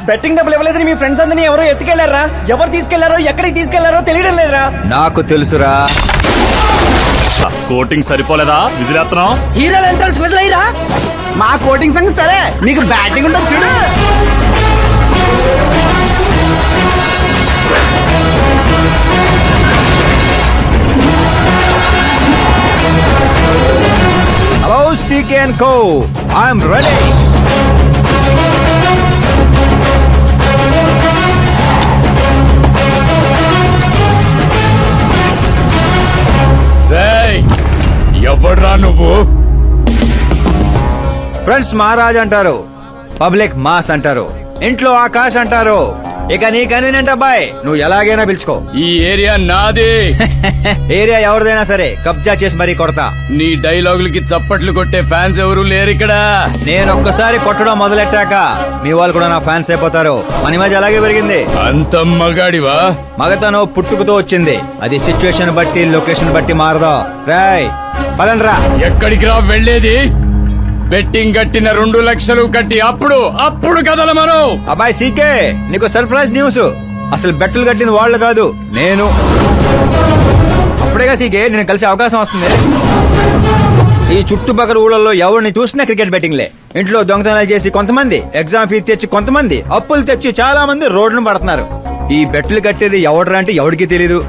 Betting డబ్బులు ఇవ్వలేదని మీ friends అందరినీ ఎవరో ఎత్తుకెళ్లారా? ఎవరు తీసుకెళ్లారో ఎక్కడికి తీసుకెళ్లారో తెలియడం లేదురా. నాకు తెలుసురా. కోటింగ్ సరిపోలేదా? విజిలేస్తున్నాం. హీరోలు ఎంత స్పెషల్ అయ్యారా? మా కోటింగ్ సంగతి సరే, నీకు బ్యాటింగ్ ఉంటుంది చూడు. Hello CK & Co. I'm ready. ఎవడ్రా నువ్వు? ఫ్రెండ్స్ మహారాజ్ అంటారు, పబ్లిక్ మాస్ అంటారు, ఇంట్లో ఆకాశ్ అంటారు. ఇక నీ కన్వీనియంట్ అబ్బాయి, నువ్వు ఎలాగైనా పిలుచుకో. ఈ ఏరియా నాది. ఏరియా ఎవరిదైనా సరే కబ్జా చేసి మరీ కొడతా. నీ డైలాగులకి చప్పట్లు కొట్టే ఫ్యాన్స్ ఎవరు లేరు ఇక్కడ. నేను ఒక్కసారి కొట్టడం మొదలెట్టాక మీ వాళ్ళు కూడా నా ఫ్యాన్స్ అయిపోతారు. మన మధ్య అలాగే పెరిగింది. అంత మగాడివా? మగతను పుట్టుకుతో వచ్చింది, అది సిచ్యువేషన్ బట్టి లొకేషన్ బట్టి మారదా. రాయ్ పదండ్రా. ఎక్కడికి రా వెళ్ళేది? బెట్టింగ్ కట్టిన 2 లక్షలు కట్టి అప్పుడు కదల మనం. అబ్బాయి CK, నీకు సర్ప్రైజ్ న్యూస్. అసలు బెట్టులు కట్టిన వాళ్ళు కాదు, నేను. అప్పుడేగా CK నేను కలిసే అవకాశం వస్తుంది. ఈ చుట్టుపక్కల ఊళ్ళల్లో ఎవరిని చూసినా క్రికెట్ బెట్టింగ్లే. ఇంట్లో దొంగతనాలు చేసి కొంతమంది, ఎగ్జామ్ ఫీ తెచ్చి కొంతమంది, అప్పులు తెచ్చి చాలా మంది రోడ్డును పడుతున్నారు. ఈ బెట్టులు కట్టేది ఎవడరా అంటే ఎవడికి తెలీదు.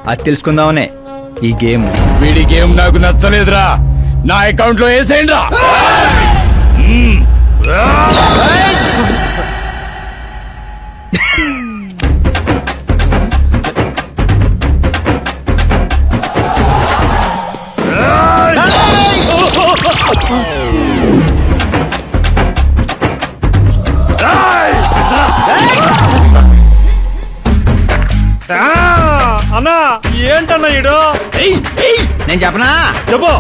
అది తెలుసుకుందామనే ఈ గేమ్. వీడి గేమ్ నాకు నచ్చలేదురా. నా అకౌంట్ లో వేసేయండి రా. అన్నా ఏంటన్నా ఇడు? నేను చెప్పనా? చెప్పు.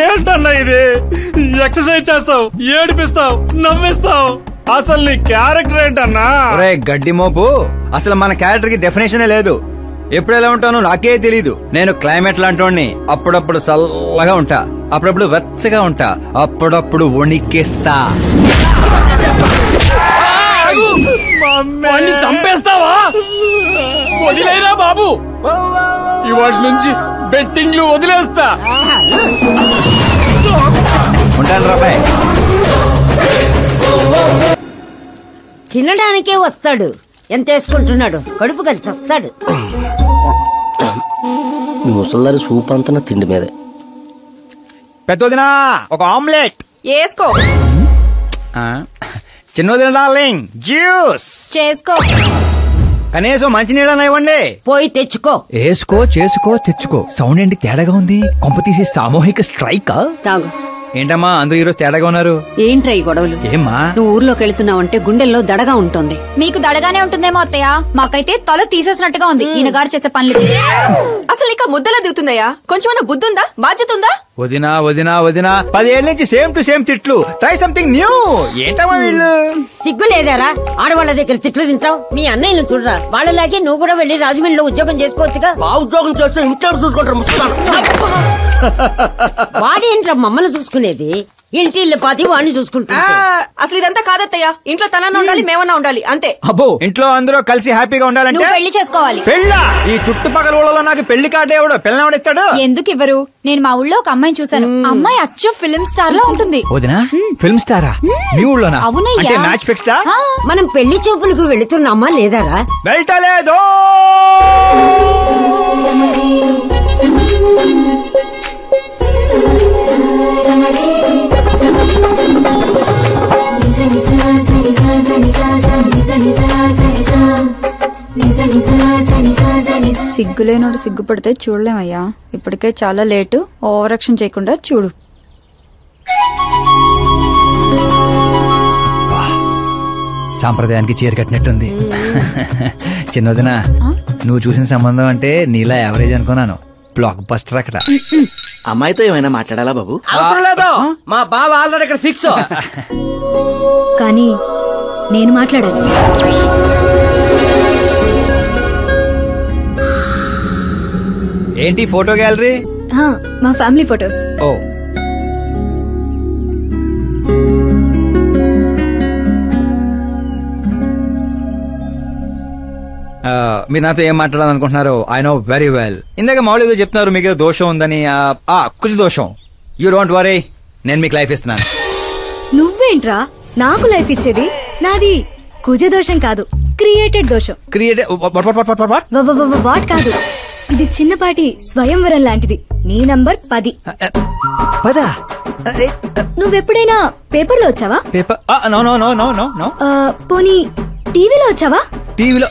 ఏంటన్నా ఇది? ఎక్సర్సైజ్ చేస్తావు, ఏడిపిస్తావు, నవ్విస్తావు. అసలు నీ క్యారెక్టర్ ఏంటన్నా? గడ్డి మోపు, అసలు మన క్యారెక్టర్ కి డెఫినేషనే లేదు. ఎప్పుడు ఎలా ఉంటానో నాకే తెలీదు. నేను క్లైమేట్ లాంటి అప్పుడప్పుడు చల్లగా ఉంటా, అప్పుడప్పుడు వెచ్చగా ఉంటా, అప్పుడప్పుడు వణికేస్తా. చంపేస్తావా? వదిలేరా బాబు, ఇవాటి నుంచి బెట్టింగ్లు వదిలేస్తా. ఉంటాను రాబాయ్. తినడానికే వస్తాడు, ఎంత వేసుకుంటున్నాడు, కడుపు కలిసి వస్తాడు. ముసల్దారి సూప్ అంతా తిండి మీదే. పెద్దదినా ఒక ఆమ్లెట్ వేసుకో. చిన్నదిన డార్లింగ్ జ్యూస్ చేసుకో. కనీసం మంచినీళ్ళన్నా ఇవ్వండి. పోయి తెచ్చుకో. వేసుకో, చేసుకో, తెచ్చుకో. సౌండ్ ఏంటి తేడాగా ఉంది? కొంప తీసి సామూహిక స్ట్రైక్? తాగు. ఏంటమ్మా అందరూ ఈరోజు తేడాగా ఉన్నారు? ఏంట్రా ఈ గొడవలు? ఏమ్మా నువ్వు ఊర్లోకి వెళ్తున్నావంటే గుండెల్లో దడగా ఉంటుంది. మీకు దడగానే ఉంటుందేమో అత్తయ్య, మాకైతే తల తీసేసినట్టుగా ఉంది ఈయన గారు చేసే పనులు. అసలు ఇంకా ముద్దలా దిగుతుందయ్యా? కొంచెమన్నా బుద్ధుందా, బాధ్యత ఉందా? వదినా వదినా వదినా 10 ఏళ్ళ నుంచి సేమ్ టు సేమ్ తిట్లు. Try something new. ఏంటమ్మా వీళ్ళు? సిగ్గు లేదారా ఆడవాళ్ళ దగ్గర తిట్లు తింటావు? మీ అన్నయ్యను చూడరా, వాళ్ళలాగే నువ్వు కూడా వెళ్లి రాజమండ్రిలో ఉద్యోగం చేసుకోవచ్చుగా. ఉద్యోగం చేస్తే ఇంట్లో చూసుకుంటారు. వాడేంట్రా మమ్మల్ని చూసుకునేది? ఇంటి ఇల్లు పాతి వాడిని చూసుకుంటా. అసలు ఇదంతా కాదత్తయ్య. ఇంట్లో తనన్నా ఉండాలి, మేమన్నా ఉండాలి, అంతే. అబ్బో, ఇంట్లో అందరూ కలిసి హ్యాపీగా ఉండాలంటే నువ్వు పెళ్లి చేసుకోవాలి. పెళ్ళా? ఈ చుట్టుపక్కల ఊళ్ళో నాకు పెళ్లి కార్డు ఎవడు పిల్లవాడిస్తాడు? ఎందుకు ఇవ్వరు? నేను మా ఊళ్ళో ఒక అమ్మాయిని చూసాను. అమ్మాయి అచ్చం ఫిల్మ్ స్టార్ లో ఉంటుంది. వదినా, ఫిల్మ్ స్టారా? మీ ఊళ్ళోనా? అవునయ్యా. అంటే మ్యాచ్ ఫిక్స్డా? మనం పెళ్లి చూపులకు వెళుతున్నామా లేదారా? వెళ్ళలేదు. సిగ్గులేనోడు సిగ్గుపడితే చూడలేమయ్యా. ఇప్పటికే చాలా లేటు. ఓవర్ యాక్షన్ చేయకుండా చూడు. సాంప్రదాయానికి చీర కట్టినట్టుంది. చిన్నదిన నువ్వు చూసిన సంబంధం అంటే నీలా యావరేజ్ అనుకున్నాను. బ్లాక్ బస్టర్ అక్కడ. అమ్మాయితో ఏమైనా మాట్లాడాలా బాబు? అవసరం లేదు, మా బావ ఆల్రెడీ ఇక్కడ ఫిక్స్. కానీ నేను మాట్లాడాలి. ఏంటి ఫోటో గ్యాలరీ? మా ఫ్యామిలీ ఫొటోస్. ఓ, మీరు నాతో ఏం మాట్లాడాలనుకుంటున్నారు? I know very well. ఇందాక మామూలు ఏదో చెప్తున్నారు, మీకు ఏదో దోషం ఉందని. కుజ దోషం. యూ డోంట్ వరీ, నేను మీకు లైఫ్ ఇస్తున్నాను. నువ్వేంట్రా నాకు లైఫ్ ఇచ్చేది? నాది కుజ దోషం కాదు, క్రియేటెడ్ దోషం. వాట్ కాదు, ఇది చిన్నపాటి స్వయంవరం లాంటిది. నీ నంబర్ 10. నువ్వెప్పుడైనా పేపర్లో వచ్చావా? Paper? No no no no no no. పోనీ టీవీలో వచ్చావా? టీవీలో?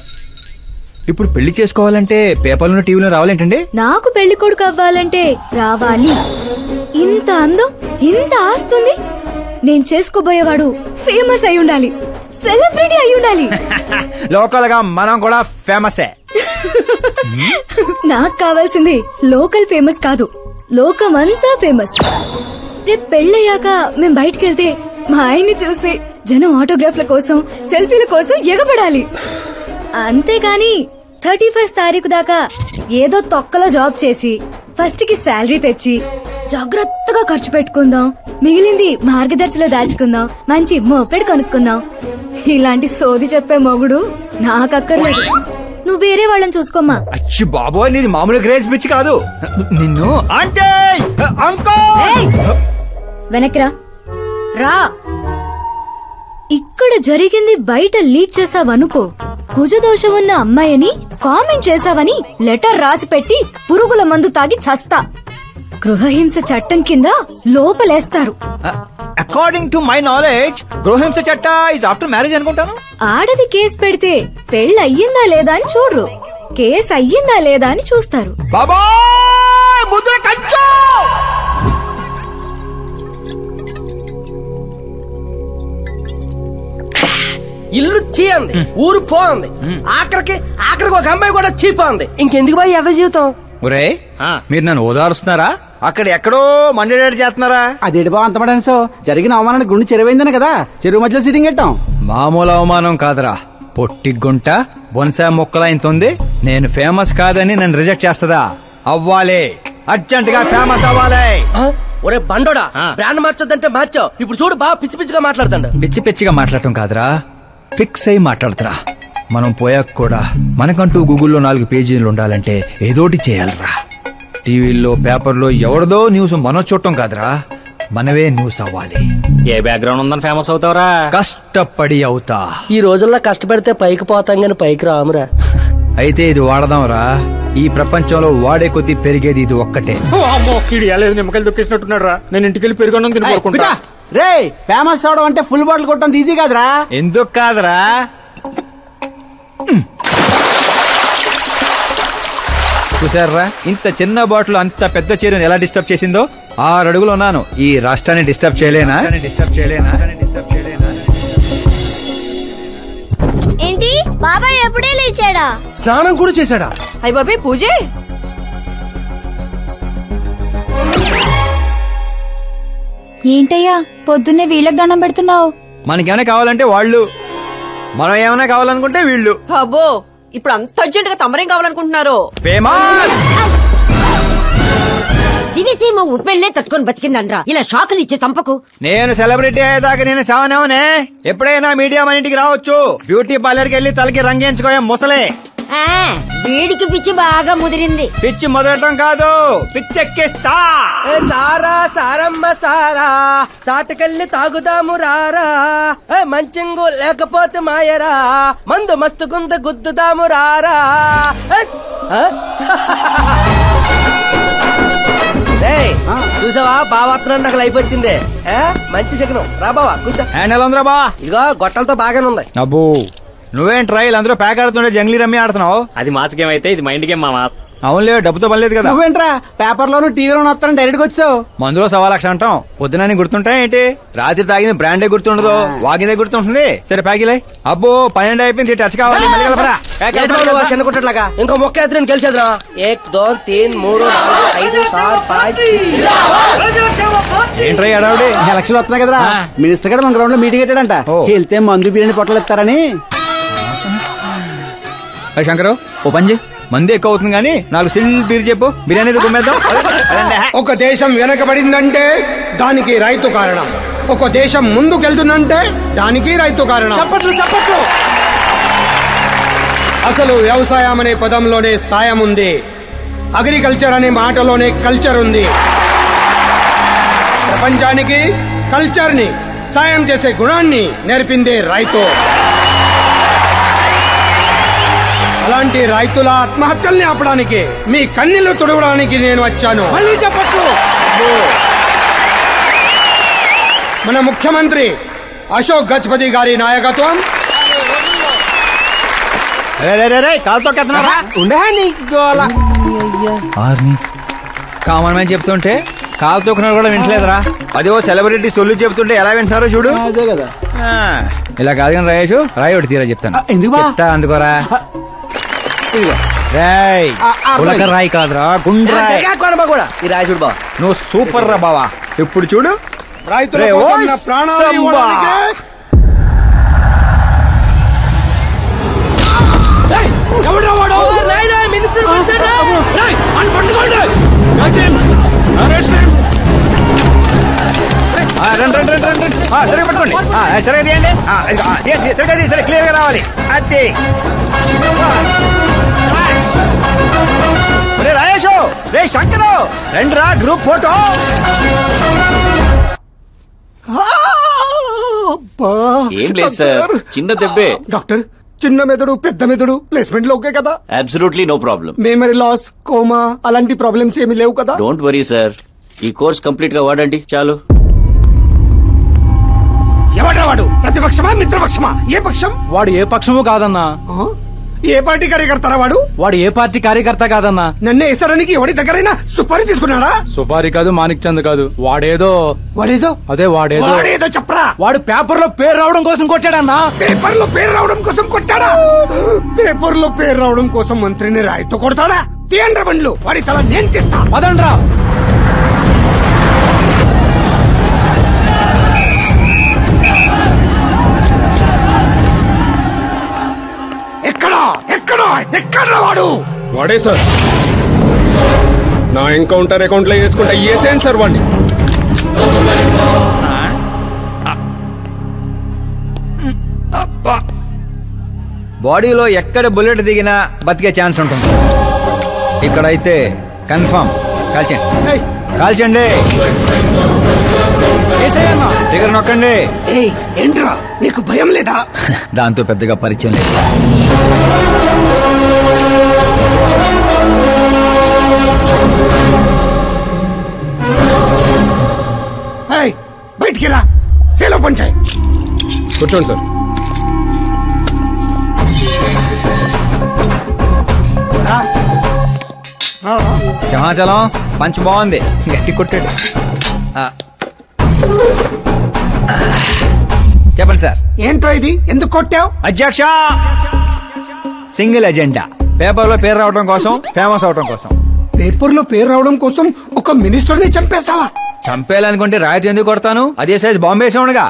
ఇప్పుడు పెళ్లి చేసుకోవాలంటే పేపర్లో టీవీలో రావాలేంటండి? నాకు పెళ్లి కొడుకు అవ్వాలంటే రావాలి. ఇంత అందం, ఇంత ఆస్తుంది. నేను చేసుకోబోయేవాడు ఫేమస్ అయి ఉండాలి, సెలబ్రిటీ అయి ఉండాలి. లోకల్ గా మనం కూడా ఫేమసే. నాకు కావాల్సింది లోకల్ ఫేమస్ కాదు, లోకమంతా ఫేమస్. రేపు పెళ్ళయ్యాక మేం బయటకెళ్తే మా ఆయన్ని చూసి జనం ఆటోగ్రాఫ్ల కోసం, సెల్ఫీల కోసం ఎగబడాలి. అంతేకాని 31st తారీఖు దాకా ఏదో తొక్కలో జాబ్ చేసి ఫస్ట్ కి శాలరీ తెచ్చి జాగ్రత్తగా ఖర్చు పెట్టుకుందాం, మిగిలింది మార్గదర్శిలో దాచుకుందాం, మంచి మోపెడ్ కొనుక్కుందాం. ఇలాంటి సోది చెప్పే మొగుడు నాకక్కర్లేదు. నువ్వు వేరే వాళ్ళని చూసుకోమ్మా. అచ్చి బాబోయ్, నీది మామూలు గ్రేజ్ పిచ్చి కాదు. నిన్ను అంటే వెనక్రా రా. ఇక్కడ జరిగింది బయట లీక్ చేసావనుకో, కుజదోషం ఉన్న అమ్మాయిని కామెంట్ చేసావని లెటర్ రాసి పెట్టి పురుగుల మందు తాగి చస్తా. గృహహింస చట్టం కింద లోపలేస్తారు. అకార్డింగ్ టు మై నాలెడ్జ్ గృహహింస చట్ట ఇస్ ఆఫ్టర్ మ్యారేజ్ అనుకుంటాను. ఆడది కేసు పెడితే పెళ్లి అయ్యిందా లేదా అని చూడరు, కేసు అయ్యిందా లేదా అని చూస్తారు. బాబోయ్, ముద్ర కంచు! ఇల్లు చీ అంది, ఊరు పో అంది, ఆఖరికి ఒక అమ్మాయి కూడా చీపా అంది. ఇంకెందుకు బాయ్ ఎద జీవితం? ఒరే, మీరు నన్ను ఓదారుస్తున్నారా? అక్కడ ఎక్కడో మండేడాడు చేస్తున్నారా? అదేడు బావ అంతపడాను. సో జరిగిన అవమానానికి గుండె చెరువైందనే కదా చెరువు మధ్యలో సీటింగ్ పెట్టాం. మామూలు అవమానం కాదురా, పొట్టి గుంట బొన్సా మొక్కలైంతుంది. నేను ఫేమస్ కాదని నన్ను రిజెక్ట్ చేస్తుందా? అవ్వాలి, అర్జెంట్ గా ఫేమస్ అవ్వాలి. ఒరే బండోడా, బ్రాండ్ మార్చొద్దంటే మార్చావు. ఇప్పుడు చూడు బాగా పిచ్చి పిచ్చిగా మాట్లాడుతాడు. పిచ్చి పిచ్చిగా మాట్లాడటం కాదురా, ఫిక్స్ అయి మాట్లాడుతురా. మనం పోయాక కూడా మనకంటూ గూగుల్లో 4 పేజీలు ఉండాలంటే ఏదోటి చేయాలరా. టీవీల్లో పేపర్లో ఎవరిదో న్యూస్ మనం చూడటం కాదురా, మనవే న్యూస్ అవ్వాలి. ఏ బ్యాక్గ్రౌండ్ ఉందని ఫేమస్ అవుతావురా? కష్టపడి అవుతా. ఈ రోజుల్లో కష్టపడితే పైకి పోతాం గాని పైకి రామురా. అయితే ఇది వాడదాంరా. ఈ ప్రపంచంలో వాడే కొద్ది పెరిగేది ఇది ఒక్కటే. నిమ్మకాయలు దొక్కేసినట్టున్నాడు రా. నేను ఇంటికి వెళ్ళి పెరుగొన్నం తినుకుంటా. రే, ఫేమస్ అవడం అంటే ఫుల్ బాటిల్ కొట్టడం ఈజీ కాదురా. ఎందుకు కాదురా? చూసారా, ఇంత చిన్న బాటిల్ అంత పెద్ద చీరను ఎలా డిస్టర్బ్ చేసిందో. 6 అడుగులు ఉన్నాను, ఈ రాష్ట్రాన్ని డిస్టర్బ్ చేయలేనా? ఏంటి బాబాయ్ ఎప్పుడే లేచాడా? స్నానం కూడా చేశాడా? అయ్య బాబే పూజే. ఏంటయ్యా పొద్దున్నే వీళ్ళకి దండం పెడుతున్నావు? మనకేమైనా కావాలంటే వాళ్ళు, మనం ఏమైనా కావాలనుకుంటే వీళ్ళు. అబ్బో ఇప్పుడు అంత అర్జెంట్ గా తమరేం కావాలనుకుంటున్నారు? ఫేమస్ దివిసీమ ఉప్పెళ్లే తట్టుకొని బతికిందనరా, ఇలా షాకులు ఇచ్చే చంపకు. నేను సెలబ్రిటీ అయ్యేదాకా నేను సావనేవనే. ఎప్పుడైనా మీడియా మన ఇంటికి రావచ్చు. బ్యూటీ పార్లర్కి వెళ్ళి తలకి రంగేయించుకోయా ముసలే. వీడికి పిచ్చి బాగా ముదిరింది. పిచ్చి మొదలటం కాదు, పిచ్చెక్కిస్తా. సారా సారమ్మ సారా చాటకెళ్ళి తాగుదాము రారా, మంచింగు లేకపోతే మాయరా, మందు మస్తు గుంద గుద్దుదాము రారా. చూసావా బావాత్రం నాకు లైఫ్ వచ్చింది. మంచి శకనం. రా బావా కూర్చో. హ్యాండ్ ఎలా ఉందిరా బా? ఇదిగో గొట్టలతో బాగానే ఉంది. అబ్బో నువ్వేం ట్రైల్ అందరూ ప్యాక్ ఆడుతుండే జంగ్లీ రమ్మి ఆడుతున్నావు. అది మాస్ గేమ్ అయితే ఇది మైండ్ గేమ్ మామా. అవునులే, డబ్బుతో పనిలేదు కదా. నువ్వేంట్రా పేపర్ లోను టీవీలోను వస్తాను డైరెక్ట్ గా వచ్చావు. మందులో 1,00,000 అంటాం, పొద్దునని గుర్తుంటాయి ఏంటి? రాత్రి తాగింది బ్రాండే గుర్తుండదు, వాగిందే గుర్తుంటుంది. సరే ప్యాకిలే. అబ్బో 12 అయిపోయింది, టచ్ కావాలి. చిన్న కుట్టట్లాగా ఇంకో మొక్క ఎత్తుని గెలిచేద్రా. 1 2 3 4 5 6 5 ఏంట్రై అడావుడి? ఎలక్షన్ వస్తున్నాయి కదరా, మినిస్టర్ గారు మన గ్రౌండ్ లో మీటింగ్ పెట్టాడంట. వెళ్తే మందు బిర్యానీ పొట్టలు ఇస్తారని. శంకరు ఓ పని చేయి, మంది ఎక్కువ అవుతుంది కానీ 4 సిల్ బీర్ చెప్పు, బిర్యానీ గుమ్మేద్దాం. ఒక దేశం వెనకబడిందంటే దానికి రైతు కారణం, ఒక దేశం ముందుకెళ్తుందంటే దానికి రైతు కారణం. చప్పట్లు చప్పట్లు. అసలు వ్యవసాయం అనే పదంలోనే సాయం ఉంది, అగ్రికల్చర్ అనే మాటలోనే కల్చర్ ఉంది. ప్రపంచానికి కల్చర్ ని, సాయం చేసే గుణాన్ని నేర్పిందే రైతు. అలాంటి రైతుల ఆత్మహత్యల్ని ఆపడానికి, మీ కన్నీళ్లు తుడవడానికి నేను వచ్చాను. మళ్ళీ చెప్పట్లు. మన ముఖ్యమంత్రి అశోక్ గజపతి గారి నాయకత్వం. కాలుతో కామన్ మ్యాన్ చెప్తుంటే కాలు తొక్కున్నారు కూడా వింటలేదురా. అదే సెలబ్రిటీ సొల్లు చెప్తుంటే ఎలా వింటున్నారో చూడు. అదే కదా. ఇలా కాదు కానీ రాయేషు, రాయి ఒకటి తీరా చెప్తాను. ఎందుకు చెప్తా అందుకోరా. రాయి కాదురా, గుండ్రాయ్. కూడా ఈ రాజుడు బావ నువ్వు సూపర్ రా బావా. ఇప్పుడు చూడు, రైతుల కోసం నా ప్రాణాలు ఇవ్వడానికే. మినిస్టర్ సరే పట్టుకోండి, సరే తీయండి. సరే క్లియర్ గా రావాలి. అది రే రాయేషు, రే శంకరు, రండి రా గ్రూప్ ఫోటో. ఏం లేదు సార్, చిన్న దెబ్బే. డాక్టర్, చిన్న మెదడు పెద్ద మెదడు ప్లేస్మెంట్ లో ఓకే కదా? Absolutely no problem. Memory loss, coma అలాంటి ప్రాబ్లమ్స్ ఏమీ లేవు కదా? డోంట్ వరీ సార్, ఈ కోర్స్ కంప్లీట్ గా వాడండి చాలు. ఎవడ్రా వాడు? ప్రతిపక్షమా మిత్రపక్షమా? ఏ పక్షం? వాడు ఏ పక్షము కాదన్నా. ఏ పార్టీ కార్యకర్తారా వాడు? వాడు ఏ పార్టీ కార్యకర్త కాదన్నా. నన్ను వేసడానికి ఎవరి దగ్గరైనా సుపారీ తీసుకున్నాడా? సుపారీ కాదు, మాణిక్ చంద్ కాదు. వాడేదో అదే వాడేదో చెప్పరా. వాడు పేపర్ లో పేరు రావడం కోసం కొట్టాడన్నా. పేపర్ లో పేరు రావడం కోసం కొట్టాడా? పేపర్ లో పేరు రావడం కోసం మంత్రిని రాయితో కొడతాడా? తీయండ్ర బండ్లు, వాడి తల నేను తీస్తా. పదండ్రా. ఎక్కడ వాడు? వాడే సార్, నా ఎన్కౌంటర్ అకౌంట్ లో వేసుకుంటా వేసేయండి సార్ వాడిని. బాడీలో ఎక్కడ బుల్లెట్ దిగినా బతికే ఛాన్స్ ఉంటుంది. ఇక్కడైతే కన్ఫర్మ్. కాల్చండి, దగ్గర నొక్కండి. ఏంట్రా నీకు భయం లేదా? దాంతో పెద్దగా పరిచయం లేదు. బయటికి రా, సేలో పంచాయి. కూర్చోండి సార్. సింహాచలం పంచ్ బాగుంది, గట్టి కొట్టాడు. చెప్పండి సార్. ఏంట్రా ఇది? ఎందుకు కొట్టావు? అధ్యక్ష, సింగిల్ ఎజెండా. పేపర్ లో పేరు రావడం కోసం, ఫేమస్ అవడం కోసం. పేపర్ లో పేరు రావడం కోసం ఒక మినిస్టర్ ని చంపేస్తావా? చంపేయాలనుకుంటే రాయితీ ఎందుకు కొడతాను? అదే సైజ్ బాంబే సౌండ్గా.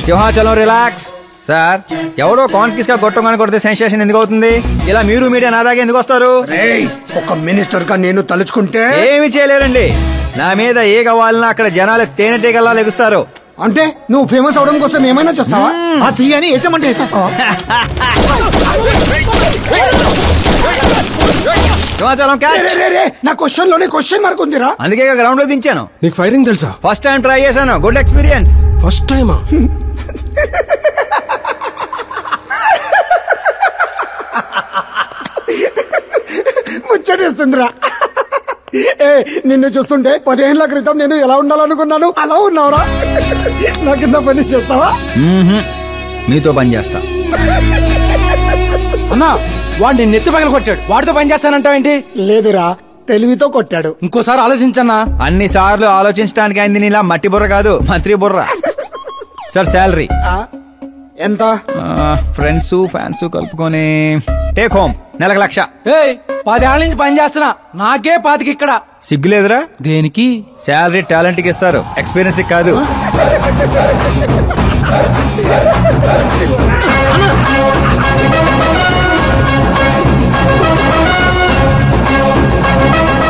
సింహాచలం రిలాక్స్. సార్, ఎవరో కాన్ఫిస్ గా కొట్టగానే కొడితే సెన్సేషన్ ఎందుకు అవుతుంది? ఇలా మీరు మీడియా నా దాకా ఎందుకు వస్తారు? ఒక మినిస్టర్ గా నేను తలుచుకుంటే ఏమి చేయలేరండి. నా మీద ఏ కావాలన్నా అక్కడ జనాలు తేనెటీగల్లా లెగుస్తారు. అంటే నువ్వు ఫేమస్ అవడం కోసం ఏమైనా చేస్తావా? ఆ సీఎని వేసేమంటే వేసేస్తావా? నా క్వశ్చన్ లోనే క్వశ్చన్ మార్క్ ఉందిరా. అందుకే గ్రౌండ్ లో దించాను. నీకు ఫైరింగ్ తెలుసా? ఫస్ట్ టైం ట్రై చేశాను. Good experience. ఫస్ట్ టైమా? ముచ్చటేస్తుందిరా. నిన్ను చూస్తుంటే 10 ఏళ్ల క్రితం నేను ఎలా ఉండాలనుకున్నాను అలా ఉన్నావురా. నా కింద పని చేస్తావా? మీతో పని చేస్తా. అన్నా, వాడిని నెత్తి పగల కొట్టాడు. వాడితో పని చేస్తానంటావేంటి? లేదురా, తెలివితో కొట్టాడు. ఇంకోసారి ఆలోచించన్నా. అన్ని సార్లు ఆలోచించడానికి అయింది నీలా మట్టి బుర్ర కాదు, మంత్రి బుర్ర. సార్, శాలరీ ఎంత? ఫ్రెండ్స్ ఫ్యాన్స్ కలుపుకొని టేక్ హోమ్ నెలకు 1,00,000. 10 ఏళ్ల నుంచి పని చేస్తున్నా, నాకే 25 ఇక్కడ. సిగ్గులేదురా? దేనికి? శాలరీ టాలెంట్ కి ఇస్తారు, ఎక్స్పీరియన్స్ కాదు.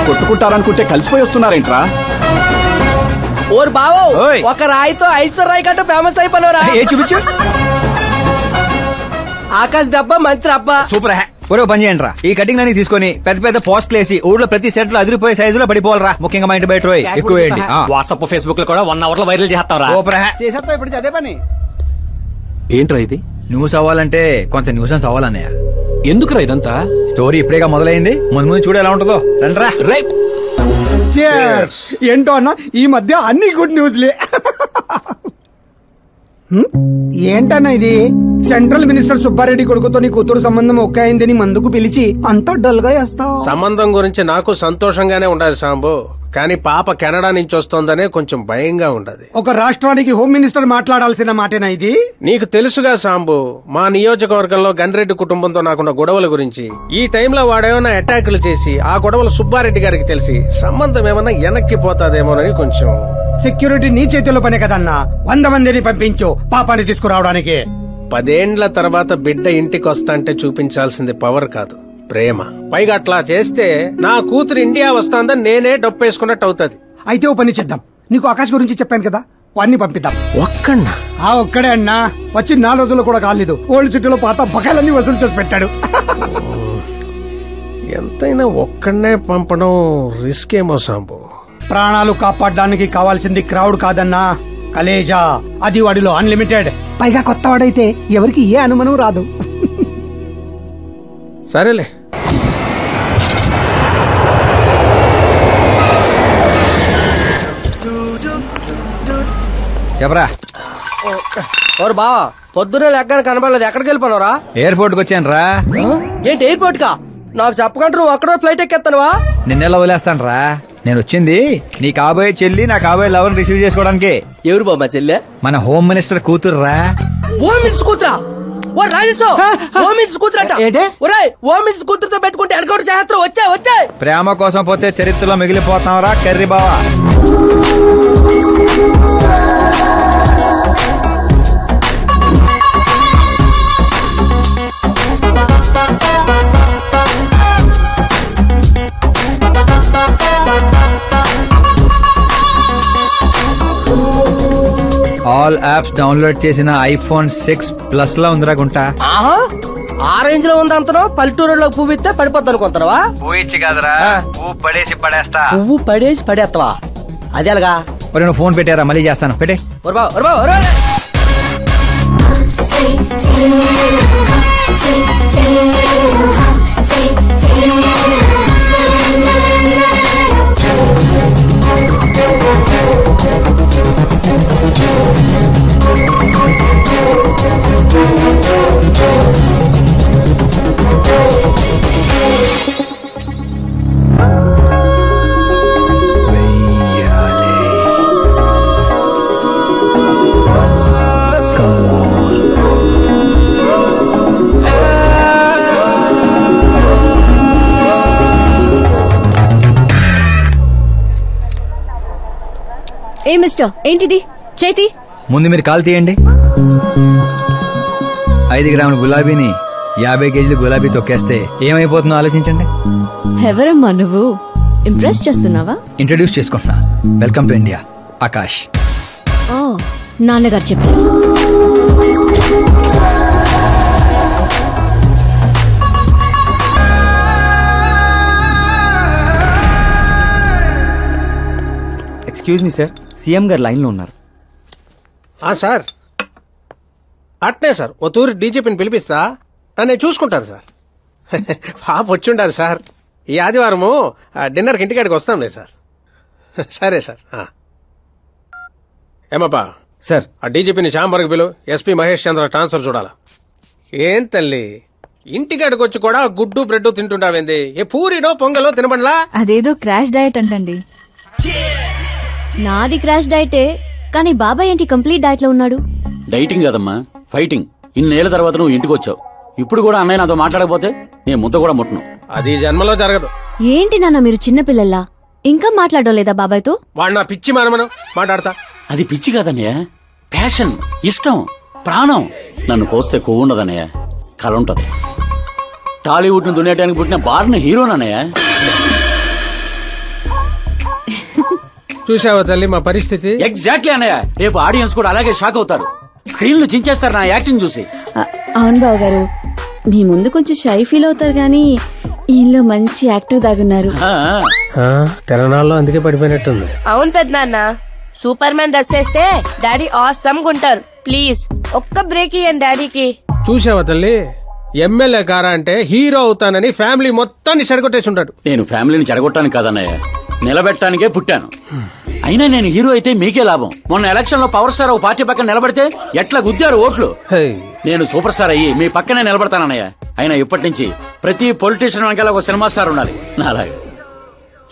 కొట్టుకుంటారనుకుంటే కలిసిపోయి వస్తున్నారేంట్రా? ఓరు బావో, ఒక రాయితో ఐశ్వర్ రాయ్ కంటూ ఫేమస్ అయిపోయినరా? ఏ చూపించు. ఆకాశ్ దెబ్బ, మంత్రి అబ్బా. సూపర్ హ్యా. ఒరే పని చేయండి రా, ఈ కటింగ్ అన్ని తీసుకొని పెద్ద పెద్ద పోస్టులు వేసి ఊళ్ళో ప్రతి సెట్ లో అదిరిపోయే సైజులో పడిపోవాలరా. ముఖ్యంగా మా ఇంటి బయట ఎక్కువ వేయండి. వాట్సాప్ ఫేస్బుక్ లో కూడా 1 hour లో వైరల్ చేస్తారా? సూపర్ హ్యా. చేసేస్తా ఇప్పుడు అదే పని. ఏంట్రా ఇది? న్యూస్ అవ్వాలంటే కొంత న్యూసెన్స్ అవ్వాలన్నయ్య. ఎందుకురా ఇదంతా? స్టోరీ ఇప్పుడేగా మొదలైంది, ముందు ముందు చూడు ఎలా ఉంటుందో. రండ్రా. ఏంటో అన్న, ఈ మధ్య అన్ని గుడ్ న్యూస్లే. ఏంటన్నా ఇది? సెంట్రల్ మినిస్టర్ సుబ్బారెడ్డి కొడుకుతో నీ కూతురు సంబంధం ఒకే అయిందని మందుకు పిలిచి అంతా డల్ గా వేస్తావు. సంబంధం గురించి నాకు సంతోషంగానే ఉండదు సాంబు, కానీ పాప కెనడా నుంచి వస్తోందనే కొంచెం భయంగా ఉండదు. ఒక రాష్ట్రానికి హోమ్ మినిస్టర్ మాట్లాడాల్సిన మాటేనా ఇది? నీకు తెలుసుగా సాంబు, మా నియోజకవర్గంలో గన్రెడ్డి కుటుంబంతో నాకున్న గొడవల గురించి. ఈ టైంలో వాడేమన్నా అటాకులు చేసి ఆ గొడవలు సుబ్బారెడ్డి గారికి తెలిసి సంబంధం ఏమన్నా వెనక్కి పోతాదేమోనని కొంచెం. సెక్యూరిటీ నీ చేతిలో పనే కదన్నా, 100 మందిని పంపించు పాపాన్ని తీసుకురావడానికి. 10 ఏండ్ల తర్వాత బిడ్డ ఇంటికి వస్తాంటే చూపించాల్సింది పవర్ కాదు, ప్రేమ. పైగా అట్లా చేస్తే నా కూతురు ఇండియా వస్తాందని నేనే డప్పేసుకున్నట్టు అవుతుంది. అయితే ఓ పని చేద్దాం, నీకు ఆకాశ్ గురించి చెప్పాను కదా, వాడిని పంపిద్దాం. ఒక్కన్నా? ఒక్కడే అన్నా, వచ్చి 4 రోజులు కూడా కాలేదు. ఓల్డ్ సిటీలో పాత బకాయిలన్నీ వసూలు చేసి పెట్టాడు. ఎంతైనా ఒక్కడనే పంపడం రిస్క్ ఏమో సాంబు. ప్రాణాలు కాపాడడానికి కావాల్సింది క్రౌడ్ కాదన్నా, కలేజా. అది వాడిలో అన్లిమిటెడ్. పైగా కొత్త వాడైతే ఎవరికి ఏ అనుమానం రాదు. సరేలే. చెప్పరా. ఓరు బావా, పొద్దునే లెక్కన కనబడలేదు, ఎక్కడికి వెళ్ళిపోనరా? ఎయిర్పోర్ట్ కి వచ్చాను రా. ఏంటి ఎయిర్పోర్ట్ కా? నాకు చెప్పకుండా నువ్వు అక్కడో ఫ్లైట్ ఎక్కేస్తానువా? నిన్నెలా వదిలేస్తాను రా. నేను వచ్చింది నీ కాబోయే చెల్లి, నా కాబోయే లవర్ రిసీవ్ చేసుకోవడానికి. ఎవరు బాబా చెల్లె? మన హోమ్ మినిస్టర్ కూతురు రా. హోమ్ మినిస్టర్ కూతురా? ఓ రాజేశో, హోమ్ మినిస్టర్ కూతురట. ఒరేయ్, హోమ్ మినిస్టర్ కూతురుతో పెట్టుకుంటే ఎడగొడు చేస్తారు. వచ్చాయి. ప్రేమ కోసం పోతే చరిత్రలో మిగిలిపోతాం రా కర్రీ బావా. ఆల్ యాప్స్ డౌన్లోడ్ చేసిన iPhone 6 Plus లా ఉందిరా గుంట. ఆ రేంజ్ లో ఉంది అంతనో? పల్లెటూరులో పువ్వు ఇస్తే పడిపోద్ది అనుకుంటావా? పోయిచ్చి కాదురా, పువ్వు పడేసి పడేస్తా. పువ్వు పడేసి పడేస్తావా? అది అలాగా. నువ్వు ఫోన్ పెట్టారా? మళ్ళీ చేస్తాను, పెట్టే. మిస్టర్ ఏంటిది చేతి? ముందు మీరు కాల్ తీయండి. 5 గ్రాముల గులాబీని 50 కేజీలు గులాబీ తొక్కేస్తే ఏమైపోతుందో ఆలోచించండి. ఎవరమ్మా నువ్వు? ఇంప్రెస్ చేస్తున్నావా? ఇంట్రడ్యూస్ చేసుకుంటున్నా. Welcome to India, Akash. ఓ నాన్నగారు చెప్పారు. ఎక్స్క్యూజ్ మీ సార్, సీఎం గారు లైన్ లో ఉన్నారు. సార్ అట్నే సార్ ఓ తూరి డీజీపీని పిలిపిస్తా, నన్ను చూసుకుంటారు సార్. పాప వచ్చిండారు సార్. ఈ ఆదివారము డిన్నర్కి ఇంటికాడికి వస్తాంలే సార్. సరే సార్. ఏమప్పా సార్, ఆ డీజీపీని చాంబర్కి పిలు, ఎస్పీ మహేష్ చంద్ర ట్రాన్స్ఫర్ చూడాలా. ఏం తల్లి ఇంటికాడికి వచ్చి కూడా గుడ్డు బ్రెడ్ తింటుంటావేంది? ఏ పూరినో పొంగలో తినబండ్లా? అదేదో క్రాష్ డయట్ అంటండి. నాది క్రాష్ డయటే, కానీ బాబాయ్ ఏంటి కంప్లీట్ డయట్ లో ఉన్నాడు? డైటింగ్ కదమ్మా, ఫైటింగ్. ఇన్నేళ్ల తర్వాత నువ్వు ఇంటికి వచ్చావు. ఇప్పుడు కూడా అన్నయ్య నాతో మాట్లాడకపోతే నేను ముద్ద కూడా ముట్టను. అది జన్మలో జరగదు. ఏంటి నాన్న మీరు చిన్నపిల్లల్లా ఇంకా మాట్లాడలేదా బాబాయ్తో? వాడు నా పిచ్చి మనమను మాట్లాడతా. అది పిచ్చి కాదన్నయ్య, ప్యాషన్, ఇష్టం, ప్రాణం. నన్ను కోస్తే కొవ్వు ఉండదన్నయ్య, కళ ఉంటది. టాలీవుడ్ ను దున్నేయడానికి పుట్టిన బార్న హీరోనన్నయ్య. చూసావా తల్లి మా పరిస్థితి? ఎగ్జాక్ట్లీ అన్నయ్య. రేపు ఆడియన్స్ కూడా అలాగే షాక్ అవుతారు. స్క్రీన్ లో చించేస్తారు నా యాక్టింగ్ చూసి. అవును బావ గారు, మీ ముందు కొంచెం షై ఫీల్ అవుతారు గానీ ఈయనలో మంచి యాక్టర్ దాగున్నారు. తెలంగాణలో అందుకే పడిపోయినట్టుంది. అవును పెద్దనాన్న, సూపర్ మ్యాన్ డ్రెస్ వేస్తే డాడీ ఆసమ్ గుంటారు. ప్లీజ్ ఒక్క బ్రేక్ ఇయ్యండి డాడీకి. చూసావా తల్లి, ఎమ్మెల్యే కారా అంటే హీరో అవుతానని ఫ్యామిలీ మొత్తాన్ని చెడగొట్టేసి ఉంటాడు. నేను ఫ్యామిలీని చెడగొట్టాను కాదన్నయ్య, నిలబెట్టడానికే పుట్టాను. అయినా నేను హీరో అయితే మీకే లాభం. మొన్న ఎలక్షన్ లో పవర్ స్టార్ ఒక పార్టీ పక్కన నిలబడితే ఎట్లా గుద్దారు ఓట్లు. నేను సూపర్ స్టార్ అయ్యి మీ పక్కనే నిలబడతానన్నయ్య. అయినా ఇప్పటి నుంచి ప్రతి పొలిటీషియన్ వెనకాల ఒక సినిమా స్టార్ ఉండాలి నాలాగా.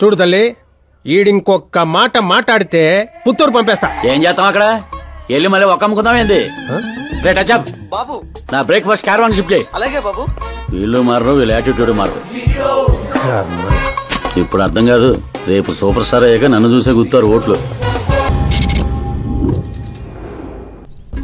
చూడు తల్లి, ఈడింకొక్క మాట మాట్లాడితే పుత్తూరు పంపేస్తా. ఏం చేస్తాం అక్కడ? వెళ్ళి మళ్ళీ ఒక్క అమ్ముకుందాం ఏంది? బాబు నా బ్రేక్ఫాస్ట్ క్యారవాన్ షిఫ్ట్ చేయి. అలాగే బాబు. వీళ్ళు మారరు, వీళ్ళ యాటిట్యూడ్ మారరు. ఇప్పుడు అర్థం కాదు, రేపు సూపర్ స్టార్ అయ్యాక నన్ను చూసే గుర్తారు ఓట్లు.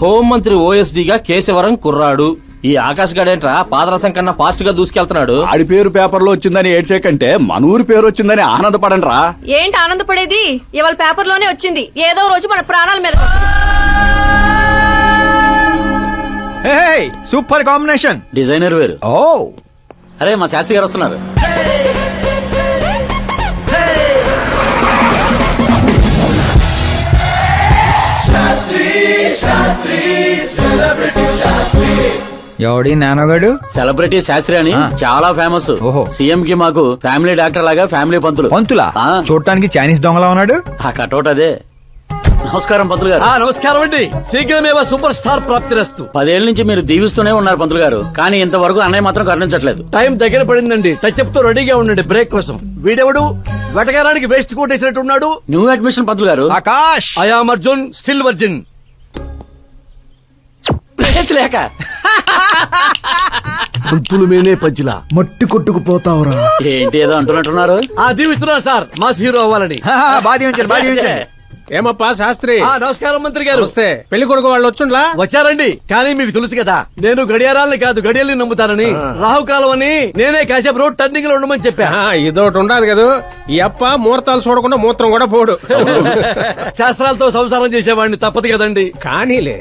హోంమంత్రి ఓఎస్డీగా కేశవరం కుర్రాడు. ఈ ఆకాశ్ గడేంట్రా పాదరసం కన్నా ఫాస్ట్ గా దూసుకెళ్తున్నాడు. ఆడి పేరు పేపర్ లో వచ్చిందని ఏడ్చేకంటే మన ఊరి పేరు వచ్చిందని ఆనందపడండి రా. ఏంటి ఆనందపడేది? ఇవాళ పేపర్ లోనే వచ్చింది. ఏదో రోజు మన ప్రాణాల మీద. Super combination. డిజైనర్ వేరు. ఓ అరే మా శాస్త్రి గారు వస్తున్నారు. ఎవడి నానోగాడు? సెలబ్రిటీ శాస్త్రి అని చాలా ఫేమస్. సీఎం కి మాకు ఫ్యామిలీ డాక్టర్ లాగా ఫ్యామిలీ పంతులు. పంతులా? చూడటానికి చైనీస్ దొంగలా ఉన్నాడు. ఆ కటౌట్ అదే. నమస్కారం పంతులు గారు. నమస్కారం అండి. శీఘ్రమేవ సూపర్ స్టార్ ప్రాప్తిరస్తు. 10 ఏళ్ల నుంచి మీరు దీవిస్తూనే ఉన్నారు పంతులు గారు, కానీ ఇంతవరకు అన్నయ్య మాత్రం కరుణించట్లేదు. టైం దగ్గర పడిందండి. టచ్ తో రెడీగా ఉండండి బ్రేక్ కోసం. వీడెవడు వెటకారానికి వేస్ట్ కోట్ వేసినట్టున్నాడు. న్యూ అడ్మిషన్ పంతులు గారు. Akash. I'm Arjun, still virgin. Place లేక పంతులు మేనే పంచిలా మట్టి కొట్టుకుపోతావురా. ఏంటి ఏదో అంటున్నట్టున్నారు? దీవిస్తున్నాను సార్, మాస్ హీరో అవ్వాలని. ఏమప్పా శాస్త్రి? నమస్కారం మంత్రి గారు. వస్తే పెళ్లి కొడుకు వాళ్ళు వచ్చుండ్లా? వచ్చారండి. కానీ మీకు తెలుసు కదా, నేను గడియారాలని కాదు గడియల్ని నమ్ముతానని. రాహుకాలం అని నేనే కాసేపు రోడ్ టర్నింగ్ లో ఉండమని చెప్పా. ఇదొకటి ఉండదు కదా, ఈ అప్ప ముహూర్తాలు చూడకుండా మూత్రం కూడా పోడు. శాస్త్రాలతో సంసారం చేసేవాడిని, తప్పదు కదండి. కానీలే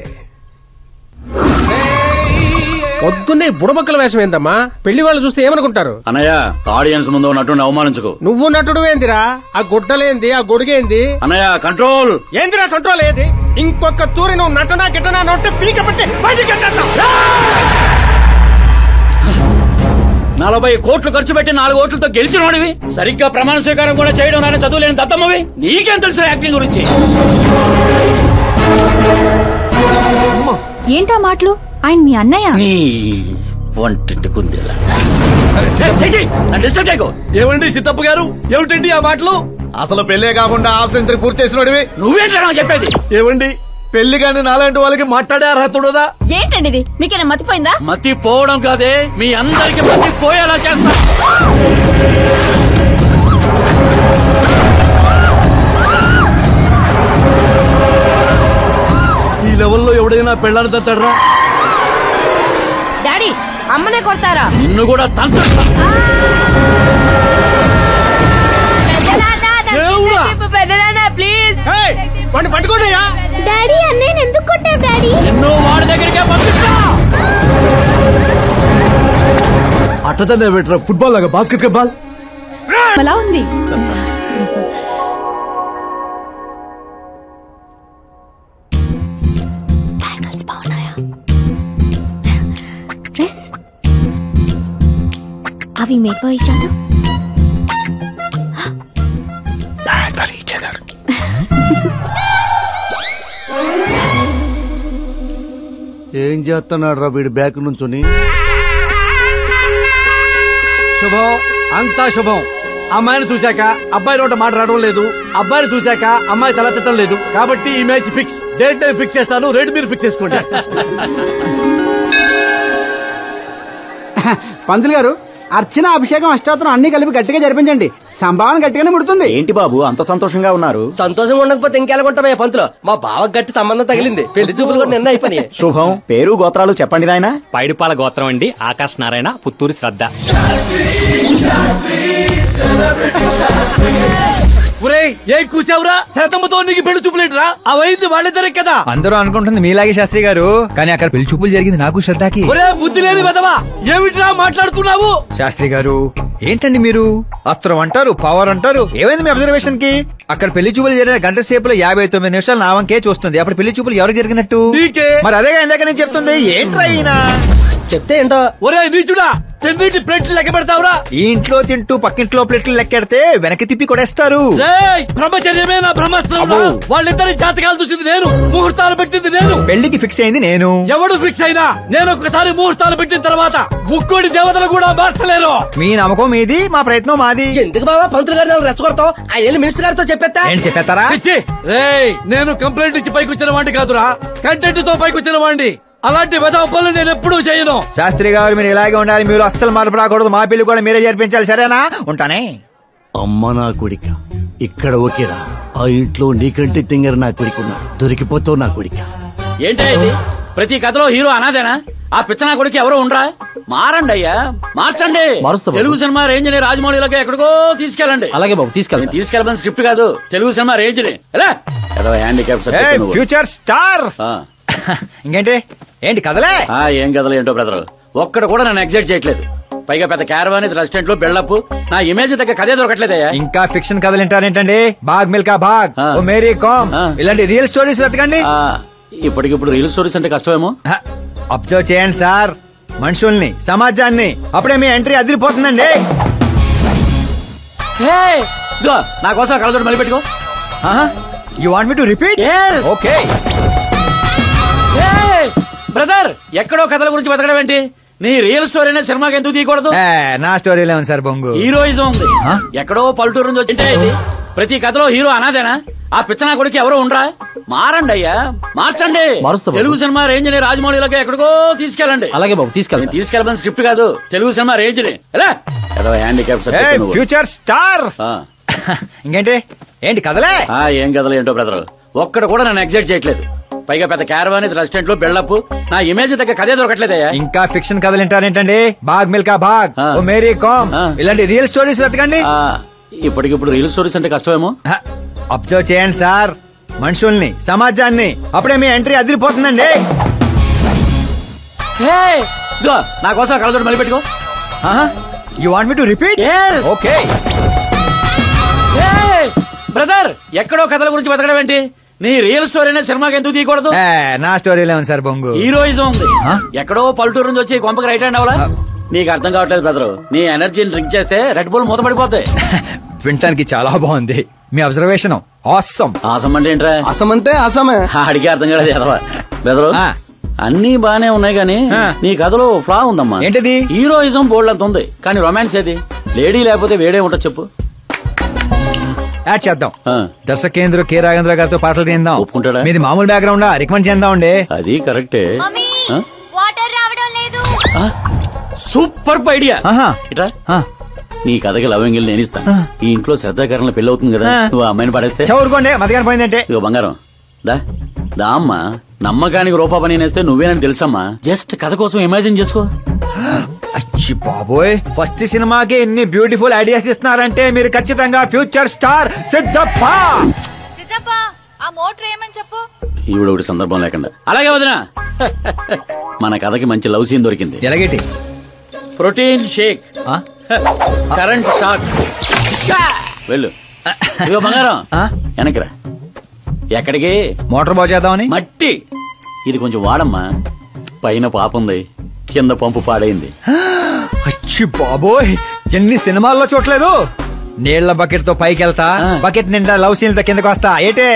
పొద్దున్నే బుడబక్కల వేషం ఏందమ్మా? పెళ్లి వాళ్ళు చూస్తే ఏమనుకుంటారు? అన్నయ్య, ఆడియన్స్ ముందు నటుని అవమానించుకో. నువ్వు నటుడు ఏందిరా? ఆ గుడ్డలేంది, ఆ గొడుగేంది? అన్నయ్య కంట్రోల్. ఏందిరా కంట్రోల్ ఏది? ఇంకొక తూరి నువ్వు నటనా గిట్టనా నోటే పీక పెట్టి బయటికి 40 కోట్లు ఖర్చు పెట్టి 4 ఓట్లతో గెలిచిన వాడివి, సరిగ్గా ప్రమాణ స్వీకారం కూడా చేయడం నాని చదువులేని దత్తమ్మవి. నీకేం తెలుసు యాక్టింగ్ గురించి? ఏంటా మాటలు? ఆయన మీ అన్నయ్య. నీ వంటింటి కుందేలా. ఏమండి సిద్ధప్ప గారు, ఏమిటండి ఆ మాటలు? అసలు పెళ్లే కాకుండా హాఫ్ సెంచరీ పూర్తి చేసినోడివి. నువ్వేంటా చెప్పేది? ఏమండి పెళ్లి కానీ నాలాంటి వాళ్ళకి మాట్లాడే అర్హత ఉండదా? ఏంటండి ఇది? మీకేనా మతిపోయిందా? మతి పోవడం కాదే, మీ అందరికి మతి పోయేలా చేస్తా. లెవెల్లో ఎవడైనా పెళ్ళాన్ని తట్టడరా? డాడీ అమ్మనే కొడతారా? నిన్ను కూడా ప్లీజ్ పట్టుకోండియా. డాడీ అన్నయ్య ఎందుకు కొట్టావు డాడీ? నిన్ను వాడి దగ్గరికే పంపిస్తా. అట్టతనే పెట్టరా, ఫుట్బాల్ లాగా బాస్కెట్ బాల్ అలా ఉంది. అవి మేకో ఇచ్చాను. ఏం చేస్తున్నాడు రా వీడు బ్యాక్ నుంచుని? శుభం, అంతా శుభం. అమ్మాయిని చూశాక అబ్బాయి నోట మాట రావడం లేదు, అబ్బాయిని చూశాక అమ్మాయి తల తిట్టడం లేదు. కాబట్టి ఈ match fix. Date time fix చేస్తాను, రేట్ మీరు ఫిక్స్ చేసుకోండి. పంతులు గారు, అర్చన, అభిషేకం, అష్టాత్రం అన్ని కలిపి గట్టిగా జరిపించండి. సంభావన గట్టిగానే ముడుతుంది. ఏంటి బాబు అంత సంతోషంగా ఉన్నారు? సంతోషంగా ఉండకపోతే ఇంకెలాగొంటామయ్యా పంతులు. మా బావ గట్టి సంబంధం తగిలింది. పెళ్లి చూపులు కూడా నిన్న అయిపోయినాయి. శుభం. పేరు గోత్రాలు చెప్పండి నాయన. పైడిపాల గోత్రం అండి. ఆకాశ్ నారాయణ, పుత్తూరు శ్రద్ధ. ఏం కూసావురా? శతంతో నీకు పెళ్లి చూపులేట్రా? అవైంది వాళ్ళిద్దరే కదా. అందరూ అనుకుంటుంది మీలాగే శాస్త్రి గారు, కానీ అక్కడ పెళ్లి చూపులు జరిగింది నాకు శ్రద్ధకి. బుద్ధి లేని వెదవా, ఏమిట్రా మాట్లాడుతున్నావు? శాస్త్రి గారు ఏంటండి మీరు? అస్త్రం అంటారు, పవర్ అంటారు. ఏమైంది మీ అబ్జర్వేషన్ కి? అక్కడ పెళ్లి చూపులు జరిగిన గంట సేపులో 59 నిమిషాలు నా వంకే చూస్తుంది. అప్పుడు పెళ్లి చూపులు ఎవరికి జరిగినట్టు? మరి అదేగా ఇందాక నేను చెప్తుంది. ఏంట్రా ఈయన చెప్తే ఏంటో. ఒరే నీచుడా, తిన్నింటి ప్లేట్లు లెక్క పెడతావురా? ఈ ఇంట్లో తింటూ పక్కింట్లో ప్లేట్లు లెక్కెడితే వెనక్కి తిప్పి కొడేస్తారు. బ్రహ్మచర్యమే నా బ్రహ్మాస్త్రం. వాళ్ళిద్దరి జాతకాలు చూసింది నేను, ముహూర్తాలు పెట్టింది నేను, పెళ్లికి ఫిక్స్ అయింది నేను. ఎవడు ఫిక్స్ అయినా నేను ఒక్కసారి ముహూర్తాలు పెట్టిన తర్వాత ముక్కోడి దేవతలు కూడా మార్చలేరు. మీ నమ్మకం మీది, మా ప్రయత్నం మాది. ఎందుకు బాబా పంతులు గారు రెచ్చగొడతావు? ఆయన మినిస్టర్ గారితో చెప్పేస్తా. నేను చెప్పేస్తారా? నేను కంప్లైంట్ ఇచ్చి పైకి వచ్చిన వాడిని కాదురా, కంటెంట్ తో పైకి వచ్చిన వాడిని. అలాంటి వెధవ పనులు నేను ఎప్పుడూ చేయను. శాస్త్రి గారు మీరు ఇలాగే ఉండాలి. మీరు అస్సలు మార్పు రాకూడదు. మా పెళ్లి కూడా మీరే జరిపించాలి, సరేనా? ఉంటానే. అమ్మ నా కొడిక, ఇక్కడ ఓకేరా. ఆ ఇంట్లో నీకంటే తింగర నా కొడుకున్నాడు. దొరికిపోతావు నా కొడిక. ఏంటి ప్రతి కథలో హీరో అనాదేనా? ఆ పిచ్చనా కొడుకు ఎవరో ఉండరా? మారండి అయ్యా, మార్చండి. తెలుగు సినిమా రేంజ్ ని రాజమౌళిలోకి ఎక్కడికో తీసుకెళ్ళండి. అలాగే బాబు, తీసుకెళ్ళండి. తీసుకెళ్ళమని స్క్రిప్ట్ కాదు, తెలుగు సినిమా రేంజ్ ని. Handicap future star. ఇంకేంటి? ఏంటి కదలే? ఏం కథలు ఏంటో బ్రదర్, ఒక్కడ కూడా నన్ను ఎగ్జైట్ చేయట్లేదు. పైగా పెద్ద క్యారవాన్ రెస్టారెంట్ లో బిల్డప్, నా ఇమేజ్ దగ్గర కథే దొరకట్లేదయ్యా. ఇంకా ఫిక్షన్ కథలు వింటారేంటండి? బాగ్ మిల్కా బాగ్, ఓ మేరీ కామ్, ఇలాంటి రియల్ స్టోరీస్ వెతకండి. ఇప్పటికిప్పుడు రియల్ స్టోరీస్ అంటే కష్టమేమో. అబ్జర్వ్ చేయండి సార్ మనుషుల్ని, సమాజాన్ని. అప్పుడే మీ ఎంట్రీ అదిరిపోతుందండి. నా కోసం కళ్ళజోడు మళ్ళీ పెట్టుకో. You want me to repeat? Okay. Brother, ఎక్కడో కథల గురించి బతకడం ఏంటి? నీ రియల్ స్టోరీనే సినిమాకి ఎందుకు తీయకూడదు? నా స్టోరీలో ఉంది సార్ బొంగు. హీరోయిజం ఉంది. ఎక్కడో పల్లెటూరు నుంచి వచ్చింటే ప్రతి కథలో హీరో అనాదేనా? ఆ పిచ్చనా కొడుకు ఎవరో ఉండరా? మారండి అయ్యా, మార్చండి. తెలుగు సినిమా రేంజ్ ని రాజమౌళిలోకి ఎక్కడికో తీసుకెళ్ళండి. అలాగే బాబు, తీసుకెళ్ళండి. తీసుకెళ్ళమని స్క్రిప్ట్ కాదు, తెలుగు సినిమా రేంజ్ ని. Handicap future star. ఇంకేంటి? ఏంటి కదలే? ఏం కథలు ఏంటో బ్రదర్, ఒక్కడ కూడా నన్ను ఎగ్జైట్ చేయట్లేదు. పైగా పెద్ద క్యారవాన్ రెస్టారెంట్ లో బిల్డప్, నా ఇమేజ్ దగ్గర కథే దొరకట్లేదయ్యా. ఇంకా ఫిక్షన్ కథలు వింటారేంటండి? బాగ్ మిల్కా బాగ్, ఓ మేరీ కామ్, ఇలాంటి రియల్ స్టోరీస్ వెతకండి. ఇప్పటికిప్పుడు రియల్ స్టోరీస్ అంటే కష్టమేమో. అబ్జర్వ్ చేయండి సార్ మనుషుల్ని, సమాజాన్ని. అప్పుడే మీ ఎంట్రీ అదిరిపోతుందండి. నా కోసం కళ్ళజోడు మళ్ళీ పెట్టుకో. You want me to repeat? Okay. Brother, ఎక్కడో కథల గురించి బతకడం ఏంటి? నీ రియల్ స్టోరీనే సినిమాకి ఎందుకు తీయకూడదు? నా స్టోరీలో ఉంది సార్ బొంగు. హీరోయిజం ఉంది. ఎక్కడో పల్లెటూరు నుంచి వచ్చి కొంపకి రైట్ హ్యాండ్ అవలా? నీకు అర్థం కావట్లేదు బ్రదర్. నీ ఎనర్జీని డ్రింక్ చేస్తే రెడ్ బుల్ మూతపడిపోతాయి. వినటానికి చాలా బాగుంది మీ అబ్జర్వేషన్. ఆసమ్. ఆసమ్ అంటే ఏంట్రా? ఆసమ్ అంటే ఆసమే. అడిగే అర్థం కాలేదు బెదరు. అన్ని బానే ఉన్నాయి కానీ నీ కథలో ఫ్లా ఉందమ్మా. ఏంటిది? హీరోయిజం బోల్డ్ అంత ఉంది, కానీ రొమాన్స్ ఏది? లేడీ లేకపోతే వేడే ఉంటుంది చెప్పు. యాడ్ చేద్దాం. దర్శకేంద్ర కె రాఘవేంద్ర గారితో పాటలు తీద్దాం. ఒప్పుకుంటాడా? మీది మామూలు బ్యాక్గ్రౌండ్ రికమెండ్ చేద్దాం అండి. అది కరెక్టే. వాటర్ రావడం లేదు. Super idea. ఇట్రా, నీ కథకి లవ్ ఎంగిల్ నేను ఇస్తాను. ఈ ఇంట్లో శ్రద్ధాకరణ పెళ్లి అవుతుంది కదా, నువ్వు ఆ అమ్మాయిని పడేస్తే చదువుకోండి. మధ్యాహ్నం పోయిందంటే ఇగో బంగారం దా దామ్మా నమ్మకానికి రూపా పని నేస్తే నువ్వేనని తెలుసమ్మా. జస్ట్ కథ కోసం ఇమాజిన్ చేసుకో. అచ్చి బాబోయ్, ఫస్ట్ సినిమాకి ఎన్ని బ్యూటిఫుల్ ఐడియాస్ ఇస్తున్నారంటే మీరు ఖచ్చితంగా ఫ్యూచర్ స్టార్ సిద్ధప్ప. ఆ మోటర్ ఏమని చెప్పు. ఈవిడ ఒకటి సందర్భం లేకుండా. అలాగే వదినా, మన కథకి మంచి లవ్ సీన్ దొరికింది. ఎలాగేటి? Protein shake, current shock. వెళ్ళు. ఇదిగో బంగారం, వెనక్కిరా. ఎక్కడికి? మోటార్ బాగు చేద్దామని. మట్టి ఇది కొంచెం వాడమ్మా. పైన పాపుంది, కింద పంపు పాడైంది. అచ్చి బాబోయ్, ఎన్ని సినిమాల్లో చూడలేదు. నీళ్ల బకెట్ తో పైకి వెళ్తా, బకెట్ నిండా లవ్ సీన్ తో కిందకి వస్తా. ఏటే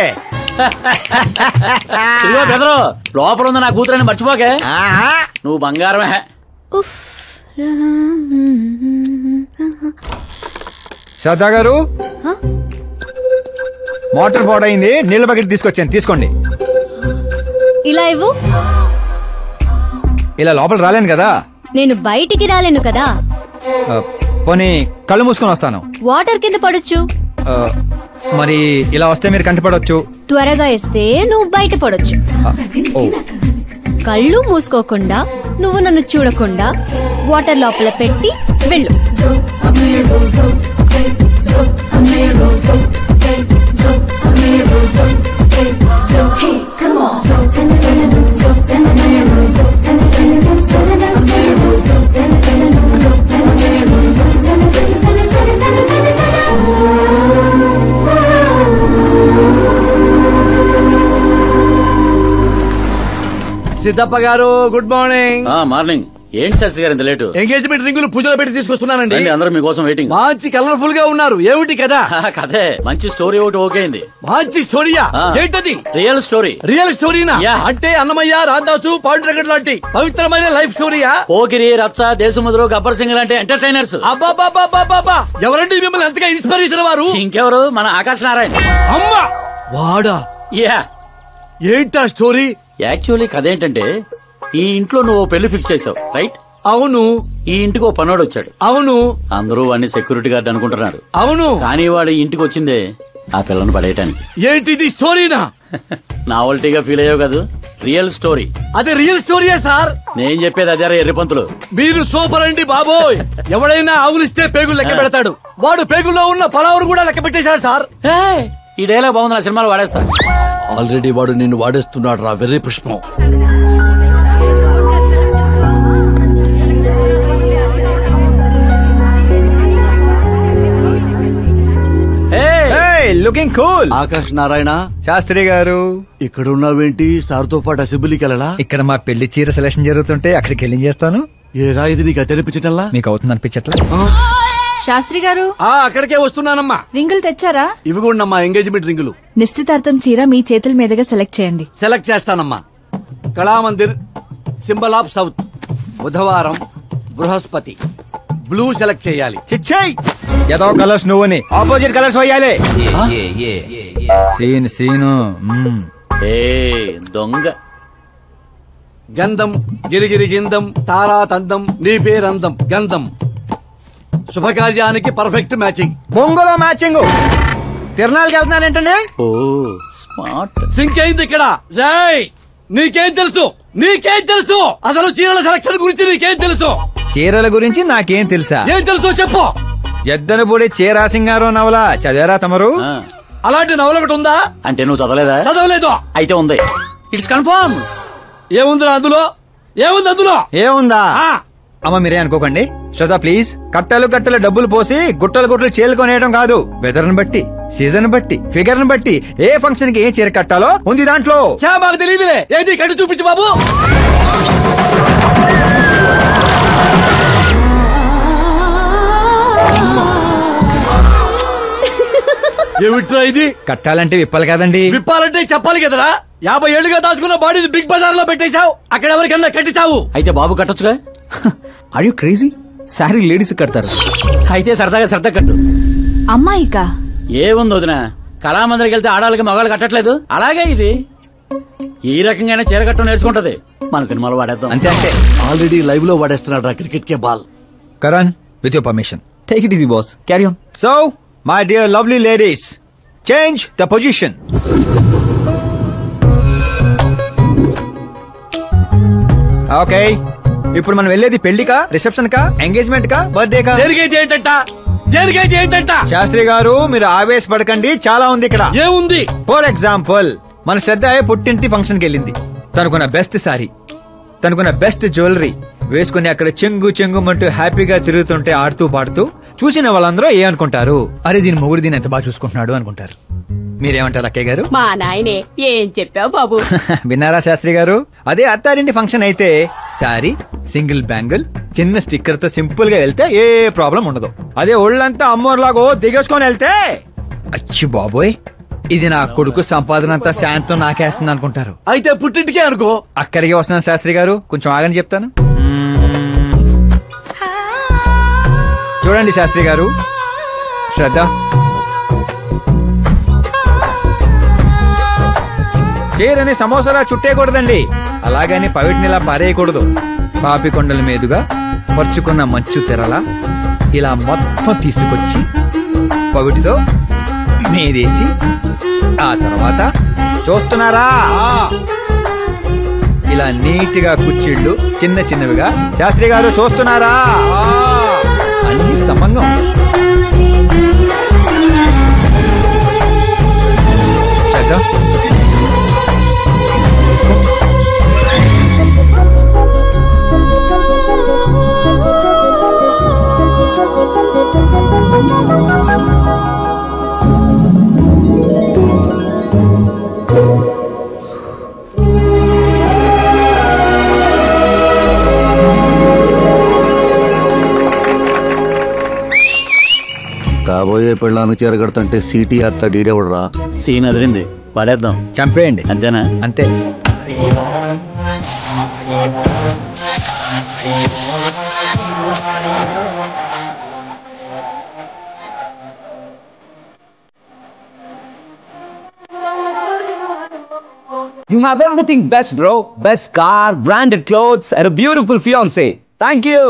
ఇదిగో బెదరు, లోపల ఉంది నా కూతురని మర్చిపోకే. నువ్వు బంగారమే. శ్రద్ధా గారు, మోటార్ పాడైంది, నీళ్ల బకెట్ తీసుకొచ్చాను, తీసుకోండి. ఇలా ఇవ్వు. ఇలా లోపల రాలేను కదా. నేను బయటికి రాలేను కదా. పోనీ కళ్ళు మూసుకొని వస్తాను. వాటర్ కింద పడొచ్చు. మరి ఇలా వస్తే మీరు కంటపడొచ్చు. త్వరగా ఇస్తే నువ్వు బయట పడొచ్చు. కళ్ళు మూసుకోకుండా, నువ్వు నన్ను చూడకుండా వాటర్ లోపల పెట్టి వెళ్ళు. సిద్ధప్ప గారు, గుడ్ మార్నింగ్. మార్నింగ్. ఏంటి శాస్త్రి గారు ఇంత లేటు? ఎంగేజ్మెంట్ రింగులు పూజలో పెట్టి తీసుకొస్తున్నానండి. అందరూ మీకోసం వెయిటింగ్. మంచి కలర్ఫుల్ గా ఉన్నారు. ఏమిటి కదా? కథే మంచి స్టోరీ ఒకటి ఓకే అయింది. మంచి స్టోరీయా? ఏంటది? Real story. రియల్ స్టోరీనా? అంటే అన్నమయ్య, రాధాసు, పాండురంగడ్ లాంటి పవిత్రమైన లైఫ్ స్టోరీయా? పోకిరి, రచ్చ, దేశముద్రు, గబ్బర్ సింగ్ లాంటి ఎంటర్టైనర్స్. అబ్బాబాబాబాబా, ఎవరండి మిమ్మల్ని ఎంతగా ఇన్స్పైర్ చేసిన వారు? ఇంకెవరు, మన ఆకాశ్ నారాయణ. అమ్మా వాడా? యా. ఏంటా స్టోరీ? యాక్చువల్లీ కథ ఏంటంటే, ఈ ఇంట్లో నువ్వు పెళ్లి ఫిక్స్ చేసావు, రైట్? అవును. ఈ ఇంటికి ఓ పనోడు వచ్చాడు. అవును. అందరూ వాడిని సెక్యూరిటీ గార్డ్ అనుకుంటున్నారు. అవును. కానీ వాడు ఇంటికి వచ్చిందే ఆ పిల్లను పడేయటానికి. ఏంటిది స్టోరీనా? నావల్టీగా ఫీల్ అయ్యావు కదా. Real story. అదే రియల్ స్టోరీయే సార్. నేను చెప్పేది అదే ఎర్రిపంతులు. మీరు సూపర్ అండి బాబోయ్. ఎవడైనా ఆవులిస్తే పేగులు లెక్క పెడతాడు. వాడు పేగుల్లో ఉన్న పలావురు కూడా లెక్క పెట్టేశాడు సార్. ఈ డైలాగ్ బాగుంది, నా సినిమాలో వాడేస్తా. ఆల్రెడీ వాడు నిన్ను వాడేస్తున్నాడు రా వెర్రి పుష్పం. Looking cool. ఆకాశ్ నారాయణ శాస్త్రి గారు, ఇక్కడ ఉన్నావేంటి? సార్తో పాటు అసెంబ్లీకి వెళ్ళలా? ఇక్కడ మా పెళ్లి చీర సెలక్షన్ జరుగుతుంటే అక్కడికి వెళ్ళి చేస్తాను. ఏ రా ఇది నీకు అనిపించటల్లా? మీకు అవుతుంది అనిపించట్లా? శాస్త్రి గారు, అక్కడికే వస్తున్నానమ్మా. రింగులు తెచ్చారా? ఇవి కూడా ఎంగేజ్మెంట్ రింగులు. నిశ్చితార్థం చీర మీ చేతుల మీదుగా సెలెక్ట్ చేయండి. సెలెక్ట్ చేస్తానమ్మా. కళామందిర్, సింబల్ ఆఫ్ సౌత్, బుధవారం, బృహస్పతి. బ్లూ సెలెక్ట్ చేయాలి. చిచ్చాయి ఏదో కలర్స్ నువ్వుని ఆపోజిట్ కలర్స్ వేయాలి. సీను దొంగ. గంధం, గిరిగిరి గిందం, తారా తందం, నీ పేరందం. గంధం శుభకార్యానికి పర్ఫెక్ట్ మ్యాచింగ్. బొంగులో మ్యాచింగ్. తిరణాలకి వెళ్తున్నారేంటండి? ఓ స్మార్ట్. సింక్ అయింది ఇక్కడ. రాయ్, నీకేం తెలుసు? నీకేం తెలుసు? అసలు చీరల సెలక్షన్ గురించి నీకేం తెలుసు? చీరల గురించి నాకేం తెలుసా? ఏం తెలుసు చెప్పు. ఎద్దను పొడి చీరా సింగారో నవల చదివారా తమరు? అలాంటి నవల ఒకటి ఉందా? అంటే నువ్వు చదవలేదా? చదవలేదు. అయితే ఉంది. It's confirm. ఏముందిరా అందులో? ఏముంది అందులో? ఏముందా? అమ్మ మీరే అనుకోకండి. శ్రద్ధ ప్లీజ్. కట్టలు కట్టలు డబ్బులు పోసి గుట్టలు గుట్టలు చీరలు కొనేయడం కాదు. వెదర్ ని బట్టి, సీజన్ బట్టి, ఫిగర్ ని బట్టి ఏ ఫంక్షన్ కి ఏ చీర కట్టాలో ఉంది దాంట్లో. మాకు తెలియదులే. ఏది కట్టి చూపించు బాబు. ఏమిట్రా ఇది? కట్టాలంటే విప్పాలి కదండి. విప్పాలంటే చెప్పాలి కదరా. 50 ఏళ్లుగా దాచుకున్న బాడీని బిగ్ బజార్ లో పెట్టేశావు. అక్కడ ఎవరికన్నా కట్టించావు. అయితే బాబు కట్టొచ్చుగా. Are you crazy? Sorry ladies కడతారు. అయితే సరదాగా శ్రద్ధ కట్టు. అమ్మాయికా? ఏముంది వదిన, కళామందిరికి వెళ్తే ఆడవాళ్ళకి మగవాళ్ళు కట్టట్లేదు. అలాగే ఇది ఈ రకంగా చీర కట్టడం నేర్చుకుంటది. మన సినిమాలో వాడేద్దాం. అంతే అంటే ఆల్రెడీ లైవ్ లో వాడేస్తున్నాడు రా క్రికెట్ కే ball. Karan, with your permission, take it easy boss, carry on. So my dear lovely ladies, change the position. Okay, ఇప్పుడు మనం వెళ్ళేది పెళ్లికా, రిసెప్షన్ కా, ఎంగేజ్మెంట్ కా, బర్త్డే కా? శాస్త్రి గారు మీరు ఆవేశపడకండి, చాలా ఉంది ఇక్కడ. ఏముంది? ఫర్ ఎగ్జాంపుల్, మన శ్రద్ధ పుట్టింటి ఫంక్షన్ కి వెళ్ళింది. తనకున్న బెస్ట్ సారీ, తనకున్న బెస్ట్ జ్యువెలరీ వేసుకుని అక్కడ చెంగు చెంగుమంటూ హ్యాపీగా తిరుగుతుంటే ఆడుతూ పాడుతూ చూసిన వాళ్ళందరూ ఏమనుకుంటారు? అరే దీని మొగుడు దీని ఎంత బాగా చూసుకుంటున్నాడు అనుకుంటారు. మీరేమంటారు అక్కయ్య గారు? మా నాయనే ఏం చెప్పావు బాబు. విన్నారా శాస్త్రి గారు? అదే అత్తారింటి ఫంక్షన్ అయితే సారీ, సింగిల్ బ్యాంగిల్, చిన్న స్టిక్కర్ తో సింపుల్ గా వెళ్తే ఏ ప్రాబ్లం ఉండదు. అదే ఒళ్ళంతా అమ్మోర్లాగో దిగేసుకొని వెళ్తే అచ్చి బాబోయ్ ఇది నా కొడుకు సంపాదన అంతా శాంతం నాకేస్తుంది అనుకుంటారు. అయితే పుట్టింటికే అనుకో. అక్కడికి వస్తున్నాను శాస్త్రి గారు, కొంచెం ఆగని చెప్తాను. చూడండి శాస్త్రి గారు, శ్రద్ధ చీరని సమోసాలా చుట్టేయకూడదండి, అలాగని పవిటినిలా పారేయకూడదు. పాపి కొండల మీదుగా పరుచుకున్న మంచు తెరలా ఇలా మొత్తం తీసుకొచ్చి పవిటితో మీదేసి ఆ తర్వాత చూస్తున్నారా ఇలా నీట్ గా కుచ్చిళ్ళు చిన్న చిన్నవిగా. శాస్త్రి గారు చూస్తున్నారా? అన్ని సమంగా ఉంది. కాబోయే పెళ్ళానికి చేరగడుతుంటే సీటీ అత్త డీడెవడరా? సీన్ అదిరింది, పడేద్దాం, చంపేయండి. అంతేనా? అంతే. You have everything best, bro. Best car, branded clothes, and a beautiful fiancé. Thank you.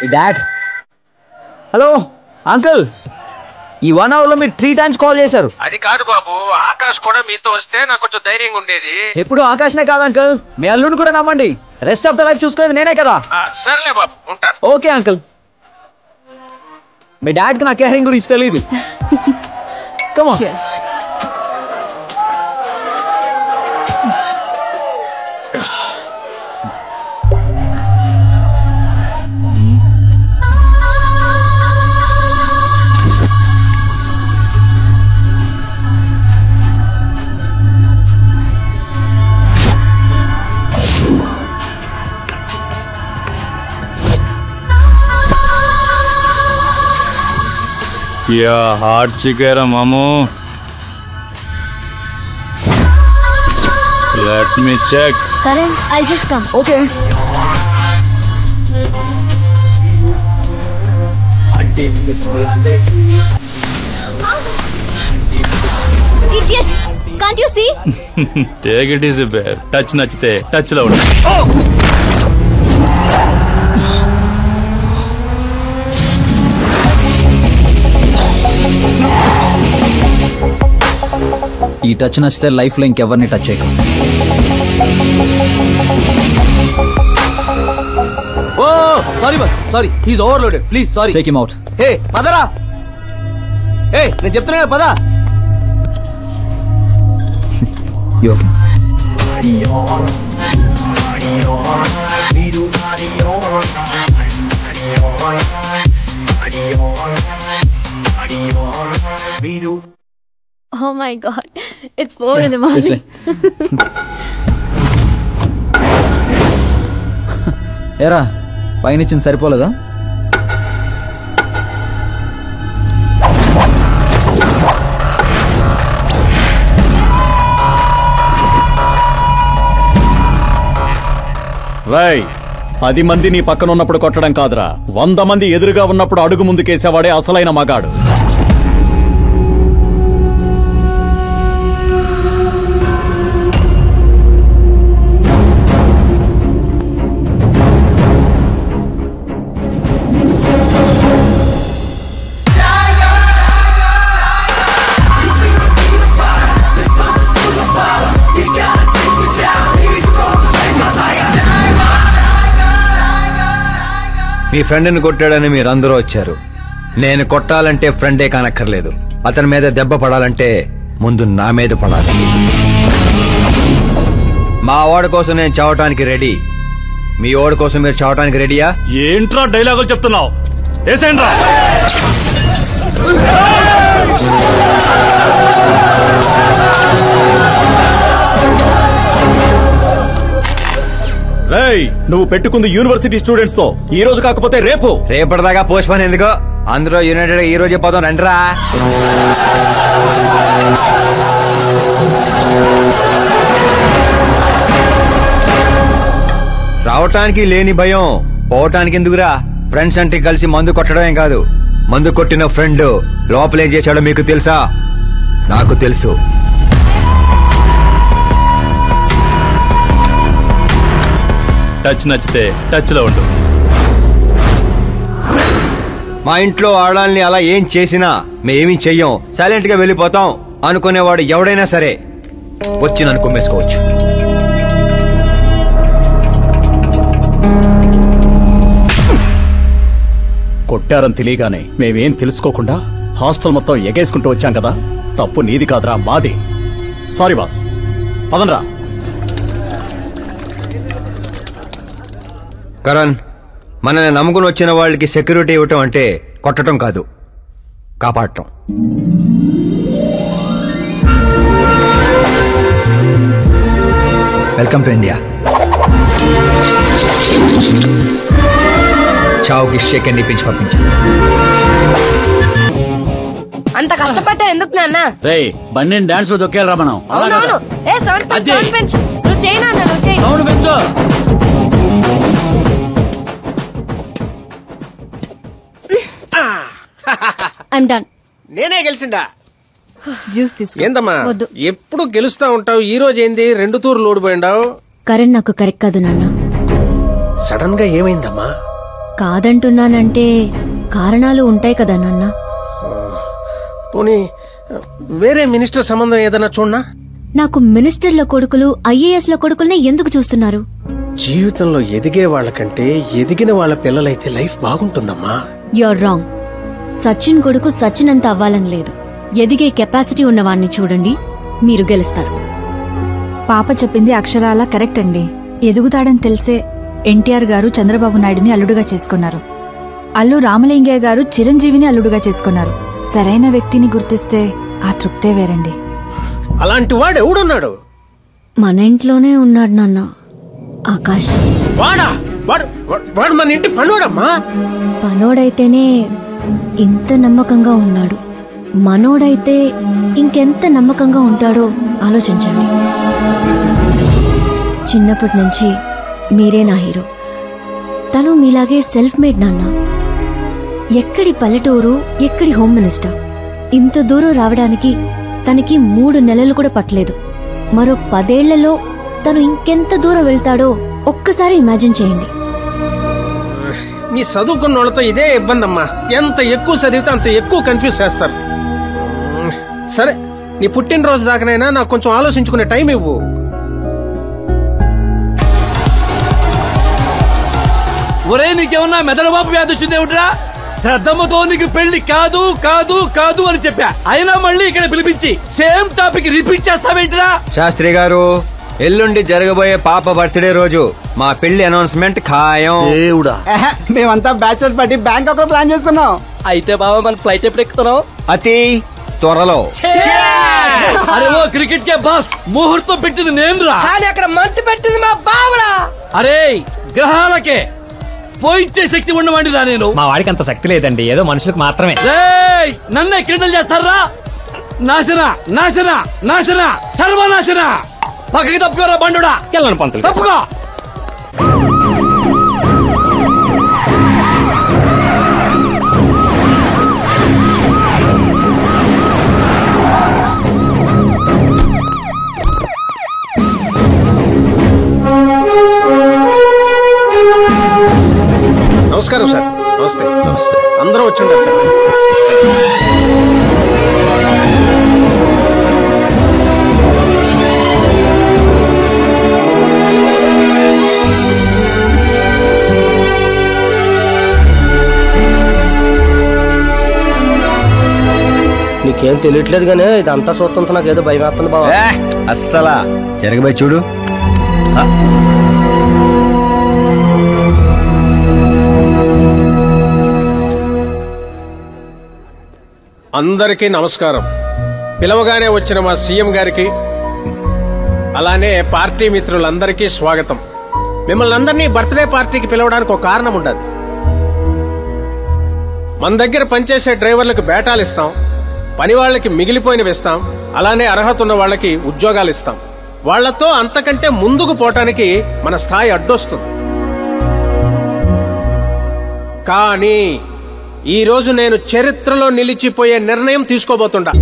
Hey, Dad. Hello, Uncle. ఈ 1 hour లో మీరు 3 times కాల్ చేశారు. అది కాదు బాబు, ఆకాష్ కూడా మీతో వస్తే నాకు కొంచెం ధైర్యంగా ఉండేది. ఎప్పుడు ఆకాష్నే కాదు అంకుల్, మీ అల్లుడిని కూడా నమ్మండి. రెస్ట్ ఆఫ్ ద లైఫ్ చూసుకునేది నేనే కదా. సర్లే బాబు, ఉంటాను. Okay uncle. మీ డాడ్ కి నా కేరింగ్ గురించి తెలియదు. Come on. क्या हार्ड चिकेन मामू? Let me check. Karan, I'll just come. Okay. Idiot! Can't you see? Take it easy, babe. Touch nachte, touch lo. ఈ టచ్ నచ్చితే లైఫ్ లో ఇంకెవరిని టచ్ చేయకు. Oh sorry boss, sorry, he's overloaded, please sorry. Take him out. Hey పదరా, hey నేను చెప్తున్నా పద. You okay? Oh my God, it's 4 in the morning. ఏరా పైనిచ్చింది సరిపోలేదా? రై 10 మంది నీ పక్కన ఉన్నప్పుడు కొట్టడం కాదురా, 100 మంది ఎదురుగా ఉన్నప్పుడు అడుగు ముందుకేసేవాడే అసలైన మగాడు. మీ ఫ్రెండ్ని కొట్టాడని మీరందరూ వచ్చారు. నేను కొట్టాలంటే ఫ్రెండే కానక్కర్లేదు. అతని మీద దెబ్బ పడాలంటే ముందు నా మీద పడాలి. మా వాడి కోసం నేను చావటానికి రెడీ. మీ వాడి కోసం మీరు చావటానికి రెడీయా? ఏంట్రా డైలాగులు చెప్తున్నావు? ఏసేంట్రా. రేయ్, నువ్వు పెట్టుకుంది యూనివర్సిటీ స్టూడెంట్స్ తో. ఈ రోజు కాకపోతే రేపటిదాకా పోస్ట్ పోన్ ఎందుకో? అందరూ యునైటెడ్ ఈ రోజే పోదాం రండిరా. రావటానికి లేని భయం పోవటానికి ఎందుకురా? ఫ్రెండ్స్ అంటే కలిసి మందు కొట్టడమేం కాదు. మందు కొట్టిన ఫ్రెండ్ లోపలేం చేశాడో మీకు తెలుసా? నాకు తెలుసు. టచ్ నచ్చితే టచ్ లో ఉండు. మా ఇంట్లో ఆడాలని అలా ఏం చేసినా మేమేమీ చెయ్యం, సైలెంట్ గా వెళ్ళిపోతాం అనుకునేవాడు ఎవడైనా సరే వచ్చి నన్ను కుమ్మేసుకోవచ్చు. కొట్టారని తెలియగానే మేమేం తెలుసుకోకుండా హాస్టల్ మొత్తం ఎగేసుకుంటూ వచ్చాం కదా. తప్పు నీది కాదురా, మాది. Sorry boss. పదనరా. కరణ్, మనల్ని నమ్ముకుని వచ్చిన వాళ్ళకి సెక్యూరిటీ ఇవ్వటం అంటే కొట్టడం కాదు, కాపాడటం. Welcome to India. చావుకి షేక్ అండ్ ఇప్పించి పంపించాను. అంత కష్టపడ్డా ఎందుకు నాన్న? రేయ్, బండి డాన్స్ లో దొక్కేయాలరా మనం. అవునవును. ఏ సౌండ్ పెంచు. నువ్వు చేయి నాన్న, నువ్వు చేయి. సౌండ్ పెంచు. I'm done. నేనే గెలిచిండా? జ్యూస్ తీసుకో. ఏందమ్మా ఎప్పుడు గెలుస్తా ఉంటావు? ఈ రోజు ఏంది 2 తూర్లు ఓడిపోయిండావు? కరణ్ నాకు కరెక్ట్ కాదు నాన్న. సడన్ గా ఏమైందమ్మా? కాదంటున్నానంటే కారణాలు ఉంటాయి కదా నాన్న. పోనీ వేరే మినిస్టర్ సంబంధం ఏదైనా చూడనా? నాకు మినిస్టర్ల కొడుకులు ఐఏఎస్ల కొడుకుల్ని ఎందుకు చూస్తున్నారు? జీవితంలో ఎదిగే వాళ్ళకంటే ఎదిగిన వాళ్ళ పిల్లలైతే లైఫ్ బాగుంటుందమ్మా. You're wrong. సచిన్ కొడుకు సచిన్ అంత అవ్వాలని లేదు. ఎదిగే కెపాసిటీ ఉన్నవాణ్ణి చూడండి, మీరు గెలుస్తారు. పాప చెప్పింది అక్షరాలా కరెక్ట్ అండి. ఎదుగుతాడని తెలిసే ఎన్టీఆర్ గారు చంద్రబాబు నాయుడుని అల్లుడుగా చేసుకున్నారు. అల్లు రామలింగయ్య గారు చిరంజీవిని అల్లుడుగా చేసుకున్నారు. సరైన వ్యక్తిని గుర్తిస్తే ఆ తృప్తే వేరండి. అలాంటి వాడు ఎవడున్నాడు? మన ఇంట్లోనే ఉన్నాడు నాన్న, ఆకాష్. వాడా? వాడు మన ఇంటి పనోడమ్మా. పనోడైతేనే ఇంత నమ్మకంగా ఉన్నాడు. మనోడైతే ఇంకెంత నమ్మకంగా ఉంటాడో ఆలోచించండి. చిన్నప్పటి నుంచి మీరే నా హీరో. తను మీలాగే సెల్ఫ్ మేడ్ నాన్న. ఎక్కడి పల్లెటూరు, ఎక్కడి హోమ్ మినిస్టర్. ఇంత దూరం రావడానికి తనకి 3 నెలలు కూడా పట్టలేదు. మరో 10 ఏళ్లలో తను ఇంకెంత దూరం వెళ్తాడో ఒక్కసారి ఇమాజిన్ చేయండి. మీ చదువుకున్న వాళ్ళతో ఇదే ఇబ్బంది అమ్మా. ఎంత ఎక్కువ చదివితే అంత ఎక్కువ కన్ఫ్యూజ్ చేస్తారు. సరే, నీ పుట్టినరోజు దాకానైనా నాకు కొంచెం ఆలోచించుకునే టైం ఇవ్వు. ఒరే, నీకేమన్నా మెదడువాపు వ్యాధి వచ్చిందేమిట్రా? శ్రద్ధమ్మతో నీకు పెళ్లి కాదు కాదు కాదు అని చెప్పా, అయినా మళ్ళీ ఇక్కడ పిలిపించి సేమ్ టాపిక్ రిపీట్ చేస్తావేంటిరా? శాస్త్రి గారు, ఎల్లుండి జరగబోయే పాప బర్త్డే రోజు మా పెళ్లి అనౌన్స్మెంట్ ఖాయం. దేవుడా, మేమంతా బ్యాచులర్ పార్టీ బ్యాంకాక్ లో ప్లాన్ చేసుకున్నాం. అయితే బాబా మన ఫ్లైట్ ఎప్పుడు ఎక్కుతున్నాం? అతి త్వరలో. అరే ఓ క్రికెట్ కే బాస్, ముహూర్తం పెట్టింది నేనురా. కానీ అక్కడ మంట పెట్టింది మా బావరా. అరే గ్రహాలకే పోయించే శక్తి ఉన్నవాడిరా నేను. మా వాడికి అంత శక్తి లేదండి, ఏదో మనుషులకు మాత్రమే. నన్నే క్రీడలు చేస్తారా? నాశన నాశన నాశన సర్వనాశన. పక్కకి తప్పుకోరా బండుడా. వెళ్ళను పంతులు, తప్పుకో. నమస్కారం సార్. నమస్తే. నమస్తే. అందరూ వచ్చిండారు సార్. నీకేం తెలియట్లేదు గానీ ఇదంతా చూస్తుంటే నాకు ఏదో భయం వేస్తుంది బాబా. అస్సలా జరగబోయి చూడు. అందరికీ నమస్కారం. పిలవగానే వచ్చిన మా సీఎం గారికి అలానే పార్టీ మిత్రులందరికీ స్వాగతం. మిమ్మల్ని అందరినీ బర్త్డే పార్టీకి పిలవడానికి ఒక కారణం ఉండదు. మన దగ్గర పనిచేసే డ్రైవర్లకు బేటాలు ఇస్తాం, పని వాళ్ళకి మిగిలిపోయినవి ఇస్తాం, అలానే అర్హత ఉన్న వాళ్ళకి ఉద్యోగాలు ఇస్తాం. వాళ్లతో అంతకంటే ముందుకు పోవటానికి మన స్థాయి అడ్డొస్తుంది. కానీ ఈ రోజు నేను చరిత్రలో నిలిచిపోయే నిర్ణయం తీసుకోబోతుండా.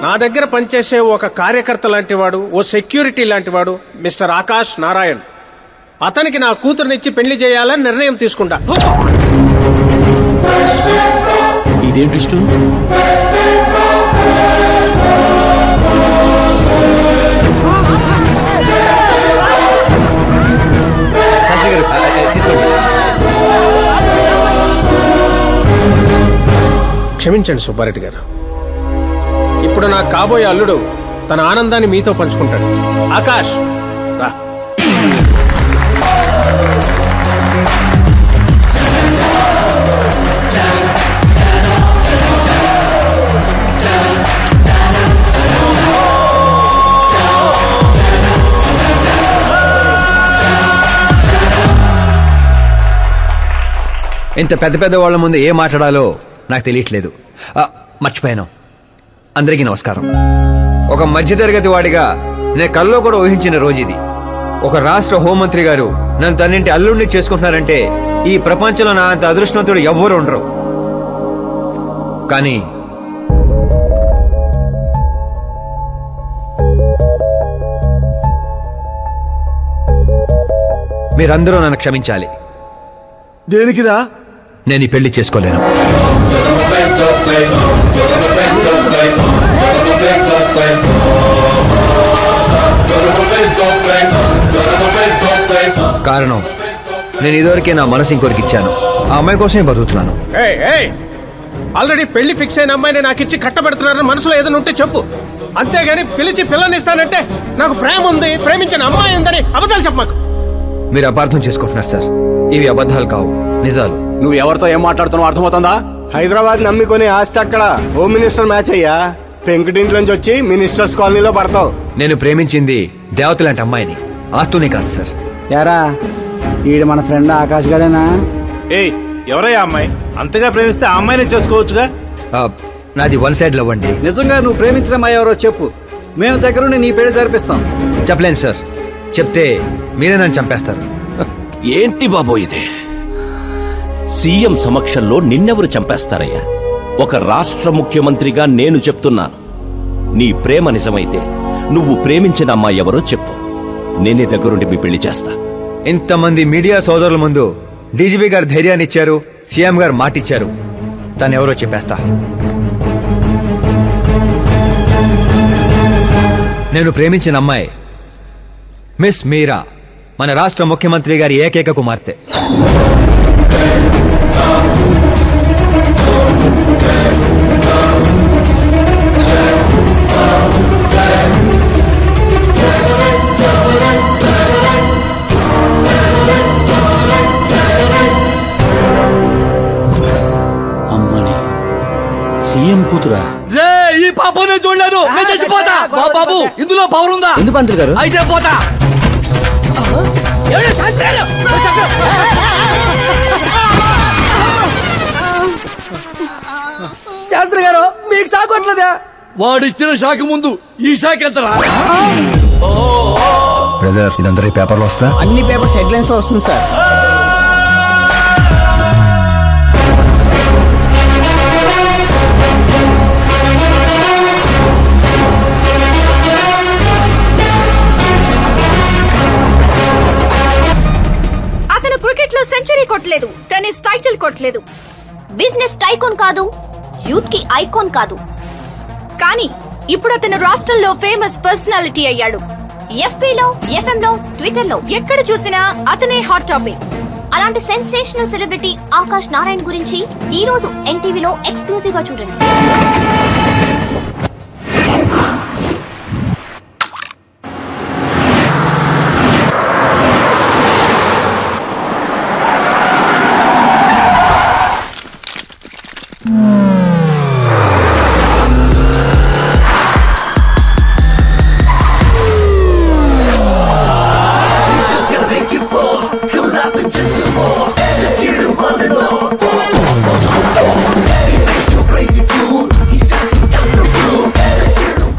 నా దగ్గర పనిచేసే ఒక కార్యకర్త లాంటి వాడు, ఓ సెక్యూరిటీ లాంటి వాడు మిస్టర్ ఆకాష్ నారాయణ్. అతనికి నా కూతురునిచ్చి పెళ్లి చేయాలని నిర్ణయం తీసుకుంటా. ఇదేంటి ఇష్టం? క్షమించండి సుబ్బారెడ్డి గారు. ఇప్పుడు నా కాబోయే అల్లుడు తన ఆనందాన్ని మీతో పంచుకుంటాడు. ఆకాష్ రా. ఇంత పెద్ద పెద్ద వాళ్ళ ముందు ఏం మాట్లాడాలో నాకు తెలియట్లేదు. మర్చిపోయాను. అందరికీ నమస్కారం. ఒక మధ్యతరగతి వాడిగా నేను కల్లో కూడా ఊహించిన రోజు ఇది. ఒక రాష్ట్ర హోంమంత్రి గారు నన్ను తన్నింటి అల్లుడిని చేసుకుంటున్నారంటే ఈ ప్రపంచంలో నా అంత అదృష్టవంతుడు ఎవ్వరు ఉండరు. కానీ మీరందరూ నన్ను క్షమించాలి. దేనికిరా? నేను ఈ పెళ్లి చేసుకోలేను. కారణం, నేను ఇదివరకే నా మనసు ఇంకోరికి ఇచ్చాను. ఆ అమ్మాయి కోసమే బతుకుతున్నాను. ఆల్రెడీ పెళ్లి ఫిక్స్ అయిన అమ్మాయిని నాకు ఇచ్చి కట్టబెడుతున్నారని మనసులో ఏదైనా ఉంటే చెప్పు. అంతేగాని పిలిచి పిల్లని ఇస్తానంటే నాకు ప్రేమ ఉంది, ప్రేమించిన అమ్మాయి ఉందని అబద్ధాలు చెప్పమాకు. మీరు అపార్థం చేసుకుంటున్నారు సార్. ఇవి అబద్ధాలు కావు, నిజాలు. నువ్వు ఎవరితో ఏం మాట్లాడుతున్నావు అర్థమవుతుందా? హైదరాబాద్ నమ్మికొని ఆస్తి అక్కడ హోమ్ మినిస్టర్ మ్యాచ్ అయ్యా పెంకుటింట్లోంచి వచ్చి మినిస్టర్స్ కాలనీలో పడతావు. నేను ప్రేమించింది దేవత లాంటి అమ్మాయిని, ఆస్తునే కాదు సార్. యారా ఈడు మన ఫ్రెండ్ ఆకాష్ గడేనా? ఏయ్ ఎవరయ్యా అమ్మాయి? అంతగా ప్రేమిస్తే ఆ అమ్మాయిని చేసుకోవచ్చుగా. నాది వన్ సైడ్ లవ్ అండి. నిజంగా నువ్వు ప్రేమించిన అమ్మాయి ఎవరో చెప్పు, మేము దగ్గరుండి నీ పెళ్లి జరిపిస్తాం. చెప్పలేను సార్. చెప్తే మీరే నన్ను చంపేస్తారు. ఏంటి బాబో ఇది? సీఎం సమక్షంలో నిన్నెవరు చంపేస్తారయ్యా? ఒక రాష్ట్ర ముఖ్యమంత్రిగా నేను చెప్తున్నాను, నీ ప్రేమ నిజమైతే నువ్వు ప్రేమించిన అమ్మాయి ఎవరో చెప్పు, నేనే దగ్గరుండి మీ పెళ్లి చేస్తా. ఇంతమంది మీడియా సోదరుల ముందు డీజీపీ గారు ధైర్యాన్ని ఇచ్చారు, సీఎం గారు మాటిచ్చారు. తను ఎవరో చెప్పేస్తా. నేను ప్రేమించిన అమ్మాయి మిస్ మీరా, మన రాష్ట్ర ముఖ్యమంత్రి గారి ఏకైక కుమార్తె. అమ్మని సీఎం కూతురా? ఈ పాప నేను చూడలేను. నేను చచ్చిపోతా. బాబు ఇందులో పవర్ ఉందా? ఎందుకు పంతులు గారు? అయితే పోతా. శాస్త్రి గారు మీకు సాగొట్లేదా? వాడిచ్చిన షాక్ ముందు ఈ షాక్ ఎంతరా? బ్రదర్, ఇదందరూ పేపర్లో వస్తా. అన్ని పేపర్స్ హెడ్లైన్స్ లో వస్తుంది సార్. అతను క్రికెట్ లో సెంచరీ కొట్టలేదు, టెన్నిస్ టైటిల్ కొట్టలేదు, బిజినెస్ టైకోన్ కాదు, యూత్ కి ఐకాన్ కాదు. కానీ ఇప్పుడు అతను రాష్ట్రంలో ఫేమస్ పర్సనాలిటీ అయ్యాడు. ఎఫ్బీలో, ఎఫ్ఎం లో, ట్విట్టర్ లో ఎక్కడ చూసినా అతనే హాట్ టాపిక్. అలాంటి సెన్సేషనల్ సెలబ్రిటీ ఆకాష్ నారాయణ్ గురించి ఈ రోజు ఎన్టీవీలో ఎక్స్క్లూజివ్ గా చూడండి.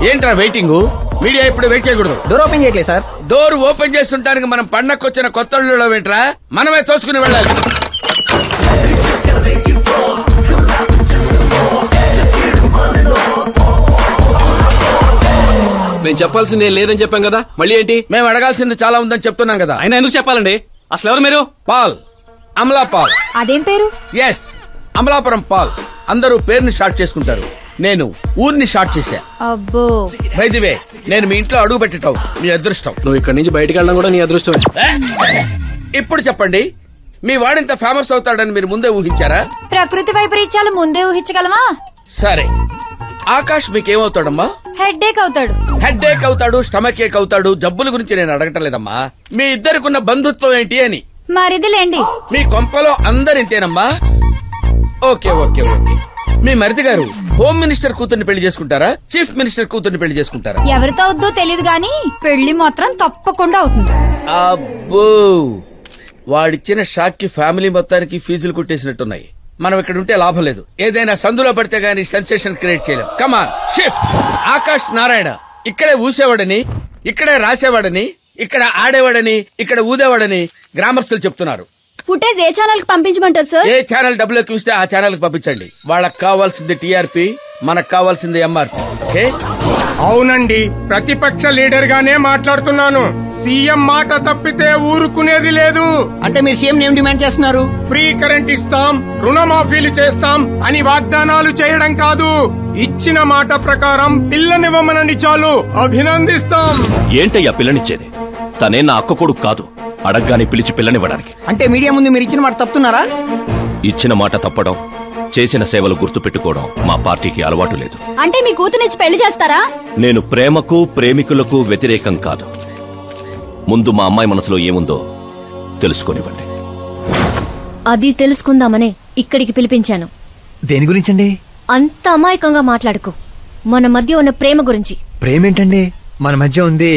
ఏంట్రా వెయిటింగ్? మీడియా ఇప్పుడు వెయిట్ చేయకూడదు. డోర్ ఓపెన్ చేయట్లేదు సార్. డోర్ ఓపెన్ చేస్తుంటానికి మనం పండక్కొచ్చిన కొత్త ఇళ్ళలో ఏంట్రా? మనమే తోసుకుని వెళ్ళాలి. మేము చెప్పాల్సింది లేదని చెప్పాం కదా, మళ్ళీ ఏంటి? మేము అడగాల్సింది చాలా ఉందని చెప్తున్నాం కదా. అయినా ఎందుకు చెప్పాలండి? అసలు ఎవరు మీరు? Paul, Amala Paul. అదేం పేరు? Yes, Amalapuram Paul. అందరూ పేరుని షార్ట్ చేసుకుంటారు. నేను ఊరిని షార్ట్ చేశా. అబ్బో. బై ది వే, నేను మీ ఇంట్లో అడుగు పెట్టటం మీ అదృష్టం. నువ్వు ఇక్కడి నుంచి బయటకు వెళ్ళడం కూడా నీ అదృష్టం. ఇప్పుడు చెప్పండి, మీ వాడింత ఫేమస్ అవుతాడని మీరు ముందే ఊహించారా? ప్రకృతి వైపరీత్యాలు ముందే ఊహించగలమా? సరే, ఆకాష్ మీకేమవుతాడమ్మా? హెడ్ ఏక్ అవుతాడు. హెడ్ ఏక్ అవుతాడు, స్టమక్ ఏక్ అవుతాడు. జబ్బుల గురించి నేను అడగటం లేదమ్మా. మీ ఇద్దరికున్న బంధుత్వం ఏంటి అని. మరిదిలేండి. మీ కొంపలో అందరింతేనమ్మా? Okay okay okay. మీ మరిది గారు హోమ్ మినిస్టర్ కూతుర్ని పెళ్లి చేసుకుంటారా, చీఫ్ మినిస్టర్ కూతుర్ని పెళ్లి చేసుకుంటారా? ఎవరితో అవుద్దో తెలియదు గాని పెళ్లి మాత్రం తప్పకుండా అవుతుంది. అబ్బో, వాడిచ్చిన షాక్ కి ఫ్యామిలీ మొత్తానికి ఫీజులు కుట్టేసినట్టున్నాయి. మనం ఇక్కడ ఉంటే లాభం లేదు. ఏదైనా సందులో పడితే గానీ సెన్సేషన్ క్రియేట్ చేయలేం. Come on shift. ఆకాష్ నారాయణ ఇక్కడే ఊసేవాడని, ఇక్కడే రాసేవాడని, ఇక్కడ ఆడేవాడని, ఇక్కడ ఊదేవాడని గ్రామస్తులు చెప్తున్నారు. ఫుటేజ్ ఏ ఛానల్ కి పంపించమంటారు సార్? ఏ ఛానల్ డబ్బులోకి ఇస్తే ఆ ఛానల్ కి పంపించండి. వాళ్ళకి కావాల్సింది టీఆర్పీ, మనకు కావాల్సింది ఎంఆర్పీ. ఓకే? అవునండి, ప్రతిపక్ష లీడర్ గానే మాట్లాడుతున్నాను. సీఎం మాట తప్పితే ఊరుకునేది లేదు. అంటే మీరు సీఎం ఏం డిమాండ్ చేస్తున్నారు? ఫ్రీ కరెంట్ ఇస్తాం, రుణమాఫీలు చేస్తాం అని వాగ్దానాలు చేయడం కాదు, ఇచ్చిన మాట ప్రకారం పిల్లనివ్వమనని చాలు అభినందిస్తాం. ఏంటయ్యా పిల్లనిచ్చేది? తనే నా అక్క కొడుకు కాదు, అడగ్గానే పిలిచి పిల్లనివ్వడానికి. అంటే మీడియా ముందు మీరు ఇచ్చిన మాట తప్పుతున్నారా? ఇచ్చిన మాట తప్పడం, చేసిన సేవలు గుర్తు పెట్టుకోవడం మా పార్టీకి అలవాటు లేదు. అంటే మీ కూతురిచ్చి పెళ్లి చేస్తారా? నేను ప్రేమకు ప్రేమికులకు వ్యతిరేకం కాదు. ముందు మా అమ్మాయి మనసులో ఏముందో తెలుసుకొనివ్వండి. అది తెలుసుకుందామనే ఇక్కడికి పిలిపించాను. దేని గురించండి? అంత అమాయకంగా మాట్లాడుకో. మన మధ్య ఉన్న ప్రేమ గురించి. ప్రేమేంటండి? మన మధ్య ఉంది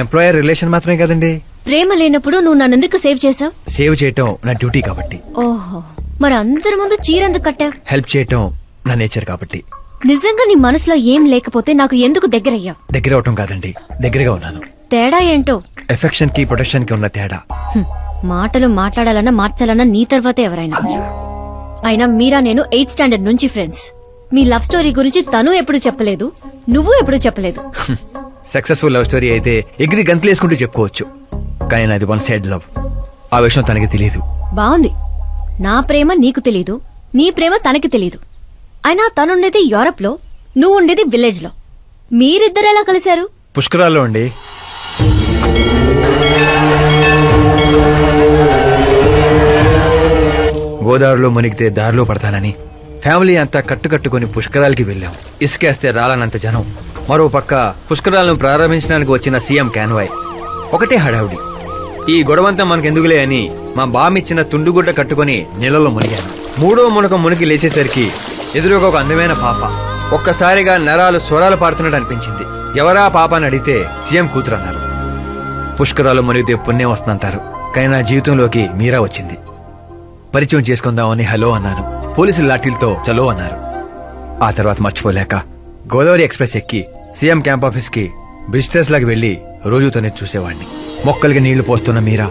ఎంప్లాయర్ రిలేషన్ మాత్రమే కదండి. ప్రేమ లేనప్పుడు నువ్వు నన్నెందుకు సేవ్ చేసావు? సేవ్ చేయటం నా డ్యూటీ కాబట్టి. ఓహో, మరి అందరి ముందు చీరెందుకు కట్టావు? హెల్ప్ చేయటం నా నేచర్ కాబట్టి. నిజంగా నీ మనసులో ఏం లేకపోతే నాకు ఎందుకు దగ్గరయ్యావు? దగ్గర అవటం కాదండి, దగ్గరగా ఉన్నాను. తేడా ఏంటో? ఎఫెక్షన్ కి ప్రొటెక్షన్ కి ఉన్న తేడా. మాటలు మాట్లాడాలన్నా మార్చాలన్నా నీ తర్వాతే ఎవరైనా. అయినా మీరా నేను 8th స్టాండర్డ్ నుంచి ఫ్రెండ్స్. మీ లవ్ స్టోరీ గురించి తను ఎప్పుడు చెప్పలేదు, నువ్వు ఎప్పుడు చెప్పలేదు. సక్సెస్ఫుల్ లవ్ స్టోరీ అయితే ఎగిరి గంతులు వేసుకుంటూ చెప్పుకోవచ్చు, కానీ నాది వన్ సైడ్ లవ్. ఆ విషయం తనకి తెలియదు. బాగుంది. నా ప్రేమ నీకు తెలీదు, నీ ప్రేమ తనకి తెలీదు. అయినా తనుండేది యూరప్ లో, నువ్వు ఉండేది విలేజ్ లో. మీరిద్దరు ఎలా కలిశారు? పుష్కరాల్లో అండి. గోదావరిలో మునిగితే దారిలో పడతానని ఫ్యామిలీ అంతా కట్టుకట్టుకుని పుష్కరాలకి వెళ్ళాం. ఇసుకేస్తే రాలనంత జనం. మరో పక్క పుష్కరాలను ప్రారంభించడానికి వచ్చిన సీఎం కాన్వాయ్. ఒకటే హడావుడి. ఈ గొడవంతా మనకెందుకులే అని మా బామిచ్చిన తుండుగుడ్డ కట్టుకుని నీళ్ళలో మునిగాను. మూడో మునక మునిగి లేచేసరికి ఎదురుగా ఒక అందమైన పాప. ఒక్కసారిగా నరాలు స్వరాలు పాడుతున్నట్టు అనిపించింది. ఎవరా పాప అని అడిగితే సీఎం కూతురు అన్నారు. పుష్కరాలు మునిగితే పుణ్యం వస్తుందంటారు, కానీ నా జీవితంలోకి మీరా వచ్చింది. పరిచయం చేసుకుందామని హలో అన్నాను. పోలీసులు లాఠీలతో చలో అన్నారు. ఆ తర్వాత మర్చిపోలేక గోదావరి ఎక్స్ప్రెస్ ఎక్కి సీఎం క్యాంప్ ఆఫీస్ కి విజిటర్స్ లాగా వెళ్లి రోజు తనే చూసేవాడిని. మొక్కలకి నీళ్లు పోస్తున్న మీరా,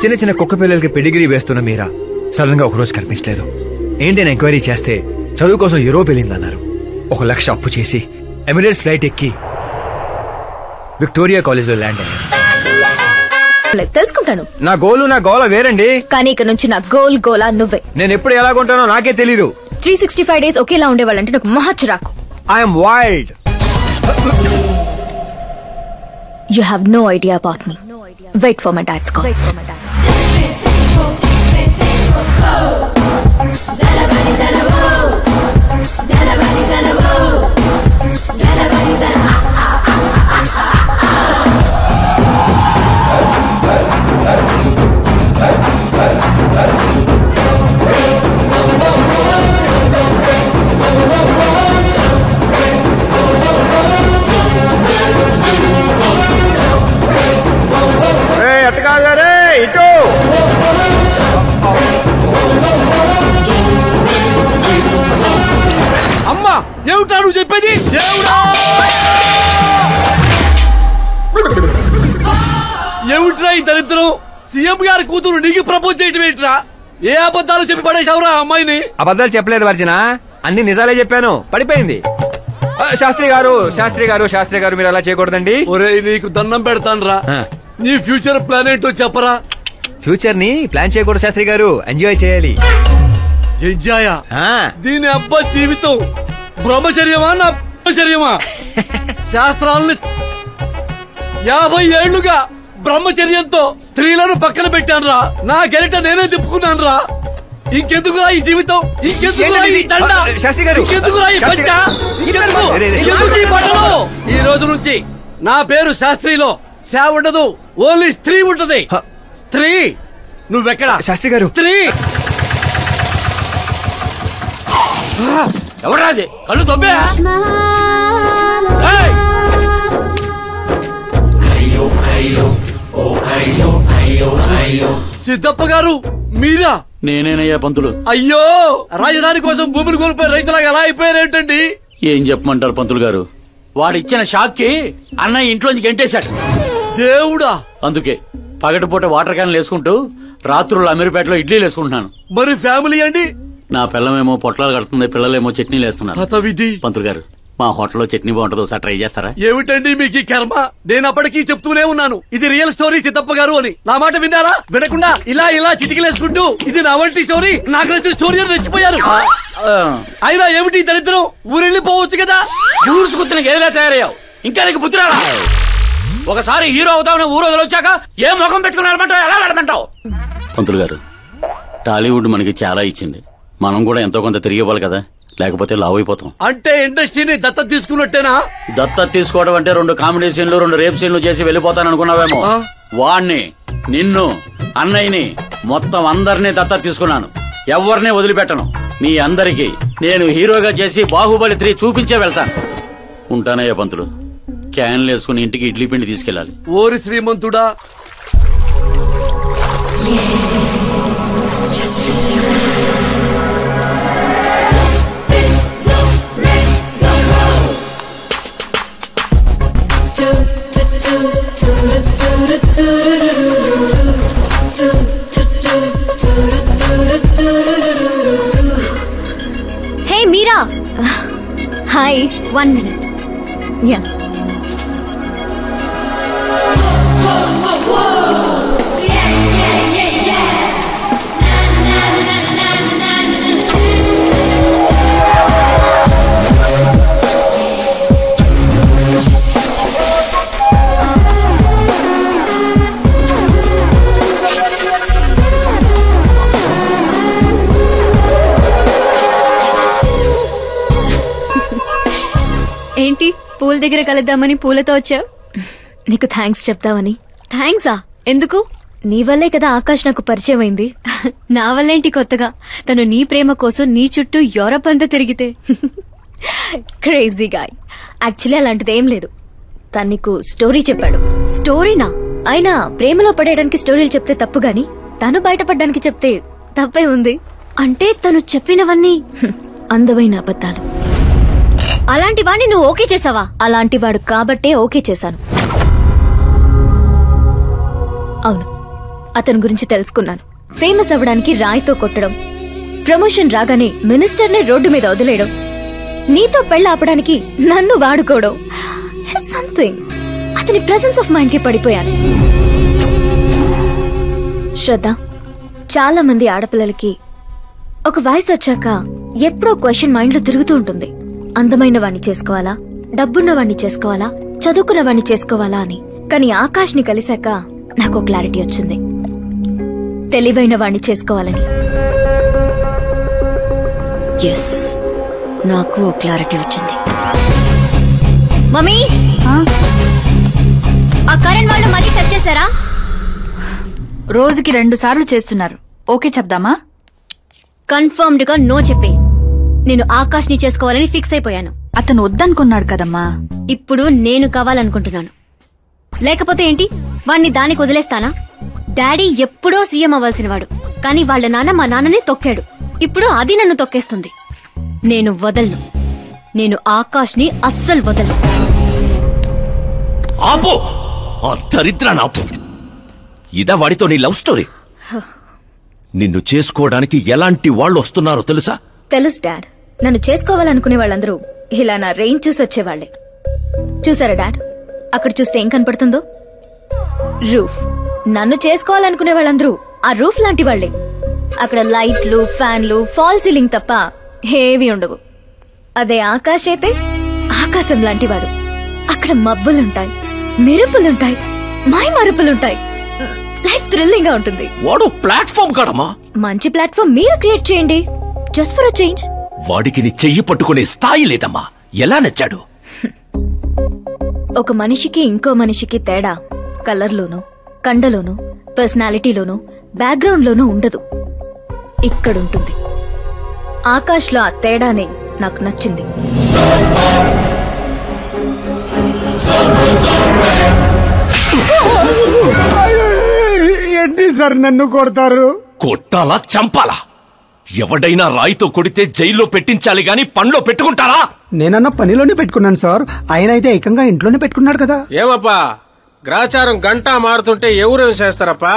చిన్న చిన్న కుక్క పిల్లలకి పెడిగిరీ వేస్తున్న మీరా సడన్ గా ఒకరోజు కనిపించలేదు. ఏంటని ఎంక్వైరీ చేస్తే చదువు కోసం యూరోప్ వెళ్ళిందన్నారు. 1 లక్ష అప్పు చేసి ఎమిరేట్స్ ఫ్లైట్ ఎక్కి విక్టోరియా కాలేజ్ లో ల్యాండ్ అయ్యాను. తెలుసుకుంటాను. నా గోలు నా గోల వేరండి, కానీ ఇక నుంచి నా గోలా నువ్వే. నేను ఎప్పుడు ఎలాగుంటానో నాకే తెలీదు. 365 days ఒకేలా ఉండేవాళ్ళంటే నాకు మహా చిరాకు. I'm wild. You have no idea about me. Wait for my dad's call. అమ్మా ఏమిటా నువ్వు చెప్పేది? ఏమిట్రా ఈ దరిద్రం? సీఎం గారి కూతురు నీకు ప్రపోజ్ చేయటం ఏంట్రా? ఏ అబద్ధాలు చెప్పి పడేశావురా అమ్మాయిని? అబద్ధాలు చెప్పలేదు వర్జన, అన్ని నిజాలే చెప్పాను. పడిపోయింది. శాస్త్రి గారు మీరు అలా చేయకూడదండి. ఒరేయ్ నీకు దండం పెడతాను రా, నీ ఫ్యూచర్ ప్లాన్ ఏంటో చెప్పరా. ఫ్యూచర్ ని ప్లాన్ చేయకూడదు శాస్త్రి గారు, ఎంజాయ్ చేయాలి. ఎంజాయా? దీని అబ్బా జీవితం బ్రహ్మచర్యమా నా బ్రహ్మచర్యమా? శాస్త్రాలని 50 ఏళ్లుగా బ్రహ్మచర్యంతో స్త్రీలను పక్కన పెట్టాను రా. నా గెలిట నేనే తిప్పుకున్నాను రా. ఇంకెందుకురా ఈ జీవితం? ఇంకెందుకురా ఈ దండ? ఇంకెందుకురా ఈ పంట? ఇంకెందుకు ఈ బట్టలు? ఈ రోజు నుంచి నా పేరు శాస్త్రిలో శా ఉండదు, ఓన్లీ స్త్రీ ఉంటది. స్త్రీ. నువ్వెక్కడ శాస్త్రి గారు? స్త్రీ ఎవరాది? కళ్ళు తొబ్బే. సిద్ధప్ప గారు మీరా? నేనేనయ్యా పంతులు. అయ్యో, రాజధాని కోసం భూమిని కోల్పోయి రైతులాగా ఎలా అయిపోయారేంటండి? ఏం చెప్పమంటారు పంతులు గారు, వాడిచ్చిన షాక్ కి అన్నయ్య ఇంట్లోంచి గెంటేశాడు. దేవుడా! అందుకే పగటిపూట వాటర్ క్యాన్లు వేసుకుంటూ రాత్రులు అమీర్పేటలో ఇడ్లీలు వేసుకుంటున్నాను. మరి ఫ్యామిలీ అండి? నా పిల్లమేమో పొట్లాలు కడుతుంది, పిల్లలేమో చట్నీలు వేస్తున్నారు. పంతులు గారు, మా హోటల్లో చట్నీ బాగుంటుంది, ఒకసారి ట్రై చేస్తారా? ఏమిటండి మీకు ఈ కర్మ? నేను అప్పటికీ చెప్తూనే ఉన్నాను ఇది రియల్ స్టోరీ సిద్ధప్ప గారు అని. నా మాట విన్నారా? వినకుండా ఇలా చిటికలేసుకుంటూ ఇది నా వంటి స్టోరీ, నాకు నచ్చిన స్టోరీ అని రెచ్చిపోయారు. అయినా ఏమిటి దరిద్రం? ఊరెళ్ళిపోవచ్చు కదా. ఊరుసుకుతున్న గేదెలా తయారయ్యావు, ఇంకా నీకు బుద్ధి రాలా? ఒకసారి హీరో అవుతామని ఊరు వదిలొచ్చాక ఏ ముఖం పెట్టుకుని ఎలా నడమంటావు? పంతులు గారు, టాలీవుడ్ మనకి చాలా ఇచ్చింది, మనం కూడా ఎంతో కొంత తిరిగి ఇవ్వాలి కదా, లేకపోతే లావ్ అయిపోతాం. అంటే ఇండస్ట్రీని దత్తత తీసుకున్నట్టేనా? దత్తత తీసుకోవడం అంటే 2 కామెడీ సీన్లు 2 రేప్ సీన్లు చేసి వెళ్ళిపోతాను అనుకున్నావేమో. వాణ్ణి, నిన్ను, అన్నయ్యని, మొత్తం అందరినీ దత్తత తీసుకున్నాను. ఎవరిని వదిలిపెట్టను. మీ అందరికీ నేను హీరోగా చేసి బాహుబలి 3 చూపించే వెళ్తాను. ఉంటానయ్యా పంతులు. క్యాన్లు వేసుకుని ఇంటికి ఇడ్లీ పిండి తీసుకెళ్ళాలి. ఓరి శ్రీమంతుడా! హే మీరా, హాయ్. 1 minute. యా. ఏంటి పూల దగ్గర కలుద్దామని పూలతో వచ్చావు? నీకు థ్యాంక్స్ చెప్తావని. థ్యాంక్సా? ఎందుకు? నీ వల్లే కదా ఆకాష్ నాకు పరిచయం అయింది. నా వల్లేంటి కొత్తగా? తను నీ ప్రేమ కోసం నీ చుట్టూ యూరప్ అంతా తిరిగితే. Crazy guy. యాక్చువల్లీ అలాంటిదేం లేదు. తను నీకు స్టోరీ చెప్పాడు. స్టోరీనా? అయినా ప్రేమలో పడేయడానికి స్టోరీలు చెప్తే తప్పు గాని తను బయటపడడానికి చెప్తే తప్పే ఉంది. అంటే తను చెప్పినవన్నీ అందమైన అబద్ధాలు. అలాంటి వాడిని నువ్వు ఓకే చేసావా? అలాంటి వాడు కాబట్టే ఓకే చేశాను. అవును, అతని గురించి తెలుసుకున్నాను. ఫేమస్ అవ్వడానికి రాయితో కొట్టడం, ప్రమోషన్ రాగానే మినిస్టర్ని రోడ్డు మీద వదిలేయడం, నీతో పెళ్లి ఆపడానికి నన్ను వాడుకోవడం, సంథింగ్. అతని ప్రెసెన్స్ ఆఫ్ మైండ్ కి పడిపోయాను. శ్రద్ధ, చాలా మంది ఆడపిల్లలకి ఒక వయసు వచ్చాక ఎప్పుడో క్వశ్చన్ మైండ్ లో తిరుగుతూ ఉంటుంది. అందమైన వాణ్ణి చేసుకోవాలా, డబ్బున్న వాణ్ణి చేసుకోవాలా, చదువుకున్న వాణ్ణి చేసుకోవాలా అని. కానీ ఆకాష్ ని కలిశాక నాకు క్లారిటీ వచ్చింది. తెలివైన వాణ్ణి చేసుకోవాలని. ఎస్, నాకు క్లారిటీ వచ్చింది. మమ్మీ, ఆ కరెంట్ వాళ్ళు మళ్ళీ టచ్ చేశారా? రోజుకి 2 సార్లు చేస్తున్నారు. ఓకే చెప్దామా? కన్ఫర్మ్డ్ గా నో చెప్పే. నేను ఆకాష్ ని చేసుకోవాలని ఫిక్స్ అయిపోయాను. అతను వద్దనుకున్నాడు కదమ్మా. ఇప్పుడు నేను కావాలనుకుంటున్నాను. లేకపోతే ఏంటి, వాణ్ణి దానికి వదిలేస్తానా? డాడీ ఎప్పుడో సీఎం అవ్వాల్సిన వాడు, కానీ వాళ్ళ నాన్న మా నాన్నని తొక్కాడు. ఇప్పుడు అది నన్ను తొక్కేస్తుంది. నేను వదలను. నేను ఆకాష్ ని అస్సలు వదలను. ఆపో, ఆ దరిద్రాన్ని ఆపు. ఇదా వాడితో నీ లవ్ స్టోరీ? నిన్ను చేసుకోవడానికి ఎలాంటి వాళ్ళు వస్తున్నారో తెలుసా? తెలుసు డాడ్. నన్ను చేసుకోవాలనుకునే వాళ్ళందరూ ఇలా నా రేంజ్ చూసి వచ్చేవాళ్లే. చూసారా డాడ్, అక్కడ చూస్తే ఏం కనపడుతుందో? రూఫ్. నన్ను చేసుకోవాలనుకునే వాళ్ళందరూ ఆ రూఫ్ లాంటి వాళ్లే. అక్కడ లైట్లు, ఫ్యాన్లు, ఫాల్ సీలింగ్ తప్ప హేవీ ఉండవు. అదే ఆకాశ్ అయితే ఆకాశం లాంటి వాడు. అక్కడ మబ్బులుంటాయి, మెరుపులుంటాయి, మై మరుపులుంటాయి. లైఫ్ థ్రిల్లింగ్ గా ఉంటుంది. వాడు ప్లాట్ఫామ్ కాడమ్మా. మంచి ప్లాట్ఫామ్ మీరు క్రియేట్ చేయండి, జస్ట్ ఫర్ అ చేంజ్. వాడికి నీ చెయ్యి పట్టుకునే స్థాయి లేదమ్మా. ఎలా నచ్చాడు? ఒక మనిషికి ఇంకో మనిషికి తేడా కలర్లోనూ, కండలోనూ, పర్సనాలిటీలోనూ, బ్యాక్గ్రౌండ్ లోనూ ఉండదు. ఇక్కడుంటుంది. ఆకాష్ లో ఆ తేడానే నాకు నచ్చింది. ఏంటి సార్ నన్ను కొడతారు? కొట్టాలా, చంపాలా? ఎవడైనా రాయితో కొడితే జైల్లో పెట్టించాలి గాని పనిలో పెట్టుకుంటారా? నేనన్న పనిలోనే పెట్టుకున్నాను సార్. ఆయన అయితే ఏకంగా ఇంట్లోనే పెట్టుకున్నాడు కదా. ఏమప్పా, గ్రాచారం గంట మారుతుంటే ఎవరేం చేస్తారప్పా?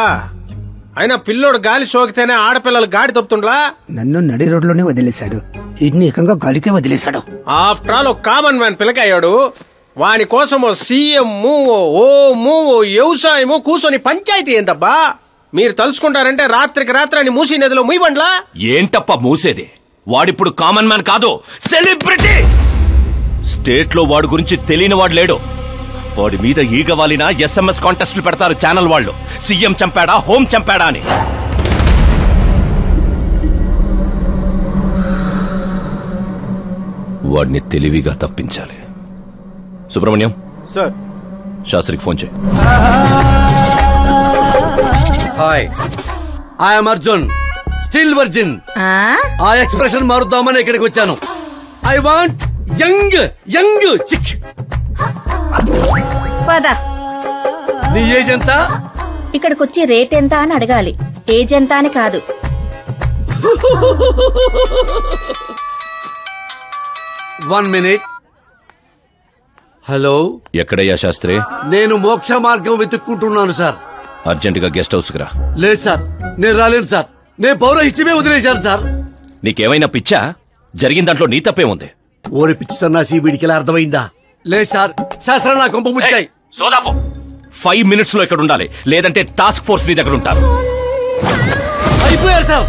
అయినా పిల్లోడు గాలి సోకితేనే ఆడపిల్లలు గాడి తప్పుతుండ్లా? నన్ను నడి రోడ్లోనే వదిలేశాడు, ఇన్ని ఏకంగా గాలికే వదిలేశాడు. ఆఫ్టర్ ఆల్ ఒక కామన్ మ్యాన్ పిల్లకయ్యాడు. వాని కోసమో సీఎం, ఓ వ్యవసాయము కూర్చొని పంచాయతీ ఏందబ్బా? మీరు తలుచుకుంటారంటే రాత్రికి రాత్రి మూసీ నదిలో ముయ్యబండ్లా? ఏంటప్ప మూసేది? వాడిప్పుడు కామన్ మ్యాన్ కాదు, సెలబ్రిటీ. స్టేట్ లో వాడి గురించి తెలియని వాడు లేడు. వాడి మీద ఈగ వాలిన SMS కాంటెస్ట్లు పెడతారు ఛానల్ వాళ్ళు. సీఎం చంపాడా, హోం చంపాడా అని. వాడిని తెలివిగా తప్పించాలి. సుబ్రహ్మణ్యం సార్, శాస్త్రికి ఫోన్ చేయి. Hi, I'm Arjun, still virgin. ఆ ఎక్స్ప్రెషన్ మారుద్దామని ఇక్కడికి వచ్చాను. I want young young chick. పద. నీ ఏజ్ ఎంత? ఇక్కడికొచ్చి రేట్ ఎంత అని అడగాలి, ఏజ్ ఎంత అని కాదు. One minute. హలో, ఎక్కడయ్యా శాస్త్రి? నేను మోక్ష మార్గం వెతుక్కుంటున్నాను సార్. అర్జెంటుగా గెస్ట్ హౌస్ కు రా. లేదు సార్, నేను రాలేను సార్. నేను పౌరహిత్యమే వదిలేశాను సార్. నీకేమైనా పిచ్చా? జరిగిన దాంట్లో నీ తప్పే ఉంది. ఓరి పిచ్చి సన్నాసి, వీడికి ఎలా అర్థమైందా? లేదు సార్, శాస్త్రం నా కొంప ముచ్చాయి. సోదాపు 5 minutes లో ఇక్కడ ఉండాలి, లేదంటే టాస్క్ ఫోర్స్ నీ దగ్గర ఉంటారు. అయిపోయారు సార్.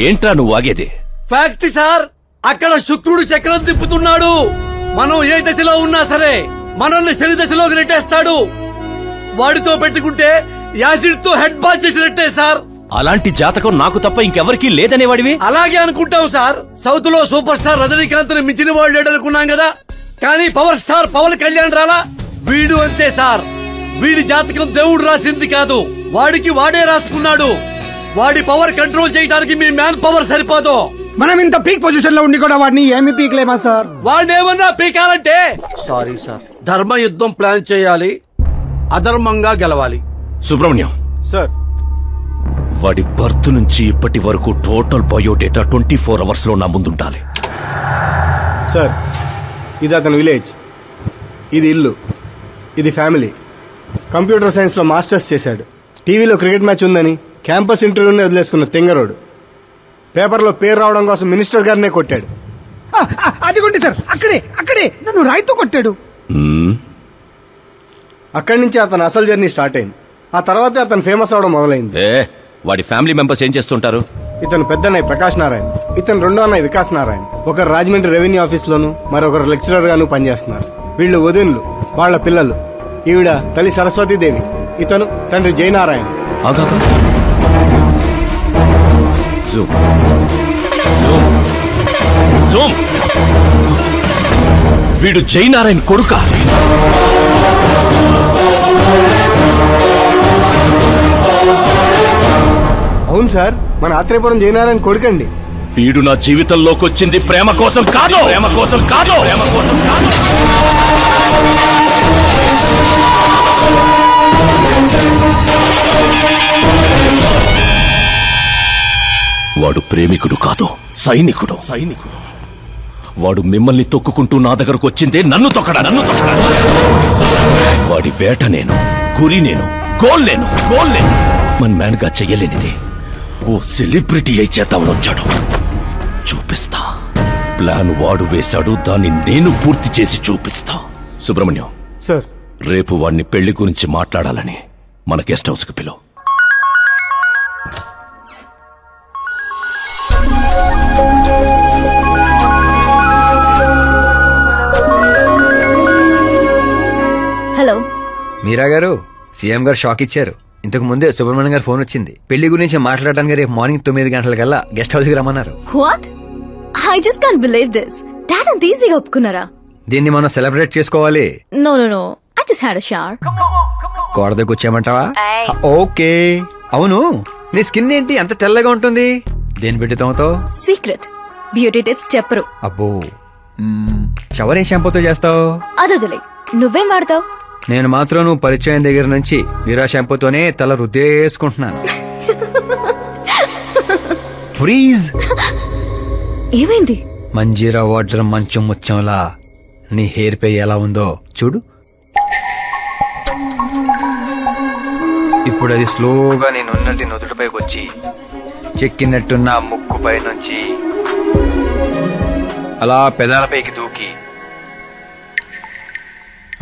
ఏంట్రా నువ్వు ఆగేది? ఫ్యాక్ట్ సార్, అక్కడ శుక్రుడు చక్రం తిప్పుతున్నాడు. మనం ఏ దశలో ఉన్నా సరే మనల్ని శని దశలోకి నెట్టేస్తాడు. వాడితో పెట్టుకుంటే యాసిడ్ తో హెడ్ బాత్ చేసినట్టే సార్. అలాంటి జాతకం నాకు తప్ప ఇంకెవరికీ లేదనేవాడివి? అలాగే అనుకుంటాం సార్. సౌత్ లో సూపర్ స్టార్ రజనీకాంత్ ని మించిన వాళ్ళు లేడనుకున్నాం కదా, కానీ పవర్ స్టార్ పవన్ కళ్యాణ్ రాలా? వీడు అంతే సార్. వీడి జాతకం దేవుడు రాసింది కాదు, వాడికి వాడే రాసుకున్నాడు. వాడి పవర్ కంట్రోల్ చేయడానికి మీ మ్యాన్ పవర్ సరిపోదు. మనం ఇంత పీక్ పొజిషన్ లో ఉండి కూడా వాడిని ఏమి పీక్లేమా సార్? వాడిని ఏమన్నా పీకాలంటే సారీ సార్, ధర్మ యుద్ధం ప్లాన్ చేయాలి, అధర్మంగా గెలవాలి. సుబ్రహ్మణ్యం సార్, వాడి బర్త్ నుంచి ఇప్పటి వరకు టోటల్ బయోడేటా 24 hours లో నా ముందుండాలి. సార్, ఇది అతని విలేజ్, ఇది ఇల్లు, ఇది ఫ్యామిలీ. కంప్యూటర్ సైన్స్ లో మాస్టర్స్ చేశాడు. టీవీలో క్రికెట్ మ్యాచ్ ఉందని క్యాంపస్ ఇంటర్వ్యూనే వదిలేసుకున్న తెంగరోడు. పేపర్లో పేరు రావడం కోసం మినిస్టర్ గారినే కొట్టాడు. అదిగోండి సార్, అక్కడే నన్ను రాయితో కొట్టాడు. అక్కడి నుంచి అతను అసలు జర్నీ స్టార్ట్ అయింది. ఆ తర్వాతే అతను ఫేమస్ అవడం మొదలైంది. వాడి ఫ్యామిలీ మెంబర్స్ ఏం చేస్తుంటారు? ఇతను పెద్దన్నయ్య ప్రకాష్ నారాయణ, ఇతను రెండో అన్నయ్య వికాస్ నారాయణ. ఒకరు రాజమండ్రి రెవెన్యూ ఆఫీస్ లోను, మరొకరు లెక్చరర్ గాను పనిచేస్తున్నారు. వీళ్ళు వదినులు, వాళ్ల పిల్లలు. ఈవిడ తల్లి సరస్వతీదేవి, ఇతను తండ్రి జయనారాయణ. వీడు జయనారాయణ కొడుక. అవును సార్, మన ఆత్రేయపురం జయనారాయణ కొడుకండి. వీడు నా జీవితంలోకి వచ్చింది ప్రేమ కోసం కాదు, ప్రేమ కోసం కాదు, ప్రేమ కోసం కాదు. వాడు ప్రేమికుడు కాదు, సైనికుడు. వాడు మిమ్మల్ని తొక్కుకుంటూ నా దగ్గరకు వచ్చిందే నన్ను తొక్కడా. వాడి వేట నేను, గురి నేను, గోల్ నేను. మన మ్యాన్ గా చెయ్యలేనిది ఓ సెలబ్రిటీ అయి చేద్దామని వచ్చాడు. చూపిస్తా. ప్లాన్ వాడు వేశాడు, దాన్ని నేను పూర్తి చేసి చూపిస్తా. సుబ్రహ్మణ్యం సార్, రేపు వాడిని పెళ్లి గురించి మాట్లాడాలని మన గెస్ట్ హౌస్ కి పిలువు. హలో మీరా గారు, సీఎం గారు షాక్ ఇచ్చారు. ఇంతకు ముందే సుబ్రహ్మణ్యం గారు ఫోన్ వచ్చింది. పెళ్లి గురించి మాట్లాడడానికి రేపు మార్నింగ్ 9 గంటలకల్లా గెస్ట్ హౌస్ కి రమ్మన్నారు. What? I just can't believe this. Dad అంత ఈజీగా ఒప్పుకున్నారా? దీన్ని మనం సెలబ్రేట్ చేసుకోవాలి. No I just had a shower. కోడ దగ్గర వచ్చామంటావా? ఓకే. అవును, నీ స్కిన్ ఏంటి అంత తెల్లగా ఉంటుంది? దేని పెట్టి తోమతావు? సీక్రెట్ బ్యూటీ టిప్స్ చెప్పరు. అబ్బో, షవర్ ఏ షాంపూతో చేస్తావు? అదొదిలే, నువ్వేం వాడతావు? నేను మాత్రం నువ్వు పరిచయం దగ్గర నుంచి వీరా షాంపూతోనే తల రుద్దేసుకుంటున్నాను. ఫ్రీజ్. ఏమైంది? మంజీరా వాటర్ మంచు ముత్యంలా నీ హెయిర్ పై ఎలా ఉందో చూడు. ఇప్పుడు అది స్లోగా నేను ఉన్నట్టు నుదుటిపైకి వచ్చి చెక్కినట్టున్న ముక్కు పై నుంచి అలా పెదాలపైకి దూకి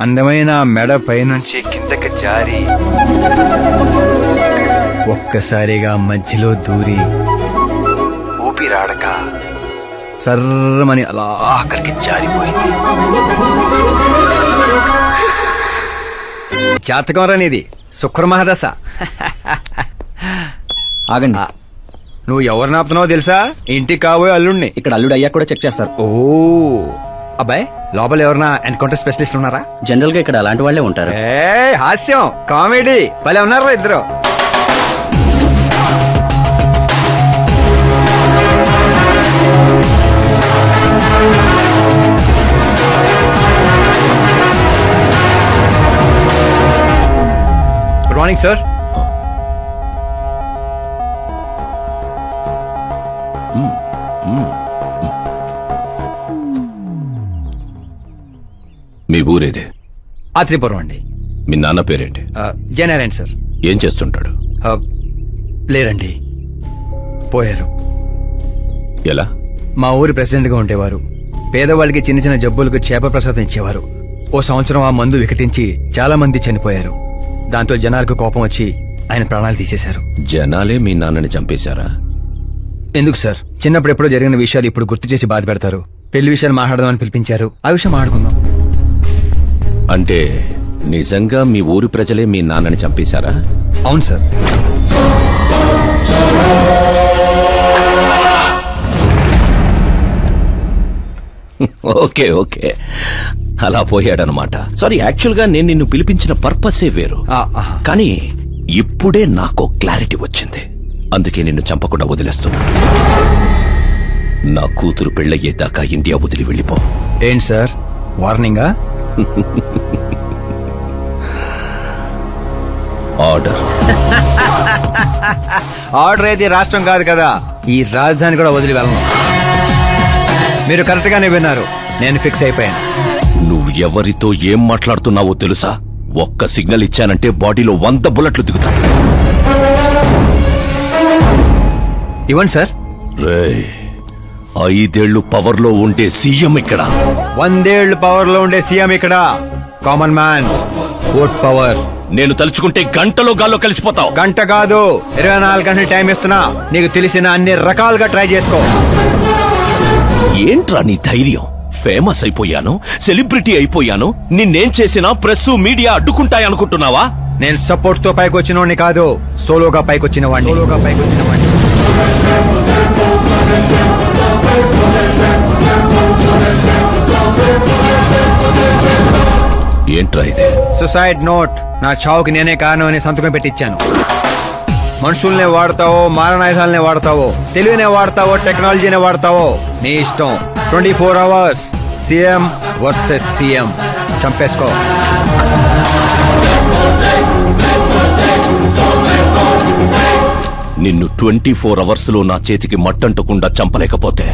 అందమైన మెడ పైనుంచి కిందకి జారి ఒక్కసారిగా మధ్యలో దూరి ఊపిరాడక సర్రమని అలా అక్కడికి జారిపోయింది. జాతకం రానిది, శుక్రమహాదశ. ఆగండి, నువ్వు ఎవరిని ఆపుతున్నావో తెలుసా? ఇంటికి కాబోయే అల్లుడిని. ఇక్కడ అల్లుడు అయ్యా కూడా చెక్ చేస్తారు. ఓ అబ్బాయి, లోపల ఎవరన్నా ఎన్కౌంటర్ స్పెషలిస్ట్ ఉన్నారా? జనరల్ గా ఇక్కడ అలాంటి వాళ్లే ఉంటారు. హాస్యం, కామెడీ భలే ఉన్నారా ఇద్దరు. Good morning sir. మీ ఊరేదే? ఆత్రేయపురం అండి. మీ నాన్న పేరేంటి? జయనారాయణ సార్. ఏం చేస్తుంటాడు? లేరండి, పోయారు. ఎలా? మా ఊరి ప్రెసిడెంట్ గా ఉండేవారు. పేదవాళ్ళకి చిన్న చిన్న జబ్బులకు చేప ప్రసాదం ఇచ్చేవారు. ఓ సంవత్సరం ఆ మందు వికటించి చాలా మంది చనిపోయారు. దాంతో జనాలకు కోపం వచ్చి ఆయన ప్రాణాలు తీసేశారు. జనాలే మీ నాన్నని చంపేశారా? ఎందుకు సార్, చిన్నప్పుడు ఎప్పుడో జరిగిన విషయాలు ఇప్పుడు గుర్తు చేసి బాధ పెడతారు. పెళ్లి విషయాలు మాట్లాడదామని పిలిపించారు, ఆ విషయం మాట్లాడుకుందాం. అంటే నిజంగా మీ ఊరి ప్రజలే మీ నాన్నని చంపేశారా? అవును సార్. ఓకే ఓకే, అలా పోయాడనమాట. సారీ, యాక్చువల్ గా నేను నిన్ను పిలిపించిన పర్పసే వేరు. కానీ ఇప్పుడే నాకు క్లారిటీ వచ్చింది. అందుకే నిన్ను చంపకుండా వదిలేస్తున్నా. నా కూతురు పెళ్ళయ్యేదాకా ఇండియా వదిలి వెళ్ళిపో. ఏంటి సార్, వార్నింగా? ఆర్డర్. ఆర్డర్ అయితే రాష్ట్రం కాదు కదా, ఈ రాజధాని కూడా వదిలి వెళ్ళను. మీరు కరెక్ట్ గానే విన్నారు, నేను ఫిక్స్ అయిపోయాను. నువ్వు ఎవరితో ఏం మాట్లాడుతున్నావో తెలుసా? ఒక్క సిగ్నల్ ఇచ్చానంటే బాడీలో 100 బుల్లెట్లు దిగుతాయి. ఇవ్వండి సార్. రే, 5 ఏళ్లు పవర్ లో ఉండే సీఎం ఇక్కడ, 100 ఏళ్లు పవర్ లో ఉండే సీఎం ఇక్కడ. Common man, vote power. నేను తలుచుకుంటే గంటలో గాల్లో కలిసిపోతావు. గంట కాదు, 24 గంటలు టైం ఇస్తున్నా. నీకు తెలిసిన అన్ని రకాలుగా ట్రై చేసుకో. ఏంట్రా నీ ధైర్యం? ఫేమస్ అయిపోయాను, సెలబ్రిటీ అయిపోయాను, నిన్నేం చేసినా ప్రెస్ మీడియా అడ్డుకుంటాయనుకుంటున్నావా? నేను సపోర్ట్ తో పైకి వచ్చిన వాడిని కాదు, సోలోగా పైకొచ్చిన వాడిని. ఏంట్రా ఇది? Suicide note. నా చావుకి నేనే కారణం అని సంతకం పెట్టించాను. మనుషుల్నే వాడతావో, మారణాయుధాలనే వాడతావో, తెలివినే వాడతావో, టెక్నాలజీనే వాడతావో నీ ఇష్టం. 24 hours సీఎం వర్సెస్ సీఎం. చంపేసుకో. నిన్ను 24 hours లో నా చేతికి మట్టంటకుండా చంపలేకపోతే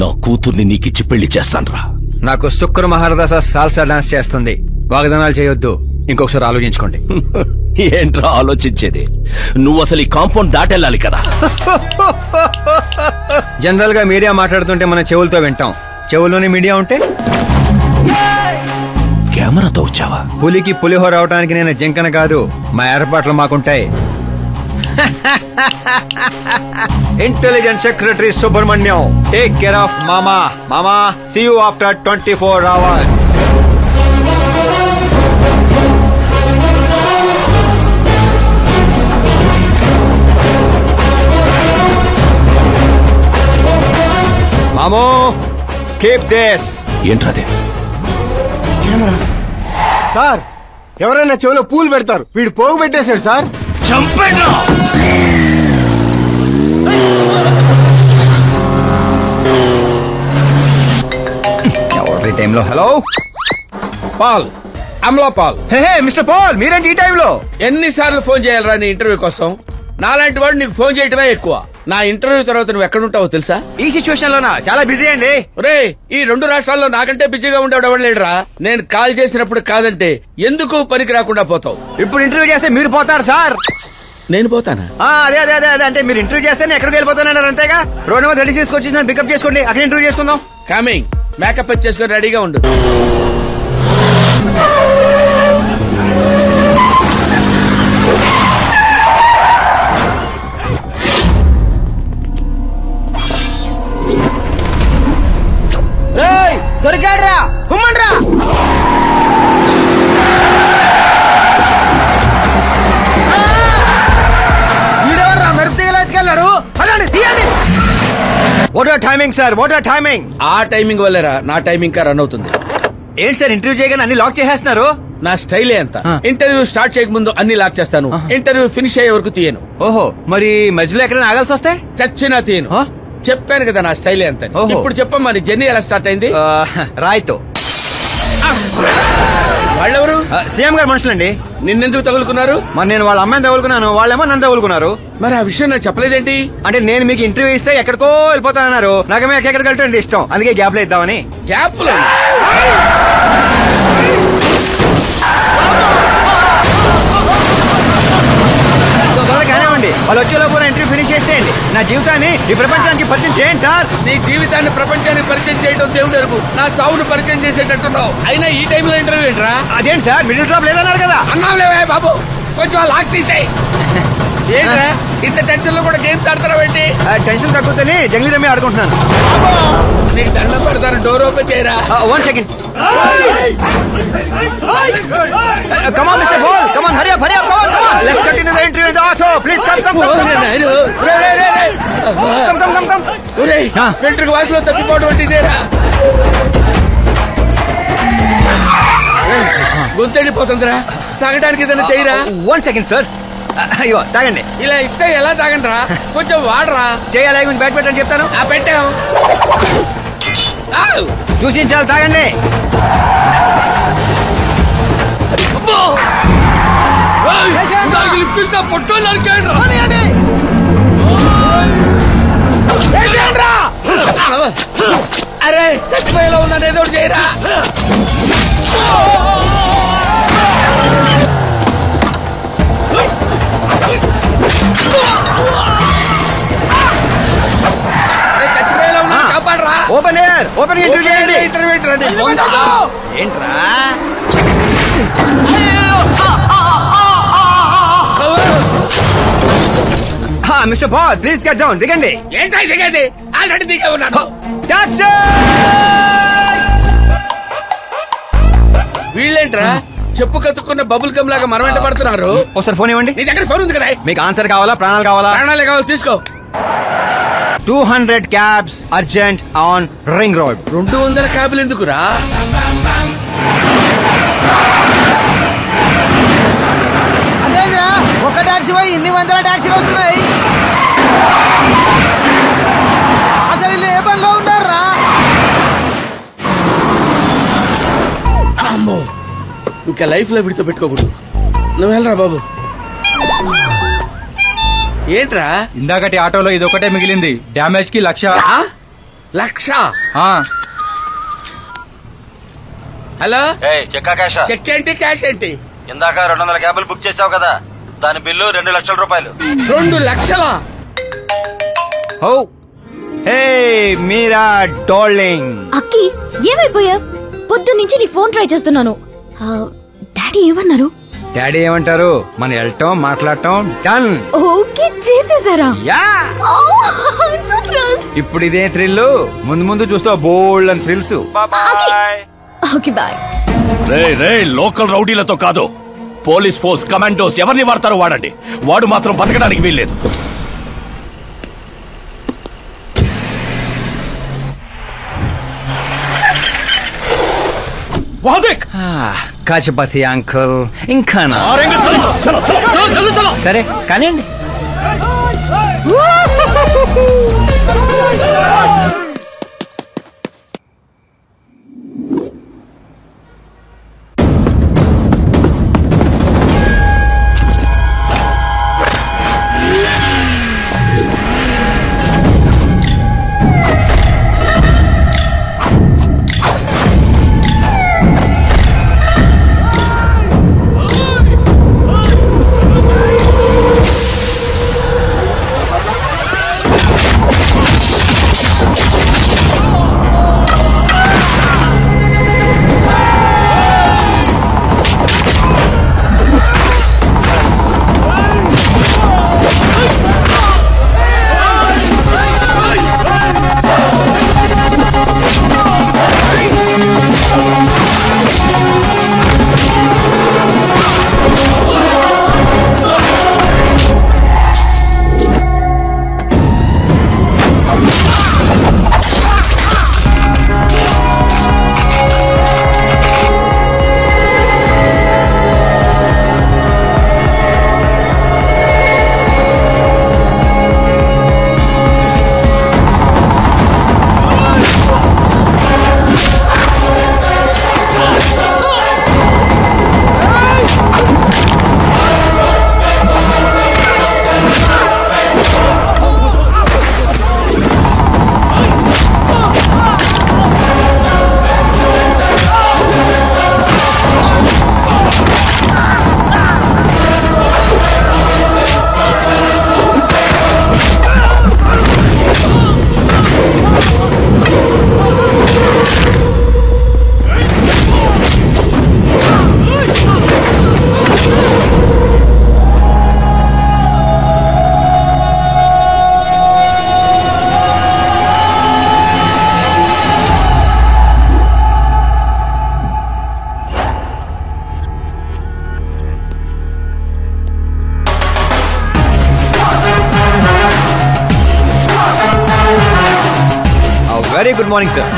నా కూతుర్ని నీకిచ్చి పెళ్లి చేస్తాన్రా. నాకు శుక్ర మహారదాస సాల్సా డాన్స్ చేస్తుంది. వాగ్దానాలు చేయొద్దు. ఇంకొకసారి ఆలోచించుకోండి. ఏంట్రా ఆలోచించేది? నువ్వు అసలు ఈ కాంపౌండ్ దాటెళ్ళాలి కదా. జనరల్ గా మీడియా మాట్లాడుతుంటే మన చెవులతో వింటాం. చెవుల్లోనే మీడియా ఉంటే కెమెరాతో వచ్చావా? పులికి పులిహోర అవడానికి నేను జింకన కాదు. మా ఏర్పాట్లు మాకుంటాయి. Intelligence secretary Subrahmanyam, take care of మామా. మామా, సీ యూ ఆఫ్టర్ 24 hours. మామో, కీప్ దిస్. ఏంట్రాదే? సార్, ఎవరైనా చెవిలో పూలు పెడతారు. వీడు పోగు పెట్టేశాడు సార్. చంపేనా? ఎవరి టైంలో? Hello Paul, Amala Paul. Hey mister Paul, మీరేంటి ఈ టైంలో? ఎన్నిసార్లు ఫోన్ చేయాలరా నీ ఇంటర్వ్యూ కోసం? నాలాంటి వాడు నీకు ఫోన్ చేయటమే ఎక్కువ. నా ఇంటర్వ్యూ తర్వాత నువ్వు ఎక్కడుంటావో తెలుసా? ఈ సిచ్యువేషన్ లోనా? చాలా బిజీ అండి. రే, ఈ 2 రాష్ట్రాల్లో నాకంటే బిజీగా ఉండేవాడు ఎవడు లేడురా. నేను కాల్ చేసినప్పుడు కాదంటే ఎందుకు పనికి రాకుండా పోతావు? ఇప్పుడు ఇంటర్వ్యూ చేస్తే మీరు పోతారు సార్. నేను పోతానా? అదే అదే అదే అదే అంటే మీరు ఇంటర్వ్యూ చేస్తే నేను ఎక్కడికి వెళ్ళిపోతానన్నారు అంతేగా. రోడ్ నెంబర్ 36 వచ్చేసి నన్ను పికప్ చేసుకోండి. అక్కడ ఇంటర్వ్యూ చేసుకుందాం. కమింగ్. మేకప్ చేసుకుని రెడీగా ఉండు. దొరికాడ్రా, కుమ్మండ్రా. వీడెవర్రా మెరుపు తీయలేదుకెళ్ళాడు? పదండి, తీయండి. What are timing sir? What are timing? ఆ టైమింగ్ వల్లేరా నా టైమింగ్ కా రన్ అవుతుంది. ఏంటి సార్ ఇంటర్వ్యూ చేయగానే అన్ని లాక్ చేసేస్తున్నారు? నా స్టైలే అంత. ఇంటర్వ్యూ స్టార్ట్ చేయకముందు అన్ని లాక్ చేస్తాను. ఇంటర్వ్యూ ఫినిష్ అయ్యే వరకు తీయను. ఓహో, మరి మధ్యలో ఎక్కడైనా ఆగాల్సి వస్తే? చచ్చినా తీయను. చెప్పాను కదా నా స్టైలే అంత. ఇప్పుడు చెప్పమ్మా, నీ జర్నీ ఎలా స్టార్ట్ అయింది? రాయ్తో. వాళ్ళెవరు? సీఎం గారు మనుషులండి. నిన్నెందుకు తగులుకున్నారు? మరి నేను వాళ్ళ అమ్మాయిని తగులుకున్నాను, వాళ్ళేమో నన్ను తగులుకున్నారు. మరి ఆ విషయం నాకు చెప్పలేదేంటి? అంటే నేను మీకు ఇంటర్వ్యూ ఇస్తే ఎక్కడికో వెళ్ళిపోతానన్నారు. నాకేమో ఎక్కడికి వెళ్ళటం ఇష్టం, అందుకే గ్యాప్ లో ఇద్దామని. గ్యాప్ లో కానివ్వండి, వాళ్ళు వచ్చేలోపు ఇంటర్వ్యూ ఫినిష్ చేసేయండి. నా జీవితాన్ని ఈ ప్రపంచానికి పరిచయం చేయండి సార్. నీ జీవితాన్ని ప్రపంచానికి పరిచయం చేయడం దేవుడు వరకు, నా చావును పరిచయం చేసేటట్టున్నావు. అయినా ఈ టైంలో ఇంటర్వ్యూ ఏంట్రా? అదేంటి సార్, మిడిల్ డ్రాప్ లేదన్నారు కదా? అన్నావులేవే బాబు, కొంచెం లాక్ తీసేయి. ఏంట్రా ఇంత టెన్షన్ లో కూడా గేమ్స్ ఆడతారా? టెన్షన్ తగ్గుతుంది, జంగ్లీ రమ్మి ఆడుకుంటున్నాను. నీకు దండం పెడతాను, డోర్ ఓపెన్ చేయరా. 1 second. Come on, Mr. Ball. Come on, hurry up, hurry up. Come on, come on. Let's continue the interview in the auto. Please come, come, come. Come, come, come, come. వెంట్రుక వాసులో తప్పిపోవడం అంటే ఇదేరా? గొంతెండిపోతుందిరా, తాగడానికి ఏదైనా చేయరా? 1 second, sir. అయ్యో, తాగండి. ఇలా ఇస్తే ఎలా తాగండిరా? కొంచెం వాడరా. చేయాలి, బ్యాట్ పెట్టని చెప్తాను. పెట్టాం. చూసించాలి, తాగండి. పొట్టో అరే, చచ్చిపోయేలా ఉన్నాను, ఏదో చేయరా. చచ్చిపోయేలా ఉన్నా, కాపాడరా. ఓపెన్ ఎయిర్, ఓపెన్ ఇంటర్వ్యూ చేయండి. ఇంటర్వ్యూ ఏంట్రా? Mister Paul, please get down. దిగండి. ఏంటో దిగండి, ఆల్రెడీ దిగే ఉన్నాను. వీళ్ళేంట్రా చెప్పు కత్తుకున్న బబుల్ గమ్ లాగా మనం వెంట పడుతున్నారు? ఒకసారి ఫోన్ ఇవ్వండి. నీ దగ్గర ఫోన్ ఉంది కదా? మీకు ఆన్సర్ కావాలా, ప్రాణాలు కావాలా? ప్రాణాలే కావాలి, తీసుకో. 200 cabs urgent on ring road. 200 క్యాబ్లు ఎందుకురా? టాక్సీ పోయి ఇన్ని వందల టాక్సీలు వస్తున్నాయి. అసలు వీళ్ళు ఏ పనిలో ఉన్నారా? అమ్మో, ఇంకా లైఫ్ లో విడితో పెట్టుకోకూడదు. నువ్వు వెళ్ళరా బాబు. ఏంట్రా ఇందాకటి ఆటోలో ఇది ఒకటే మిగిలింది. డ్యామేజ్ కి 1,00,000. హలో, చెక్కా క్యాషా? చెక్ ఏంటి, క్యాష్ ఏంటి? ఇందాక 200 క్యాబులు బుక్ చేసావు కదా, దాని బిల్లు 2 లక్షల రూపాయలు. 2 లక్షలా? ఓ హే మీరా డార్లింగ్. అక్కి ఏమైపోయా? పొద్దు నుంచి నీ ఫోన్ ట్రై చేస్తున్నాను. డాడీ ఏమన్నారు? డాడీ ఏమంటారు? మన వెళ్ళటం మాట్లాడటం డన్. ఓకే చేసేసారా? ఇప్పుడు ఇదే థ్రిల్, ముందు ముందు చూస్తావు బోల్డ్ అని థ్రిల్స్. Okay boy. రే లోకల్ రౌడీలతో కాదు, పోలీస్ ఫోర్స్ కమాండోస్ ఎవరిని వాడతారో వాడండి. వాడు మాత్రం బతకడానికి వీల్లేదు. కాచపతి అంకుల్ ఇంకా సరే కానివ్వండి. Very good morning sir.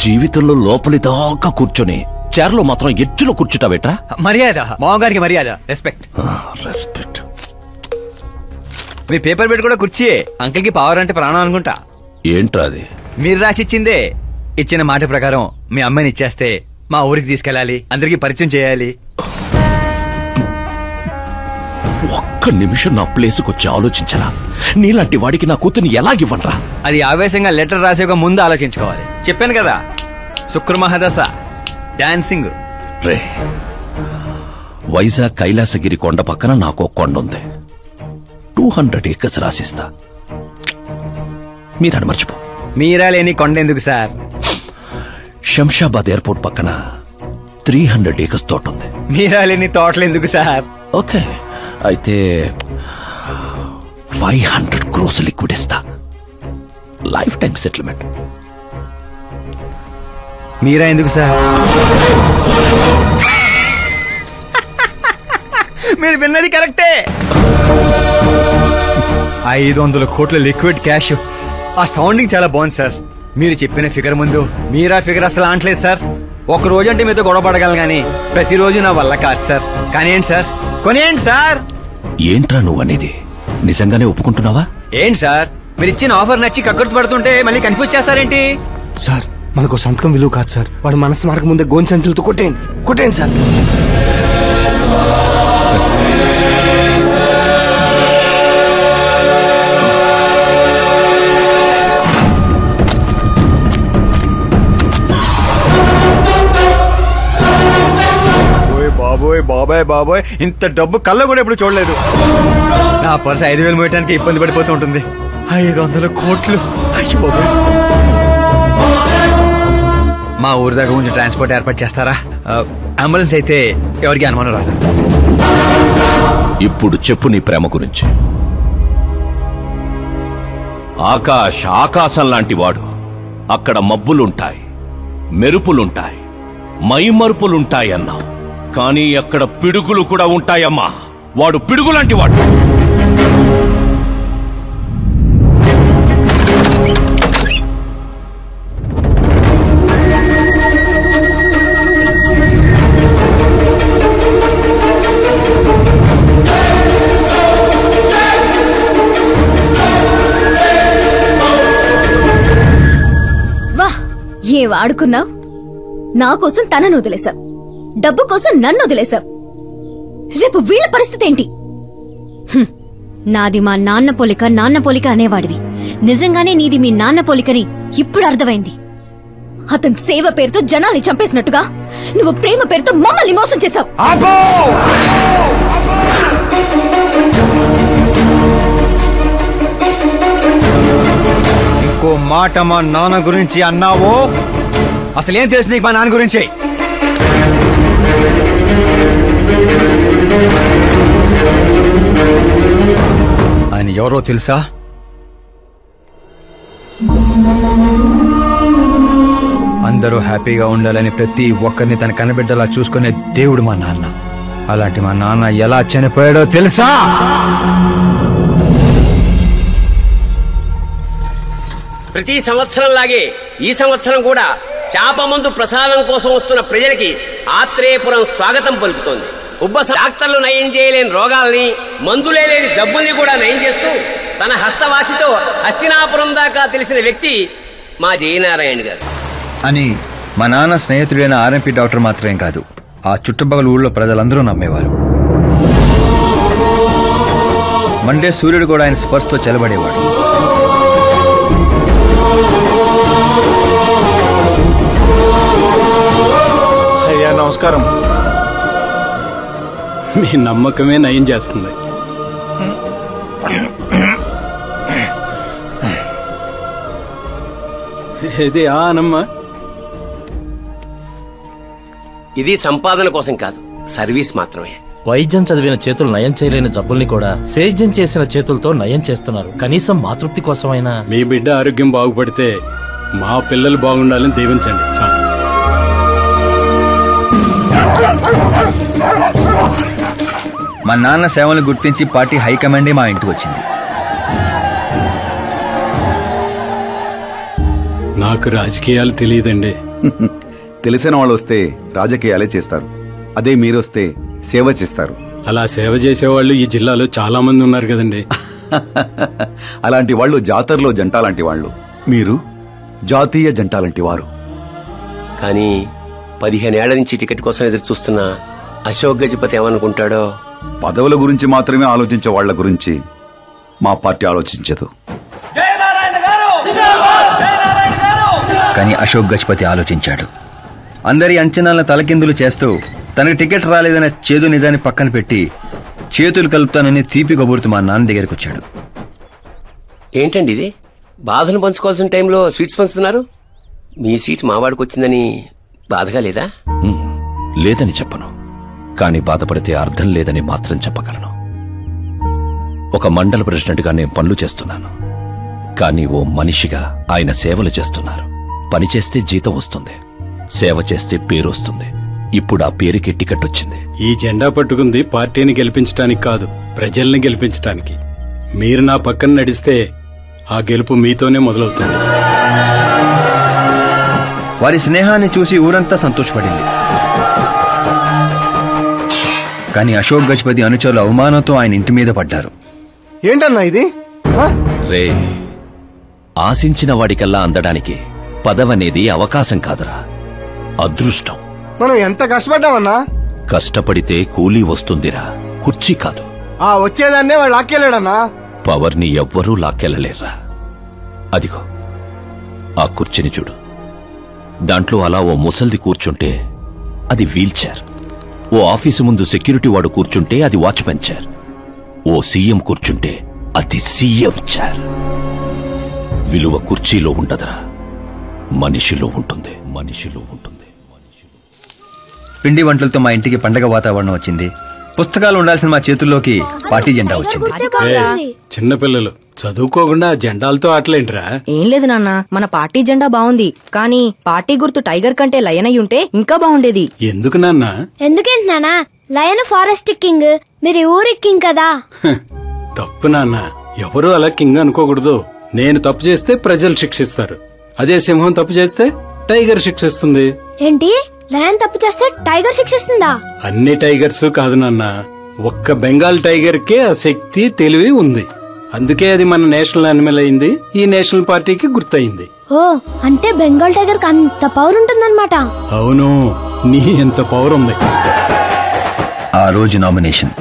జీవితంలో లోపలి దాకా కూర్చొని చైర్లో మాత్రం ఎడ్జ్లో కూర్చుంటావేట్రా? మర్యాద, మామగారికి మర్యాద, రెస్పెక్ట్. రెస్పెక్ట్. మీ పేపర్ పెట్టి కూడా కుర్చీయే. అంకిల్ కి పవర్ అంటే ప్రాణం అనుకుంటా. ఏంట్రా అది? మీరు రాసిచ్చిందే. ఇచ్చిన మాట ప్రకారం మీ అమ్మాయిని ఇచ్చేస్తే మా ఊరికి తీసుకెళ్ళాలి, అందరికి పరిచయం చేయాలి. ఒక్క నిమిషం నా ప్లేసుకు వచ్చి ఆలోచించరా? నీలాంటి వాడికి నా కూతుర్ని ఎలాగివ్వనరా? అది ఆవేశంగా లెటర్ రాసే ముందు ఆలోచించుకోవాలి. చెప్పాను కదా, శుక్రమహాదశ, డాన్సింగ్. రే, వైజాగ్ కైలాసగిరి కొండ పక్కన నాకు ఒక కొండ ఉంది. 200 acres రాసిస్తా. మీరని మర్చిపో. మీరా లేని కొండ ఎందుకు సార్? శంషాబాద్ ఎయిర్పోర్ట్ పక్కన 300 acres తోట ఉంది. మీరా లేని తోటలు ఎందుకు సార్? ఓకే, అయితే 500 crores లిక్విడ్ ఇస్తా. Life time settlement. మీరా ఎందుకు సార్? మీరు విన్నది కరెక్టే. 500 కోట్ల లిక్విడ్ క్యాష్. ఆ సౌండింగ్ చాలా బాగుంది సార్. మీరు చెప్పిన ఫిగర్ ముందు మీరా ఫిగర్ అసలు ఆంటలేదు సార్. ఒక రోజు అంటే మీతో గొడవ పడగలను గానీ ప్రతిరోజు నా వల్ల కాదు సార్. కానివ్వండి సార్, కొనియండి సార్. ఏంట్రా నువ్వు అనేది? నిజంగానే ఒప్పుకుంటున్నావా? ఏంటి సార్, మీరు ఇచ్చిన ఆఫర్ నచ్చి కక్కుర్తి పడుతుంటే మళ్ళీ కన్ఫ్యూజ్ చేస్తారేంటి? సార్ మనకు సంతకం విలువ కాదు సార్. వాడు మనసు మార్గం ముందే గోన్ సంచులతో కొట్టేయండి సార్. బాబోయ్ బాబాయ్ బాబోయ్, ఇంత డబ్బు కళ్ళ కూడా ఎప్పుడు చూడలేదు. నా పర్సు 5,000 మోయటానికి ఇబ్బంది పడిపోతూ ఉంటుంది. 500 కోట్లు. అయ్యో బాబోయ్. మా ఊరి దగ్గర కొంచెం ట్రాన్స్పోర్ట్ ఏర్పాటు చేస్తారా? అంబులెన్స్ అయితే ఎవరికి అనుమానం రాదు. ఇప్పుడు చెప్పు నీ ప్రేమ గురించి. ఆకాశం లాంటి వాడు. అక్కడ మబ్బులుంటాయి, మెరుపులుంటాయి, మైమరుపులుంటాయి అన్నావు. కానీ అక్కడ పిడుగులు కూడా ఉంటాయమ్మా. వాడు పిడుగులాంటి వాడు. వా, ఏం ఆడుకున్నావు? నా కోసం తనను వదిలేశావు, డబ్బు కోసం నన్ను వదిలేశావు. రేపు వీళ్ళ పరిస్థితి ఏంటి? నాది మా నాన్న పోలిక అనేవాడివి. నిజంగానే నీది మీ నాన్న పోలికని ఇప్పుడు అర్థమైంది. అతని సేవ పేరుతో జనాల్ని చంపేసినట్టుగా నువ్వు ప్రేమ పేరుతో మమ్మల్ని మోసం చేశావు. ఇంకో మాట మా నాన్న గురించి అన్నావో అసలేం తెలుసు నీకు మా నాన్న గురించి? ఆయన ఎవరో తెలుసా? అందరూ హ్యాపీగా ఉండాలని ప్రతి ఒక్కరిని తన కనబిడ్డలా చూసుకునే దేవుడు మా నాన్న. అలాంటి మా నాన్న ఎలా చనిపోయాడో తెలుసా? ప్రతి సంవత్సరం లాగే ఈ సంవత్సరం కూడా చేప మందు ప్రసాదం కోసం వస్తున్న ప్రజలకి ఆత్రేయపురం స్వాగతం పలుకుతోంది. డాక్టర్లు నయం చేయలేని రోగాల్ని, మందులే లేని జబ్బుల్ని కూడా నయం చేస్తూ తన హస్తవాసితో హస్తినాపురం దాకా తెలిసిన వ్యక్తి మా జయనారాయణ గారు అని మా నాన్న స్నేహితుడైన ఆర్ఎంపీ డాక్టర్ మాత్రమే కాదు, ఆ చుట్టుపక్కల ఊళ్ళో ప్రజలందరూ నమ్మేవారు. మండే సూర్యుడు కూడా ఆయన స్పర్శతో చెలబడేవాడు. అయ్యా నమస్కారం. మీ నమ్మకమే నయం చేస్తుంది. ఇది ఆనమ్మా. ఇది సంపాదన కోసం కాదు, సర్వీస్ మాత్రమే. వైద్యం చదివిన చేతులు నయం చేయలేని జబ్బుల్ని కూడా సేద్యం చేసిన చేతులతో నయం చేస్తున్నారు. కనీసం మాతృప్తి కోసమైనా. మీ బిడ్డ ఆరోగ్యం బాగుపడితే మా పిల్లలు బాగుండాలని దీవించండి. మా నాన్న సేవలు గుర్తించి పార్టీ హైకమాండే మా ఇంటికి వచ్చింది. నాకు రాజకీయాలు తెలియదండి. తెలిసిన వాళ్ళు వస్తే రాజకీయాలే చేస్తారు, అదే మీరొస్తే సేవ చేస్తారు. అలా సేవ చేసేవాళ్ళు ఈ జిల్లాలో చాలా మంది ఉన్నారు కదండి. అలాంటి వాళ్ళు జాతరలో జంట లాంటి వాళ్ళు, మీరు జాతీయ జంట లాంటి వారు. కానీ 15 ఏళ్ల నుంచి టికెట్ కోసం ఎదురు చూస్తున్న అశోక్ గజపతి ఏమనుకుంటాడో. పదవుల గురించి మాత్రమే ఆలోచించే వాళ్ల గురించి మా పార్టీ ఆలోచించదు. కానీ అశోక్ గజపతి ఆలోచించాడు. అందరి అంచనాలను తలకిందులు చేస్తూ తనకు టికెట్ రాలేదన్న చేదు నిజాన్ని పక్కన పెట్టి చేతులు కలుపుతానని తీపి కబురుతూ మా నాన్న దగ్గరికి వచ్చాడు. ఏంటండి ఇది? బాధను పంచుకోవాల్సిన టైంలో స్వీట్స్ పంచుతున్నారు. మీ సీట్ మావాడికి వచ్చిందని బాధగా లేదా? లేదని చెప్పను, కానీ బాధపడితే అర్థం లేదని మాత్రం చెప్పగలను. ఒక మండల ప్రెసిడెంట్ గా నేను పనులు చేస్తున్నాను, కానీ ఓ మనిషిగా ఆయన సేవలు చేస్తున్నారు. పని చేస్తే జీతం వస్తుంది, సేవ చేస్తే పేరు వస్తుంది. ఇప్పుడు ఆ పేరుకి టికెట్ వచ్చింది. ఈ జెండా పట్టుకుంది పార్టీని గెలిపించడానికి కాదు, ప్రజల్ని గెలిపించడానికి. మీరు నా పక్కన నడిస్తే ఆ గెలుపు మీతోనే మొదలవుతుంది. వారి స్నేహాన్ని చూసి ఊరంతా సంతోషపడింది. కానీ అశోక్ గజపతి అనుచరుల అవమానంతో ఆయన ఇంటి మీద పడ్డారు. ఏంటన్నా ఇది? రే, ఆశించిన వాడికల్లా అందడానికి పదవనేది అవకాశం కాదురా, అదృష్టం. మనం ఎంత కష్టపడ్డామన్నా? కష్టపడితే కూలీ వస్తుందిరా, కుర్చీ కాదు. ఆ వచ్చేదాన్నే వాళ్ళు లాక్కెళ్ళాడన్నా. పవర్ని ఎవ్వరూ లాక్కెళ్ళలేర్రా. అదిగో ఆ కుర్చీని చూడు, దాంట్లో అలా ఓ ముసల్ది కూర్చుంటే అది వీల్ చైర్, ఓ ఆఫీసు ముందు సెక్యూరిటీ వాడు కూర్చుంటే అది వాచ్మెన్ చైర్, ఓ సీఎం కూర్చుంటే అది సీఎం చైర్. విలువ కుర్చీలో ఉండదురా, మనిషిలో ఉంటుంది. మనిషిలో ఉంటుంది. పిండి వంటలతో మా ఇంటికి పండగ వాతావరణం వచ్చింది. పుస్తకాలు ఉండాల్సిన మా చేతుల్లోకి పార్టీ జెండా వచ్చింది. చిన్నపిల్లలు చదువుకోకుండా జెండాలతో ఆటలేంట్రా? ఏం లేదు నాన్న, మన పార్టీ జెండా బాగుంది, కానీ పార్టీ గుర్తు టైగర్ కంటే లయన్ అయి ఉంటే ఇంకా బాగుండేది. ఎందుకు నాన్న? ఎందుకేంటి నాన్న? లయన్ ఫారెస్ట్ కింగ్, మీరు ఊరి కింగ్ కదా. తప్పు నాన్న, ఎవరు అలా కింగ్ అనుకోకూడదు. నేను తప్పు చేస్తే ప్రజలు శిక్షిస్తారు, అదే సింహం తప్పు చేస్తే టైగర్ శిక్షిస్తుంది. ఏంటి, లయన్ తప్పు చేస్తే టైగర్ శిక్షిస్తుందా? అన్ని టైగర్స్ కాదు నాన్న, ఒక్క బెంగాల్ టైగర్ కే ఆ శక్తి తెలివి ఉంది. అందుకే అది మన నేషనల్ యానిమల్ అయింది, ఈ నేషనల్ పార్టీకి గుర్తయింది. ఓ, అంటే బెంగాల్ టైగర్ కి అంత పవర్ ఉంటుందన్నమాట. అవును, నీ ఎంత పవర్ ఉంది. ఆ రోజు నామినేషన్.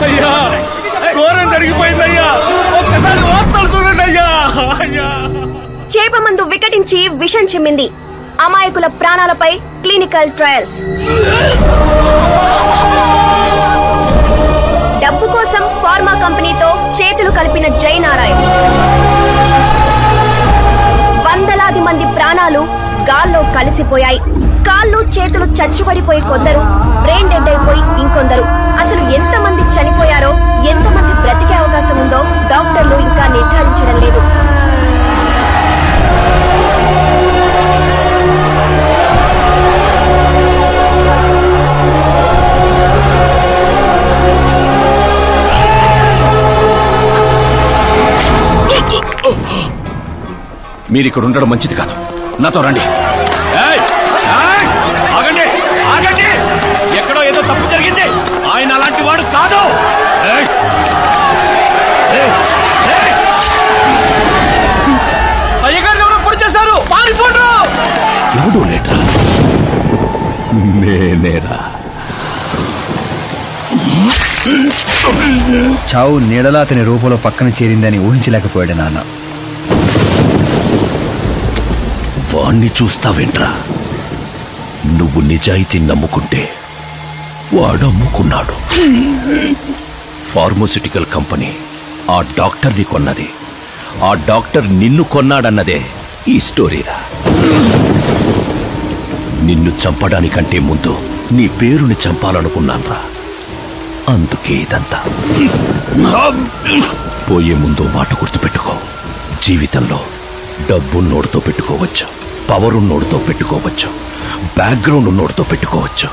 అయ్యా, ఘోరం జరిగిపోయిందయ్యా, ఒక్కసారి వార్తలు చూడండి అయ్యా. చేప మందు వికటించి విషం చిమ్మింది. అమాయకుల ప్రాణాలపై క్లినికల్ ట్రయల్స్. డబ్బు కోసం ఫార్మా కంపెనీతో చేతులు కలిపిన జయనారాయణ. వందలాది మంది ప్రాణాలు గాల్లో కలిసిపోయాయి. కాళ్ళు చేతులు చచ్చుబడిపోయి కొందరు, బ్రెయిన్ డెడ్ అయిపోయి ఇంకొందరు. అసలు ఎంతమంది చనిపోయారో, ఎంతమంది బ్రతికే అవకాశం ఉందో డాక్టర్లు ఇంకా నిర్ధారించడం లేదు. మీరిక్కడ ఉండడం మంచిది కాదు, నాతో రండి. ఆగండి, ఆగండి, ఎక్కడో ఏదో తప్పు జరిగింది. ఆయన అలాంటి వాడు కాదు. అయ్యగారు ఎవరో పొడి చేశారు, పారిపోండ్రు. ఎవడో లేట్రా, నేనేరా. చావు నీడలా అతని రూపంలో పక్కన చేరిందని ఊహించలేకపోయాడు నాన్న. వాణ్ణి చూస్తావేంట్రా? నువ్వు నిజాయితీ నమ్ముకుంటే వాడు అమ్ముకున్నాడు. ఫార్మాస్యూటికల్ కంపెనీ ఆ డాక్టర్ని కొన్నది, ఆ డాక్టర్ నిన్ను కొన్నాడన్నదే ఈ స్టోరీరా. నిన్ను చంపడానికంటే ముందు నీ పేరుని చంపాలనుకున్నాన్రా, అందుకే ఇదంతా. పోయే ముందు మాట గుర్తుపెట్టుకో, జీవితంలో డబ్బు నోడుతో పెట్టుకోవచ్చు, పవర్ ఉన్నోడుతో పెట్టుకోవచ్చు, బ్యాక్గ్రౌండ్ ఉన్నోడుతో పెట్టుకోవచ్చు,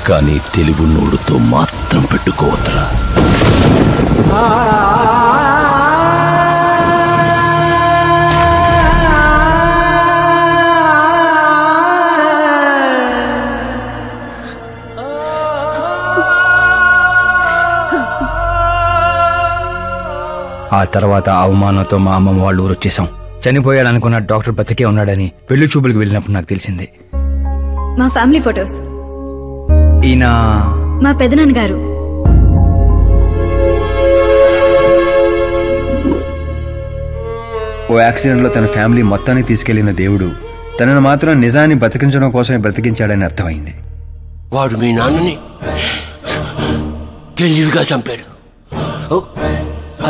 కానీ తెలివి నోడుతో మాత్రం పెట్టుకోవద్దురా. ఆ తర్వాత అవమానంతో మా అమ్మమ్మ వాళ్ళు ఊరు వచ్చేసాం. చనిపోయాడనుకున్న డాక్టర్ బతికే ఉన్నాడని పెళ్లి చూపులకు వెళ్ళినప్పుడు నాకు తెలిసింది. మా ఫ్యామిలీ ఫొటోస్. ఈయన మా పెదనాన్నగారు. ఓ యాక్సిడెంట్ లో తన ఫ్యామిలీ మొత్తాన్ని తీసుకెళ్లిన దేవుడు తనను మాత్రం నిజాన్ని బతికించడం కోసమే బ్రతికించాడని అర్థమైంది. వాడు మీ నాన్నని తెలివిగా చంపాడు.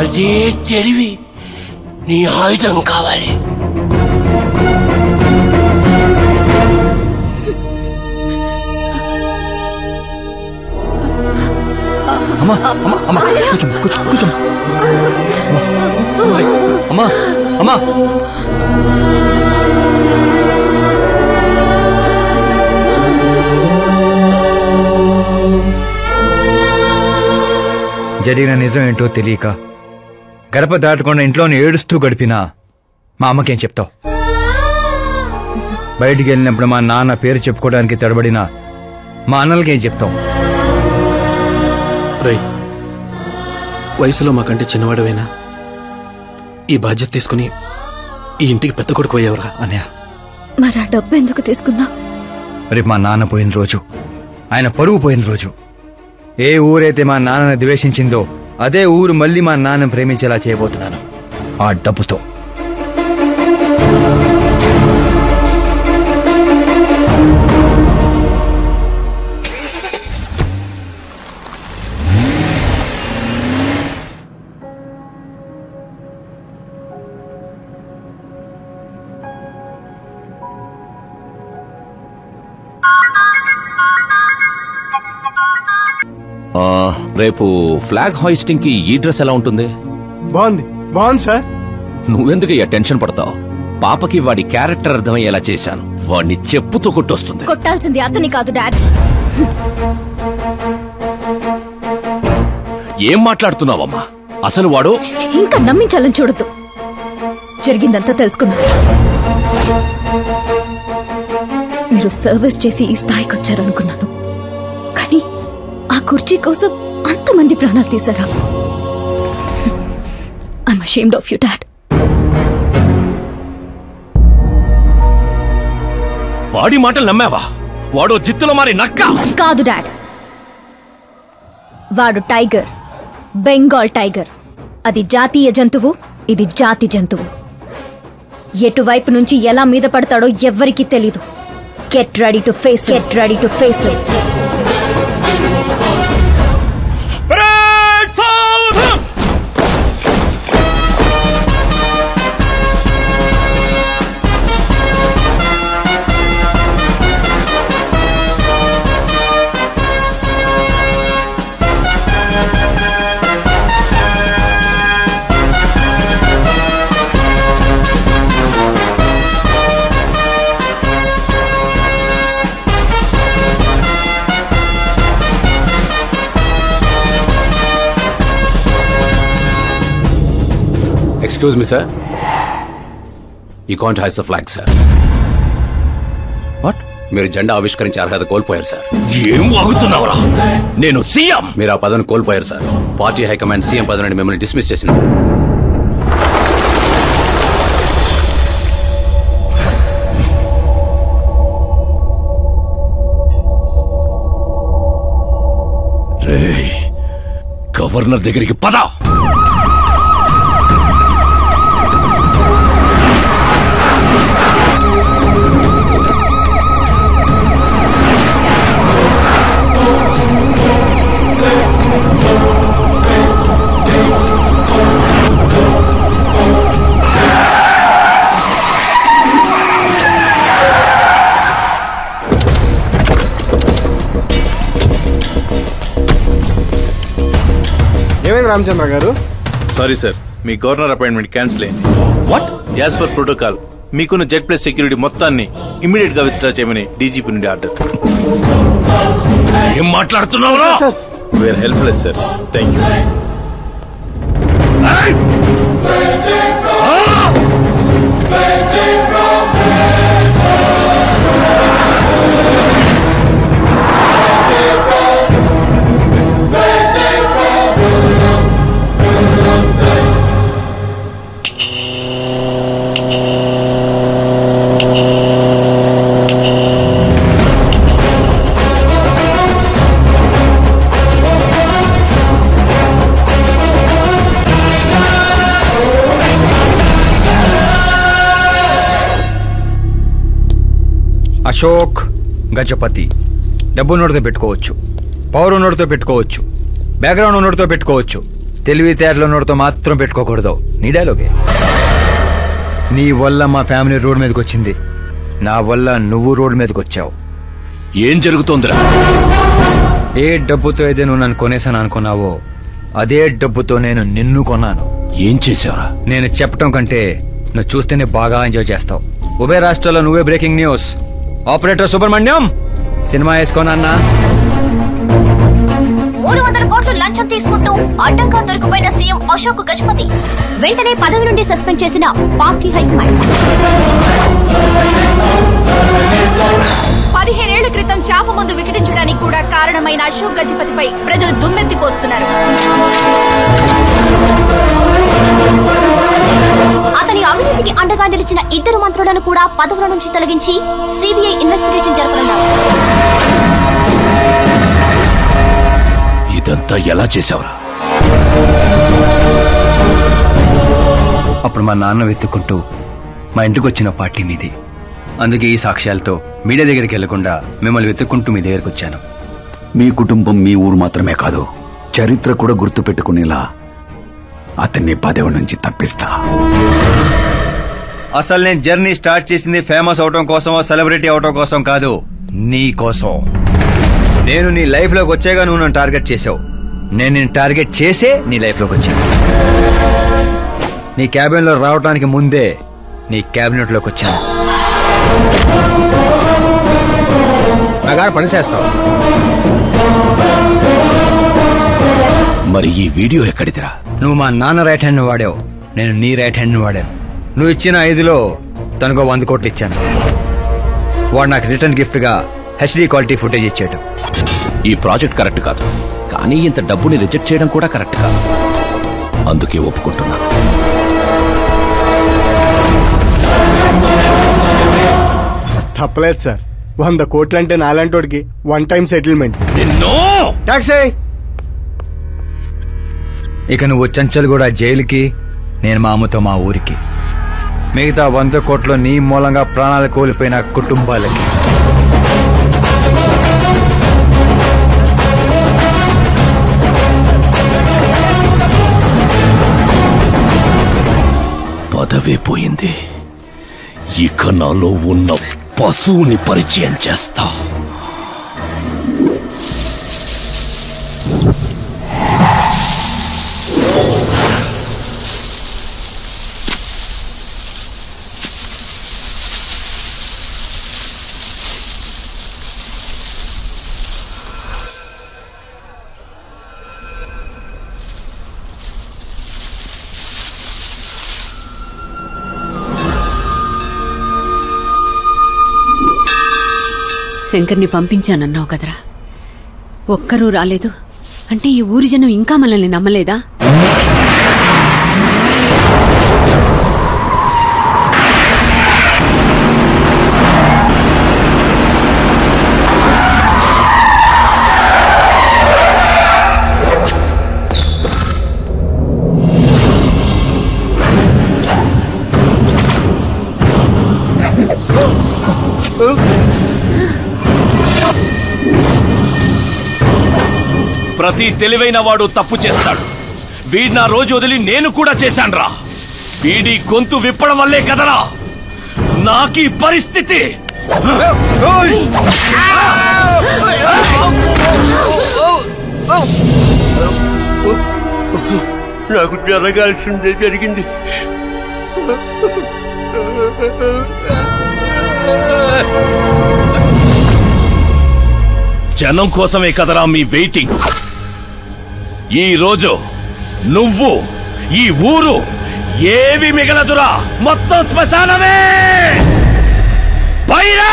అదే తెలివి నీ ఆయుధం కావాలి. అమ్మా అమ్మా అమ్మా కూర్చో కూర్చో కూర్చో అమ్మా అమ్మా. జరిగిన నిజం ఏంటో తెలియక గడప దాటకుండా ఇంట్లోనే ఏడుస్తూ గడిపినా మా అమ్మకేం చెప్తావు? బయటికి వెళ్ళినప్పుడు మా నాన్న పేరు చెప్పుకోవడానికి తడబడిన మా అన్నలకేం చెప్తాం? వయసులో మాకంటే చిన్నవాడవేనా? ఈ బాధ్యత తీసుకుని ఈ ఇంటికి పెద్ద కొడుకు పోయేవరా? అన్నయ్య, మరి ఆ డబ్బు ఎందుకు తీసుకున్నా? రేపు మా నాన్న పోయిన రోజు, ఆయన పరువు పోయిన రోజు, ఏ ఊరైతే మా నాన్నని ద్వేషించిందో అదే ఊరు మళ్ళీ మా నాన్న ప్రేమించేలా చేయబోతున్నాను ఆ డబ్బుతో. రేపు ఫ్లాగ్ హాయిస్టింగ్ కి ఈ డ్రెస్ ఎలా ఉంటుంది? బాగుంది సార్. నువ్వెందుకు టెన్షన్ పడతావు? పాపకి వాడి క్యారెక్టర్ అర్థమయ్యేలా చేశాను. వాడిని చెప్పుతో కొట్టొస్తుంది. కొట్టాల్సింది అతని కాదు డాడ్. ఏం మాట్లాడుతున్నావమ్మా? అసలు వాడు ఇంకా నమ్మించాలని చూడద్దు. జరిగిందంతా తెలుసుకున్నా. మీరు సర్వీస్ చేసి ఈ స్థాయికి వచ్చారనుకున్నాను, కానీ ఆ కుర్చీ కోసం అంతమంది ప్రాణాలు తీశారా? I'm ashamed of you dad. వాడి మాటలు నమ్మావా? వాడు జిత్తులో మారి నక్క కాదు డాడ్. వాడు టైగర్, బెంగాల్ టైగర్. అది జాతీయ జంతువు, ఇది జాతి జంతువు. ఎటువైపు నుంచి ఎలా మీద పడతాడో ఎవ్వరికీ తెలీదు. Get ready to face, get ready to face it. Excuse me, sir. You can't hoist the flag, sir. What? మీరు జెండా ఆవిష్కరించే అర్హత కోల్పోయారు సార్. ఏం వాగుతున్నావురా? నేను సీఎం. మీరు ఆ పదవిని కోల్పోయారు సార్. పార్టీ హైకమాండ్ సీఎం పదవి నుండి మిమ్మల్ని డిస్మిస్ చేసింది. రేయ్, గవర్నర్ దగ్గరికి పద. రామచంద్ర గారు, సారీ సార్, మీ గవర్నర్ అపాయింట్మెంట్ క్యాన్సిల్ అయింది. వాట్? యాజ్ పర్ ప్రోటోకాల్ మీకున్న జెడ్ ప్లస్ సెక్యూరిటీ మొత్తాన్ని ఇమ్మీడియట్ గా విత్డ్రా చేయమని డీజీపీ నుండి ఆర్డర్. ఏం మాట్లాడుతున్నావురా? We're helpless sir. Thank you. Ashok Gajapathi. డబ్బు నోటితో పెట్టుకోవచ్చు, పవర్ నోటితో పెట్టుకోవచ్చు, బ్యాక్గ్రౌండ్ నోటితో పెట్టుకోవచ్చు, తెలివితేటల నోటితో మాత్రం పెట్టుకోకూడదు. నీ డైలాగే. నీ వల్ల మా ఫ్యామిలీ రోడ్ మీదకి వచ్చింది, నా వల్ల నువ్వు రోడ్ మీదకి వచ్చావు. ఏం జరుగుతోందిరా? ఏ డబ్బుతో అయితే నువ్వు నన్ను కొనేసాను అనుకున్నావో అదే డబ్బుతో నేను నిన్ను కొన్నాను. ఏం చేశావురా? నేను చెప్పటం కంటే నువ్వు చూస్తేనే బాగా ఎంజాయ్ చేస్తావు. ఉభయ రాష్ట్రాల్లో నువ్వే breaking news. Operator Subrahmanyam, cinema వేసుకోనన్నా. 300 కోట్లు లంచం తీసుకుంటూ అడ్డంగా దొరికిపోయిన సీఎం అశోక్ గజపతి వెంటనే పదవి నుండి సస్పెండ్ చేసిన పార్టీ హైకమాండ్. 15 ఏళ్ల క్రితం చాప మందు వికటించడానికి కూడా కారణమైన అశోక్ గజపతిపై ప్రజలు దుమ్మెత్తిపోస్తున్నారు. అతని అవినీతికి అండగా నిలిచిన 2 మంత్రులను కూడా పదవుల నుంచి తొలగించి సిబిఐ ఇన్వెస్టిగేషన్ జరపనున్నారు. ఇదంతా ఎలా చేశావురా? అప్పుడు మా నాన్న వెతుక్కుంటూ మా ఇంటికి వచ్చిన పార్టీ మీది. అందుకే ఈ సాక్ష్యాలతో మీడియా దగ్గరికి వెళ్లకుండా మిమ్మల్ని వెతుక్కుంటూ మీ దగ్గరికి వచ్చాను. మీ కుటుంబం మీ ఊరు మాత్రమే కాదు, చరిత్ర కూడా గుర్తు పెట్టుకునేలా అతన్ని పదవి నుంచి తప్పిస్తా. అసలు నేను జర్నీ స్టార్ట్ చేసింది ఫేమస్ అవటం కోసం, సెలబ్రిటీ అవటం కోసం కాదు, నీ కోసం. నేను నీ లైఫ్ లోకి వచ్చాగా నువ్వు నన్ను టార్గెట్ చేసావు. నేను నిన్ను టార్గెట్ చేసే నీ లైఫ్ లోకి వచ్చాను. నీ క్యాబిన్ లో రావడానికి ముందే నీ క్యాబినెట్ లోకి వచ్చాను. పని చేస్తావు. మరి ఈ వీడియో ఎక్కడిదిరా? నువ్వు మా నాన్న రైట్ హ్యాండ్ వాడావు, నేను నీ రైట్ హ్యాండ్ వాడాను. నువ్వు ఇచ్చిన 5లో తనకు 100 కోట్లు ఇచ్చాను. వాడు నాకు రిటర్న్ గిఫ్ట్ గా హెచ్డీ క్వాలిటీ ఫుటేజ్ ఇచ్చాడు. ఈ ప్రాజెక్ట్ కరెక్ట్ కాదు, కానీ ఇంత డబ్బుని రిజెక్ట్ చేయడం కూడా కరెక్ట్ కాదు. అందుకే ఒప్పుకుంటున్నా. తప్పలేదు సార్. 100 కోట్లు అంటే నాలాంటోడికి 1 టైం సెటిల్మెంట్. టాక్సీ. ఇక నువ్వు చంచల్ కూడా జైలుకి, నేను మా అమ్మతో మా ఊరికి. మిగతా 100 కోట్లు నీ మూలంగా ప్రాణాలు కోల్పోయిన కుటుంబాలకి. పదవే పోయింది, ఇక నాలో ఉన్న పశువుని పరిచయం చేస్తా. శంకర్ని పంపించానన్నావు కదరా, ఒక్కరూ రాలేదు అంటే ఈ ఊరి జనం ఇంకా మనల్ని నమ్మలేదా? ప్రతి తెలివైన వాడు తప్పు చేస్తాడు. వీడి నా రోజు వదిలి నేను కూడా చేశాన్రా. వీడి గొంతు విప్పడం వల్లే కదరా నాకీ పరిస్థితి. నాకు జరగాల్సిందే జరిగింది. జనం కోసమే కదరా మీ వెయిటింగ్. ఈ రోజు నువ్వు, ఈ ఊరు ఏవి మిగలదురా, మొత్తం శ్మశానమే. పైరా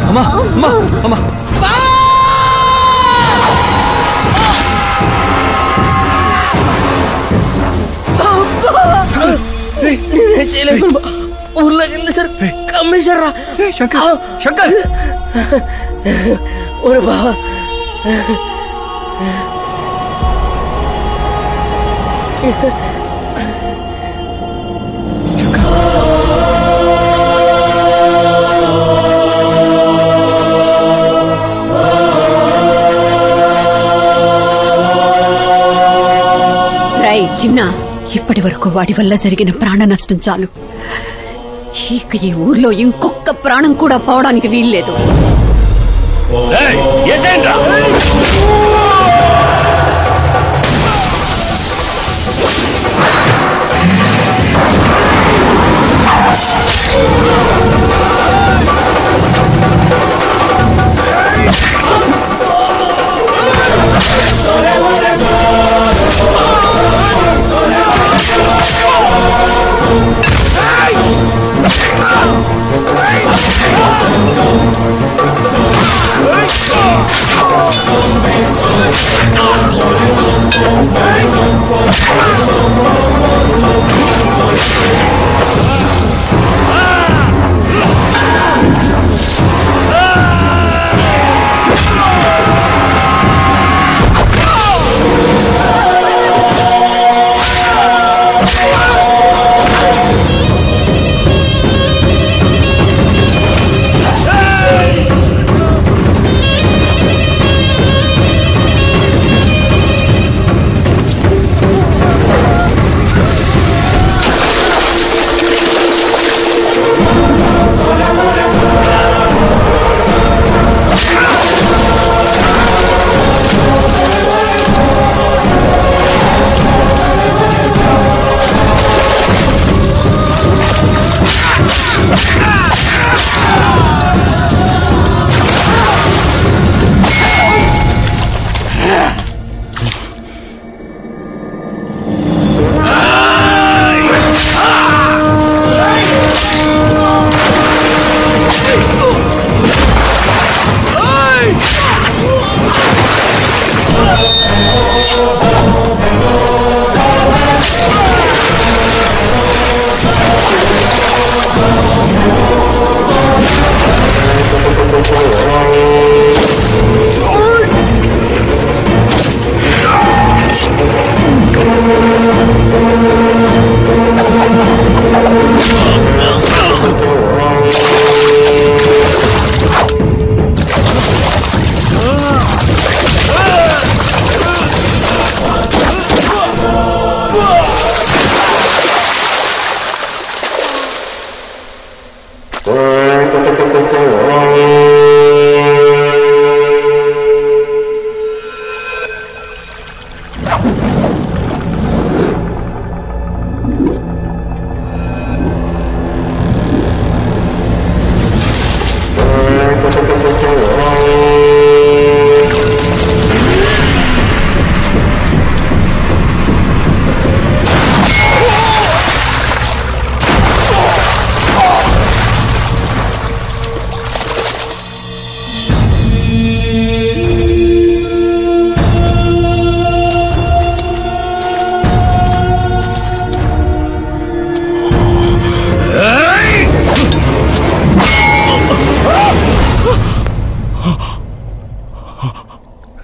అమ్మా అమ్మా అమ్మా చేయలేదు. ఊర్లోకి వెళ్ళి సార్ కమ్మేశారా? శంకర్ శంకర్ ఓరే బావా, చిన్న, ఇప్పటి వరకు వాడి వల్ల జరిగిన ప్రాణ నష్టం చాలు. ఇక ఈ ఊర్లో ఇంకొక ప్రాణం కూడా పోవడానికి వీల్లేదు.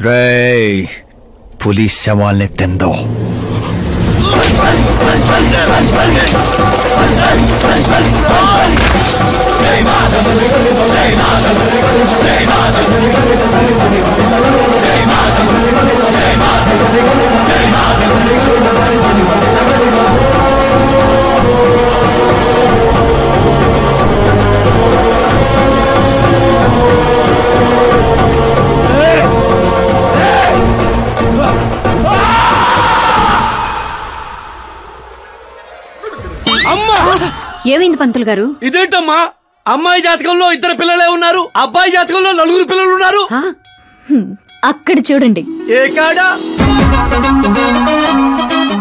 రేయ్ పులిస్ శవాల్ని తిందో. ఏమైంది పంతులు గారు? ఇదేంటమ్మా, అమ్మాయి జాతకంలో 2 పిల్లలే ఉన్నారు, అబ్బాయి జాతకంలో 4 పిల్లలు ఉన్నారు. అక్కడ చూడండి. ఏ కాడా?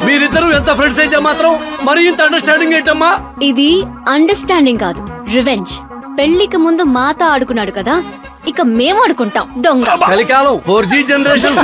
మీరిద్దరూ ఎంత ఫ్రెండ్స్ అయితే మాత్రం మరి ఇంత అండర్స్టాండింగ్ ఏంటమ్మా? ఇది అండర్స్టాండింగ్ కాదు, రివెంజ్. పెళ్లికి ముందు మాత ఆడుకున్నాడు కదా, ఇక మేము ఆడుకుంటాం దొంగ. కలికాలం 4G జనరేషన్.